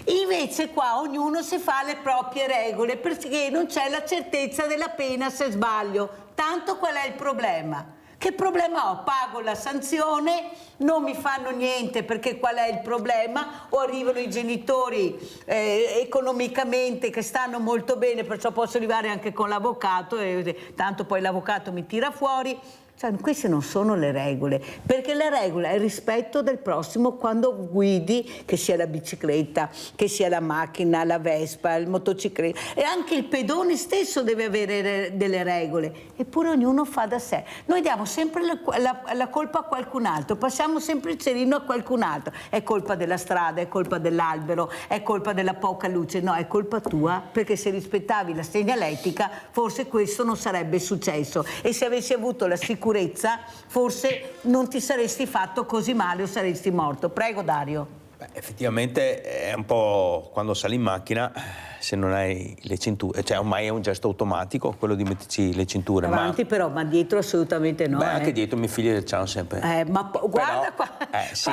Invece qua ognuno si fa le proprie regole perché non c'è la certezza della pena se sbaglio. Tanto qual è il problema? Che problema ho? Pago la sanzione, non mi fanno niente perché qual è il problema? O arrivano i genitori economicamente che stanno molto bene, perciò posso arrivare anche con l'avvocato e tanto poi l'avvocato mi tira fuori. Cioè, queste non sono le regole, perché la regola è il rispetto del prossimo quando guidi, che sia la bicicletta, che sia la macchina, la Vespa, il motocicletta, e anche il pedone stesso deve avere delle regole, eppure ognuno fa da sé. Noi diamo sempre la colpa a qualcun altro, passiamo sempre il cerino a qualcun altro, è colpa della strada, è colpa dell'albero, è colpa della poca luce, no, è colpa tua, perché se rispettavi la segnaletica forse questo non sarebbe successo, e se avessi avuto la sicurezza forse non ti saresti fatto così male o saresti morto. Prego Dario. Effettivamente è un po' quando sali in macchina, se non hai le cinture, cioè ormai è un gesto automatico quello di metterci le cinture. Avanti però, ma dietro assolutamente no. Anche dietro i miei figli c'hanno sempre. Ma guarda qua. Sì.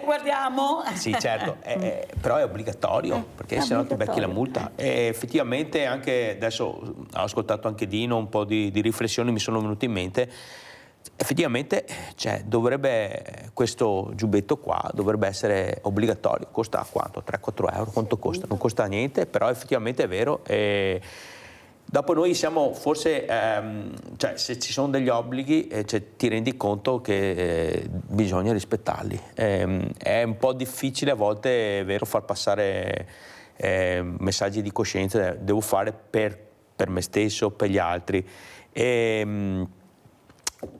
Guardiamo. Sì, certo, però è obbligatorio, perché se no ti becchi la multa. E effettivamente anche adesso ho ascoltato anche Dino, un po' di riflessioni mi sono venute in mente. Effettivamente questo giubbetto qua dovrebbe essere obbligatorio. Costa quanto? 3-4 euro? Quanto costa? Non costa niente, però effettivamente è vero. E dopo noi siamo forse, cioè se ci sono degli obblighi ti rendi conto che bisogna rispettarli. È un po' difficile a volte, è vero, far passare messaggi di coscienza, devo fare per me stesso, per gli altri.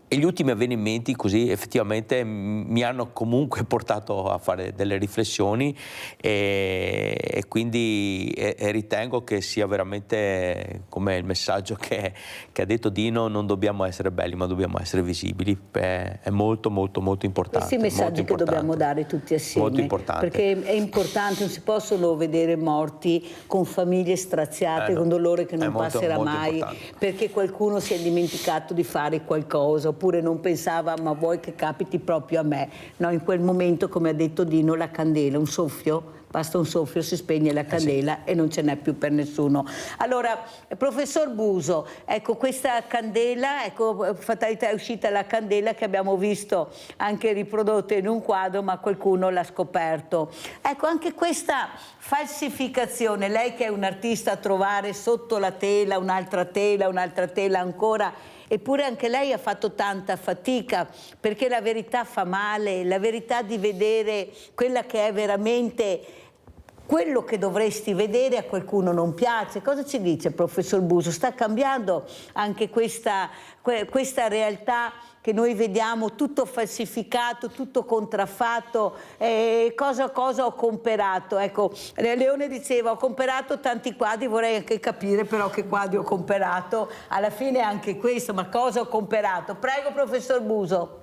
E gli ultimi avvenimenti così effettivamente mi hanno comunque portato a fare delle riflessioni e quindi ritengo che sia veramente come il messaggio che ha detto Dino: non dobbiamo essere belli ma dobbiamo essere visibili. È molto molto molto importante. Questi messaggi che dobbiamo dare tutti assieme, molto importante, perché è importante, non si possono vedere morti con famiglie straziate, con dolore che non passerà mai perché qualcuno si è dimenticato di fare qualcosa oppure non pensava ma vuoi che capiti proprio a me. No, in quel momento, come ha detto Dino, la candela, un soffio, basta un soffio, si spegne la candela e non ce n'è più per nessuno. Allora, professor Buso, ecco questa candela, ecco, fatalità, è uscita la candela che abbiamo visto anche riprodotta in un quadro, ma qualcuno l'ha scoperto. Ecco, anche questa falsificazione, lei che è un artista, a trovare sotto la tela un'altra tela ancora, eppure anche lei ha fatto tanta fatica, perché la verità fa male, la verità di vedere quella che è veramente quello che dovresti vedere a qualcuno non piace. Cosa ci dice professor Buso? Sta cambiando anche questa realtà che noi vediamo tutto falsificato, tutto contraffatto, cosa ho comperato. Ecco, Leone diceva: ho comperato tanti quadri, vorrei anche capire però che quadri ho comperato, alla fine anche questo, ma cosa ho comperato? Prego professor Buso.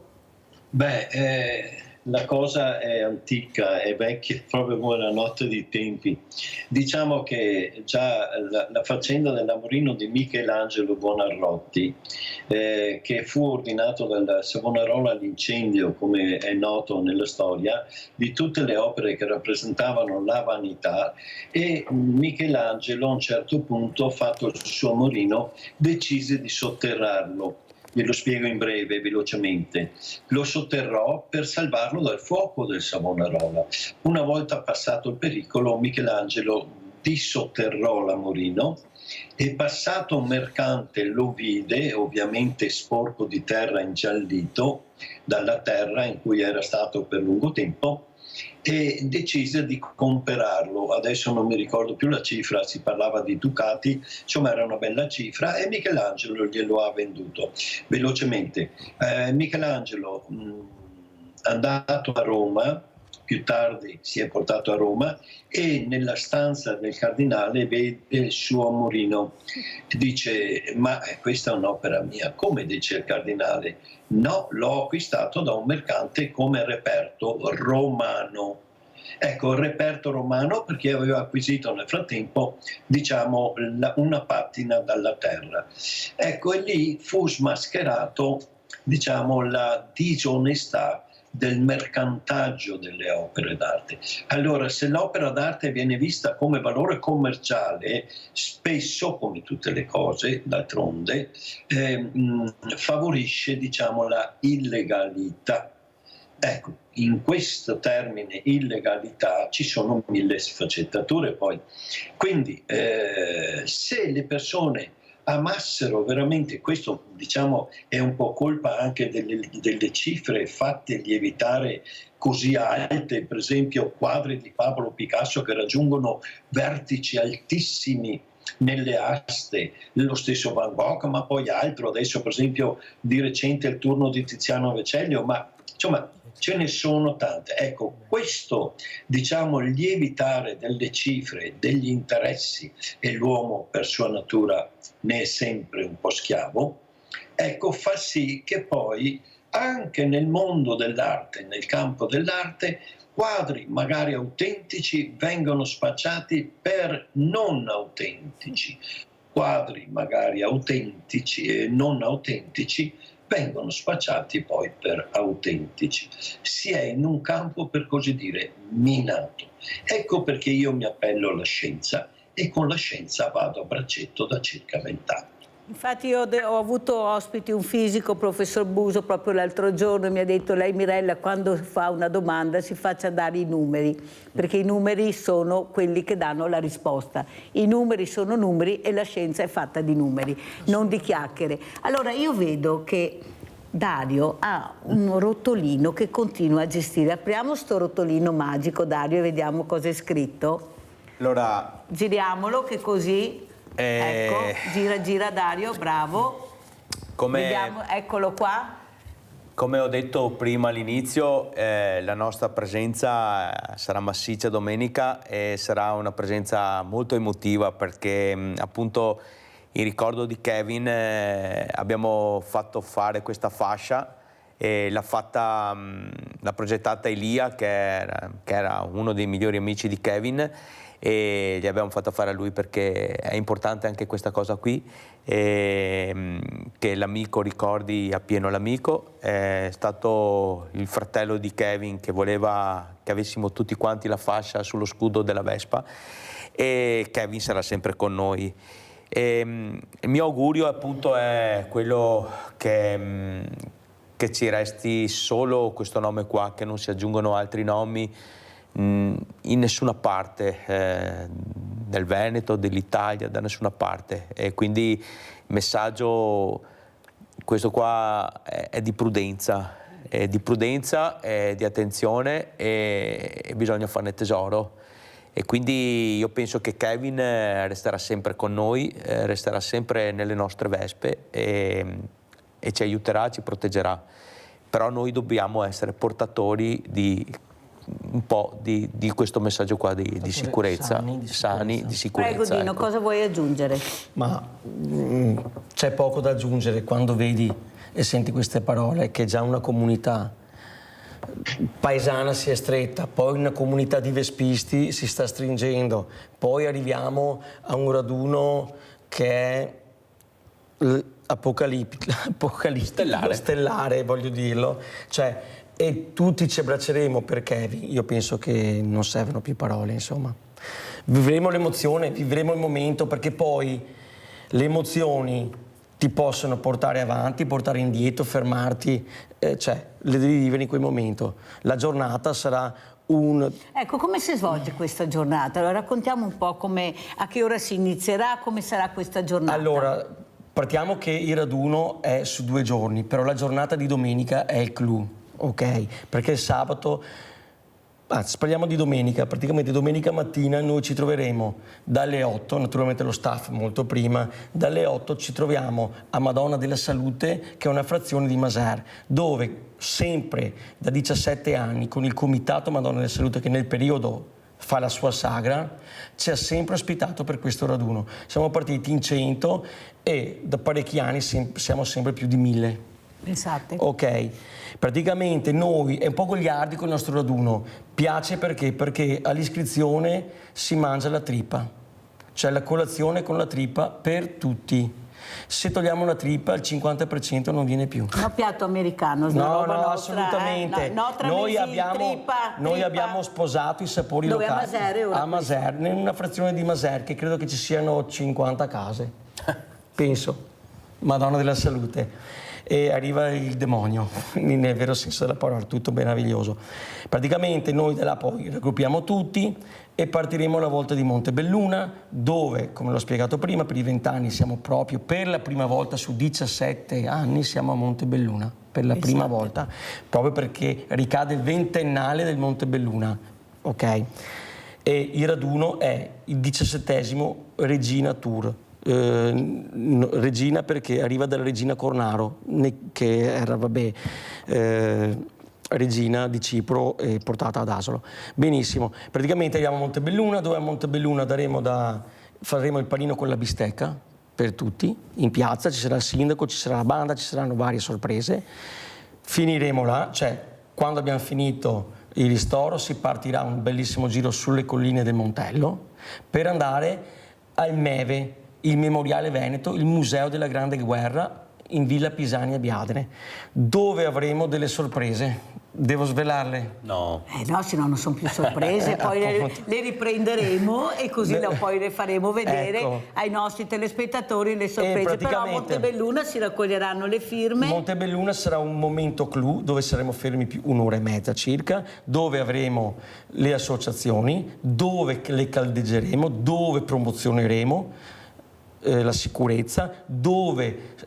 La cosa è antica, è vecchia, proprio come la notte dei tempi. Diciamo che già la faccenda dell'Amorino di Michelangelo Buonarroti, che fu ordinato dal Savonarola all'incendio, come è noto nella storia, di tutte le opere che rappresentavano la vanità, e Michelangelo a un certo punto, fatto il suo Amorino, decise di sotterrarlo. Ve lo spiego in breve, velocemente. Lo sotterrò per salvarlo dal fuoco del Savonarola. Una volta passato il pericolo, Michelangelo dissotterrò l'Amorino e, passato un mercante, lo vide, ovviamente sporco di terra, ingiallito dalla terra in cui era stato per lungo tempo, e decise di comperarlo. Adesso non mi ricordo più la cifra, si parlava di ducati, insomma era una bella cifra, e Michelangelo glielo ha venduto. Velocemente, Michelangelo, andato a Roma, più tardi si è portato a Roma, e nella stanza del cardinale vede il suo Amorino. Dice: ma questa è un'opera mia. Come, dice il cardinale? No, l'ho acquistato da un mercante come reperto romano. Ecco, il reperto romano perché aveva acquisito nel frattempo, diciamo, una patina dalla terra. Ecco, e lì fu smascherato, diciamo, la disonestà del mercantaggio delle opere d'arte. Allora, se l'opera d'arte viene vista come valore commerciale, spesso, come tutte le cose, d'altronde, favorisce, diciamo, la illegalità. Ecco, in questo termine illegalità ci sono 1000 sfaccettature poi. Quindi se le persone amassero veramente, questo diciamo è un po' colpa anche delle cifre fatte lievitare così alte, per esempio quadri di Pablo Picasso che raggiungono vertici altissimi nelle aste, lo stesso Van Gogh, ma poi altro, adesso per esempio di recente il turno di Tiziano Vecellio, ma insomma ce ne sono tante. Ecco, questo, diciamo, lievitare delle cifre, degli interessi, e l'uomo per sua natura ne è sempre un po' schiavo, ecco, fa sì che poi anche nel mondo dell'arte, nel campo dell'arte, quadri magari autentici vengono spacciati per non autentici, quadri magari autentici e non autentici vengono spacciati poi per autentici. Si è in un campo, per così dire, minato. Ecco perché io mi appello alla scienza e con la scienza vado a braccetto da circa 20 anni. Infatti io ho avuto ospiti un fisico, professor Buso, proprio l'altro giorno, e mi ha detto: lei Mirella quando fa una domanda si faccia dare i numeri, perché i numeri sono quelli che danno la risposta. I numeri sono numeri e la scienza è fatta di numeri, non di chiacchiere. Allora io vedo che Dario ha un rotolino che continua a gestire. Apriamo sto rotolino magico, Dario, e vediamo cosa è scritto. Allora, giriamolo che così... Ecco, gira Dario, bravo. Vediamo, eccolo qua. Come ho detto prima all'inizio, la nostra presenza sarà massiccia domenica e sarà una presenza molto emotiva perché appunto in ricordo di Kevin abbiamo fatto fare questa fascia e l'ha progettata Elia che era uno dei migliori amici di Kevin, e gli abbiamo fatto fare a lui perché è importante anche questa cosa qui, che l'amico ricordi appieno l'amico. È stato il fratello di Kevin che voleva che avessimo tutti quanti la fascia sullo scudo della Vespa, e Kevin sarà sempre con noi. Il mio augurio appunto è quello che ci resti solo questo nome qua, che non si aggiungano altri nomi in nessuna parte del Veneto, dell'Italia, da nessuna parte, e quindi il messaggio questo qua è di prudenza, è di attenzione e bisogna farne tesoro, e quindi io penso che Kevin resterà sempre con noi, resterà sempre nelle nostre Vespe e ci aiuterà, ci proteggerà, però noi dobbiamo essere portatori di un po' di questo messaggio qua di sicurezza, sani, di sicurezza. Prego Dino, cosa vuoi aggiungere? Ma c'è poco da aggiungere quando vedi e senti queste parole, che già una comunità paesana si è stretta, poi una comunità di vespisti si sta stringendo, poi arriviamo a un raduno che è stellare, voglio dirlo, cioè, e tutti ci abbracceremo per Kevin. Io penso che non servono più parole, insomma. Vivremo l'emozione, vivremo il momento, perché poi le emozioni ti possono portare avanti, portare indietro, fermarti, cioè le devi vivere in quel momento. La giornata sarà Ecco, come si svolge questa giornata? Allora, raccontiamo un po' a che ora si inizierà, come sarà questa giornata. Allora, partiamo che il raduno è su 2 giorni, però la giornata di domenica è il clou. Ok, perché il sabato, anzi parliamo di domenica, praticamente domenica mattina noi ci troveremo dalle 8, naturalmente lo staff molto prima, dalle 8 ci troviamo a Madonna della Salute, che è una frazione di Maser, dove sempre da 17 anni con il comitato Madonna della Salute, che nel periodo fa la sua sagra, ci ha sempre ospitato per questo raduno. Siamo partiti in 100 e da parecchi anni siamo sempre più di 1000. Pensate. Ok, praticamente noi è un po' goliardico il nostro raduno, piace perché all'iscrizione si mangia la trippa, cioè la colazione con la trippa per tutti. Se togliamo una trippa il 50% non viene più. No, piatto americano. No, assolutamente. Noi abbiamo sposato i sapori Dove, locali. a Masere, ora a Masere, in una frazione di Masere, che credo che ci siano 50 case. Penso. Madonna della salute. E arriva il demonio, nel vero senso della parola, tutto meraviglioso. Praticamente noi da là poi raggruppiamo tutti e partiremo alla volta di Montebelluna, dove, come l'ho spiegato prima, per i 20 anni siamo proprio, per la prima volta su 17 anni, siamo a Montebelluna, per la prima volta, proprio perché ricade il 20ennale del Montebelluna, ok? E il raduno è il 17° Regina Tour. Regina perché arriva dalla regina Cornaro, che era regina di Cipro e portata ad Asolo. Benissimo, praticamente arriviamo a Montebelluna, dove a Montebelluna faremo il panino con la bistecca per tutti, in piazza ci sarà il sindaco, ci sarà la banda, ci saranno varie sorprese. Finiremo là, cioè quando abbiamo finito il ristoro si partirà un bellissimo giro sulle colline del Montello per andare al Meve, il Memoriale Veneto, il Museo della Grande Guerra in Villa Pisani a Biadene, dove avremo delle sorprese. Devo svelarle? No. No, se no non sono più sorprese, poi le riprenderemo e così poi le faremo vedere ai nostri telespettatori le sorprese. Però a Montebelluna si raccoglieranno le firme. Montebelluna sarà un momento clou dove saremo fermi più 1 ora e mezza circa, dove avremo le associazioni, dove le caldeggeremo, dove promozioneremo la sicurezza, dove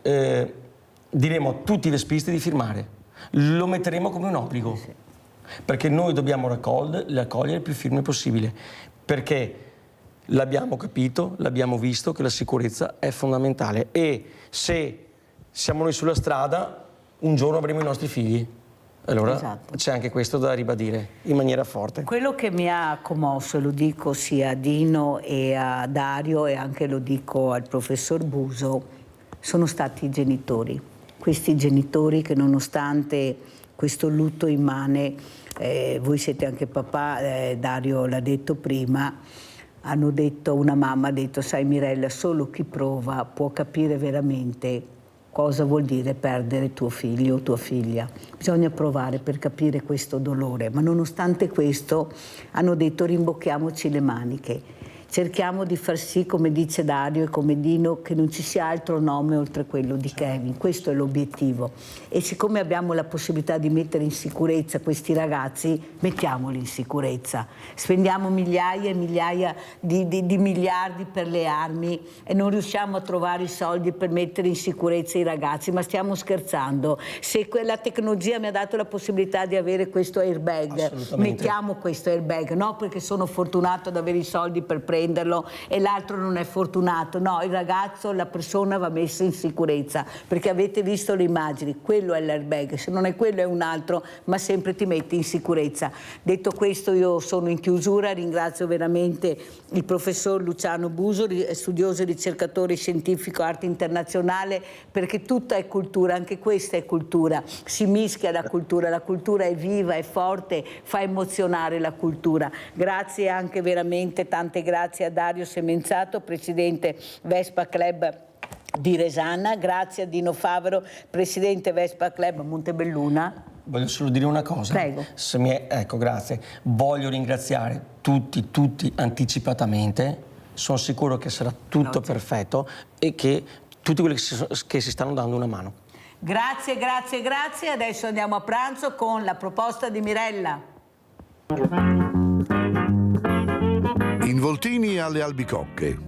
diremo a tutti i vespisti di firmare. Lo metteremo come un obbligo, perché noi dobbiamo raccogliere più firme possibile, perché l'abbiamo capito, l'abbiamo visto che la sicurezza è fondamentale e se siamo noi sulla strada un giorno avremo i nostri figli. Allora c'è anche questo da ribadire in maniera forte. Quello che mi ha commosso, lo dico sia a Dino e a Dario e anche lo dico al professor Buso, sono stati i genitori. Questi genitori che nonostante questo lutto immane, voi siete anche papà, Dario l'ha detto prima, hanno detto, una mamma ha detto, sai Mirella, solo chi prova può capire veramente cosa vuol dire perdere tuo figlio o tua figlia. Bisogna provare per capire questo dolore, ma nonostante questo hanno detto rimbocchiamoci le maniche, cerchiamo di far sì, come dice Dario e come Dino, che non ci sia altro nome oltre quello di Kevin. Questo è l'obiettivo. E siccome abbiamo la possibilità di mettere in sicurezza questi ragazzi, mettiamoli in sicurezza. Spendiamo migliaia e migliaia di miliardi per le armi e non riusciamo a trovare i soldi per mettere in sicurezza i ragazzi, ma stiamo scherzando. Se la tecnologia mi ha dato la possibilità di avere questo airbag, mettiamo questo airbag, no perché sono fortunato ad avere i soldi per prenderlo e l'altro non è fortunato, no, il ragazzo, la persona va messa in sicurezza, perché avete visto le immagini, quello è l'airbag, se non è quello è un altro, ma sempre ti metti in sicurezza. Detto questo, io sono in chiusura, ringrazio veramente il professor Luciano Buso, studioso e ricercatore scientifico arte internazionale, perché tutta è cultura, anche questa è cultura, si mischia la cultura è viva, è forte, fa emozionare la cultura. Grazie anche veramente, tante grazie a Dario Semenzato, presidente Vespa Club di Resana, grazie a Dino Favero, presidente Vespa Club Montebelluna. Voglio solo dire una cosa. Prego. Ecco, grazie. Voglio ringraziare tutti anticipatamente. Sono sicuro che sarà tutto perfetto e che tutti quelli che si stanno dando una mano. Grazie. Adesso andiamo a pranzo con la proposta di Mirella. Involtini alle albicocche.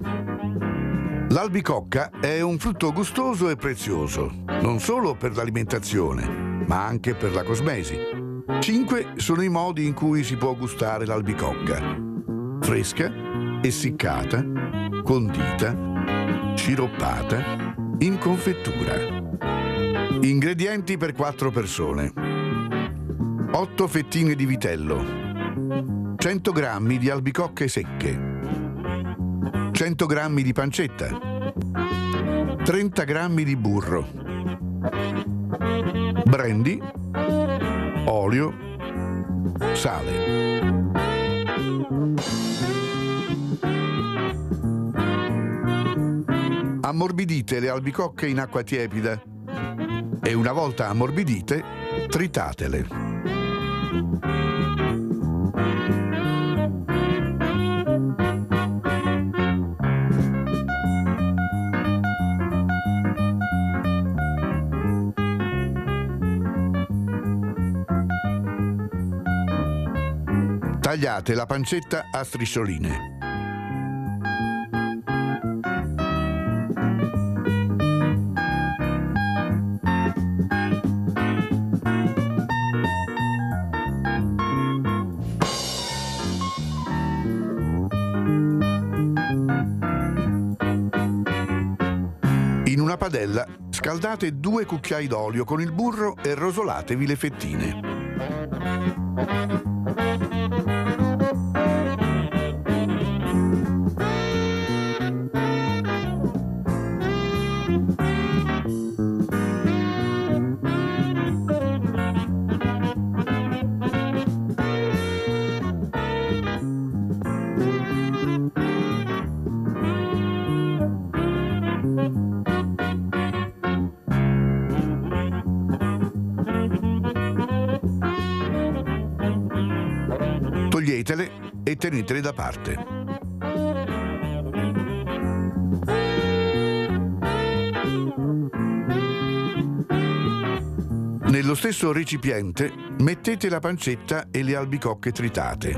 L'albicocca è un frutto gustoso e prezioso, non solo per l'alimentazione, ma anche per la cosmesi. 5 sono i modi in cui si può gustare l'albicocca: fresca, essiccata, condita, sciroppata, in confettura. Ingredienti per 4 persone: 8 fettine di vitello, 100 grammi di albicocche secche, 100 grammi di pancetta, 30 grammi di burro, brandy, olio, sale. ammorbidite le albicocche in acqua tiepida e una volta ammorbidite, tritatele. Tagliate la pancetta a striscioline. In una padella scaldate 2 cucchiai d'olio con il burro e rosolatevi le fettine. Toglietele e tenetele da parte. Nello stesso recipiente mettete la pancetta e le albicocche tritate.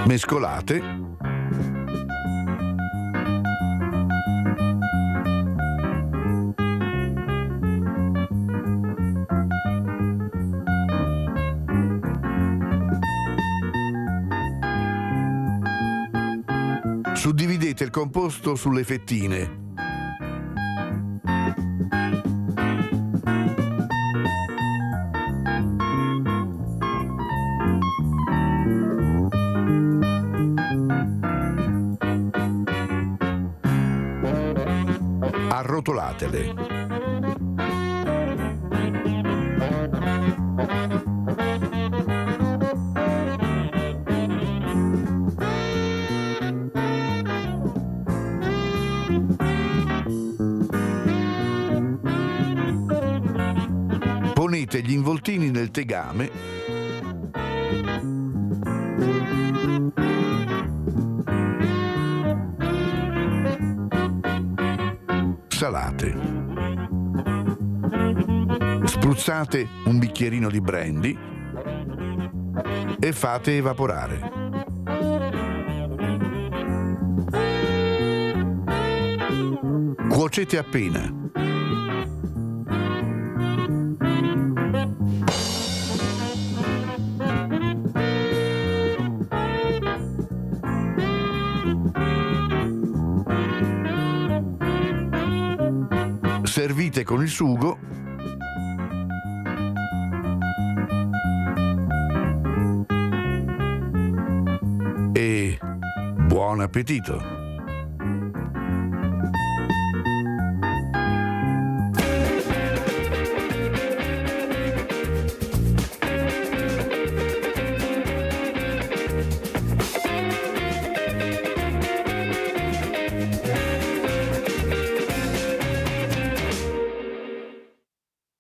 Mescolate . Suddividete il composto sulle fettine. Arrotolatele. Ponete gli involtini nel tegame salate. Spruzzate un bicchierino di brandy e fate evaporare. Cuocete appena. Servite con il sugo e buon appetito!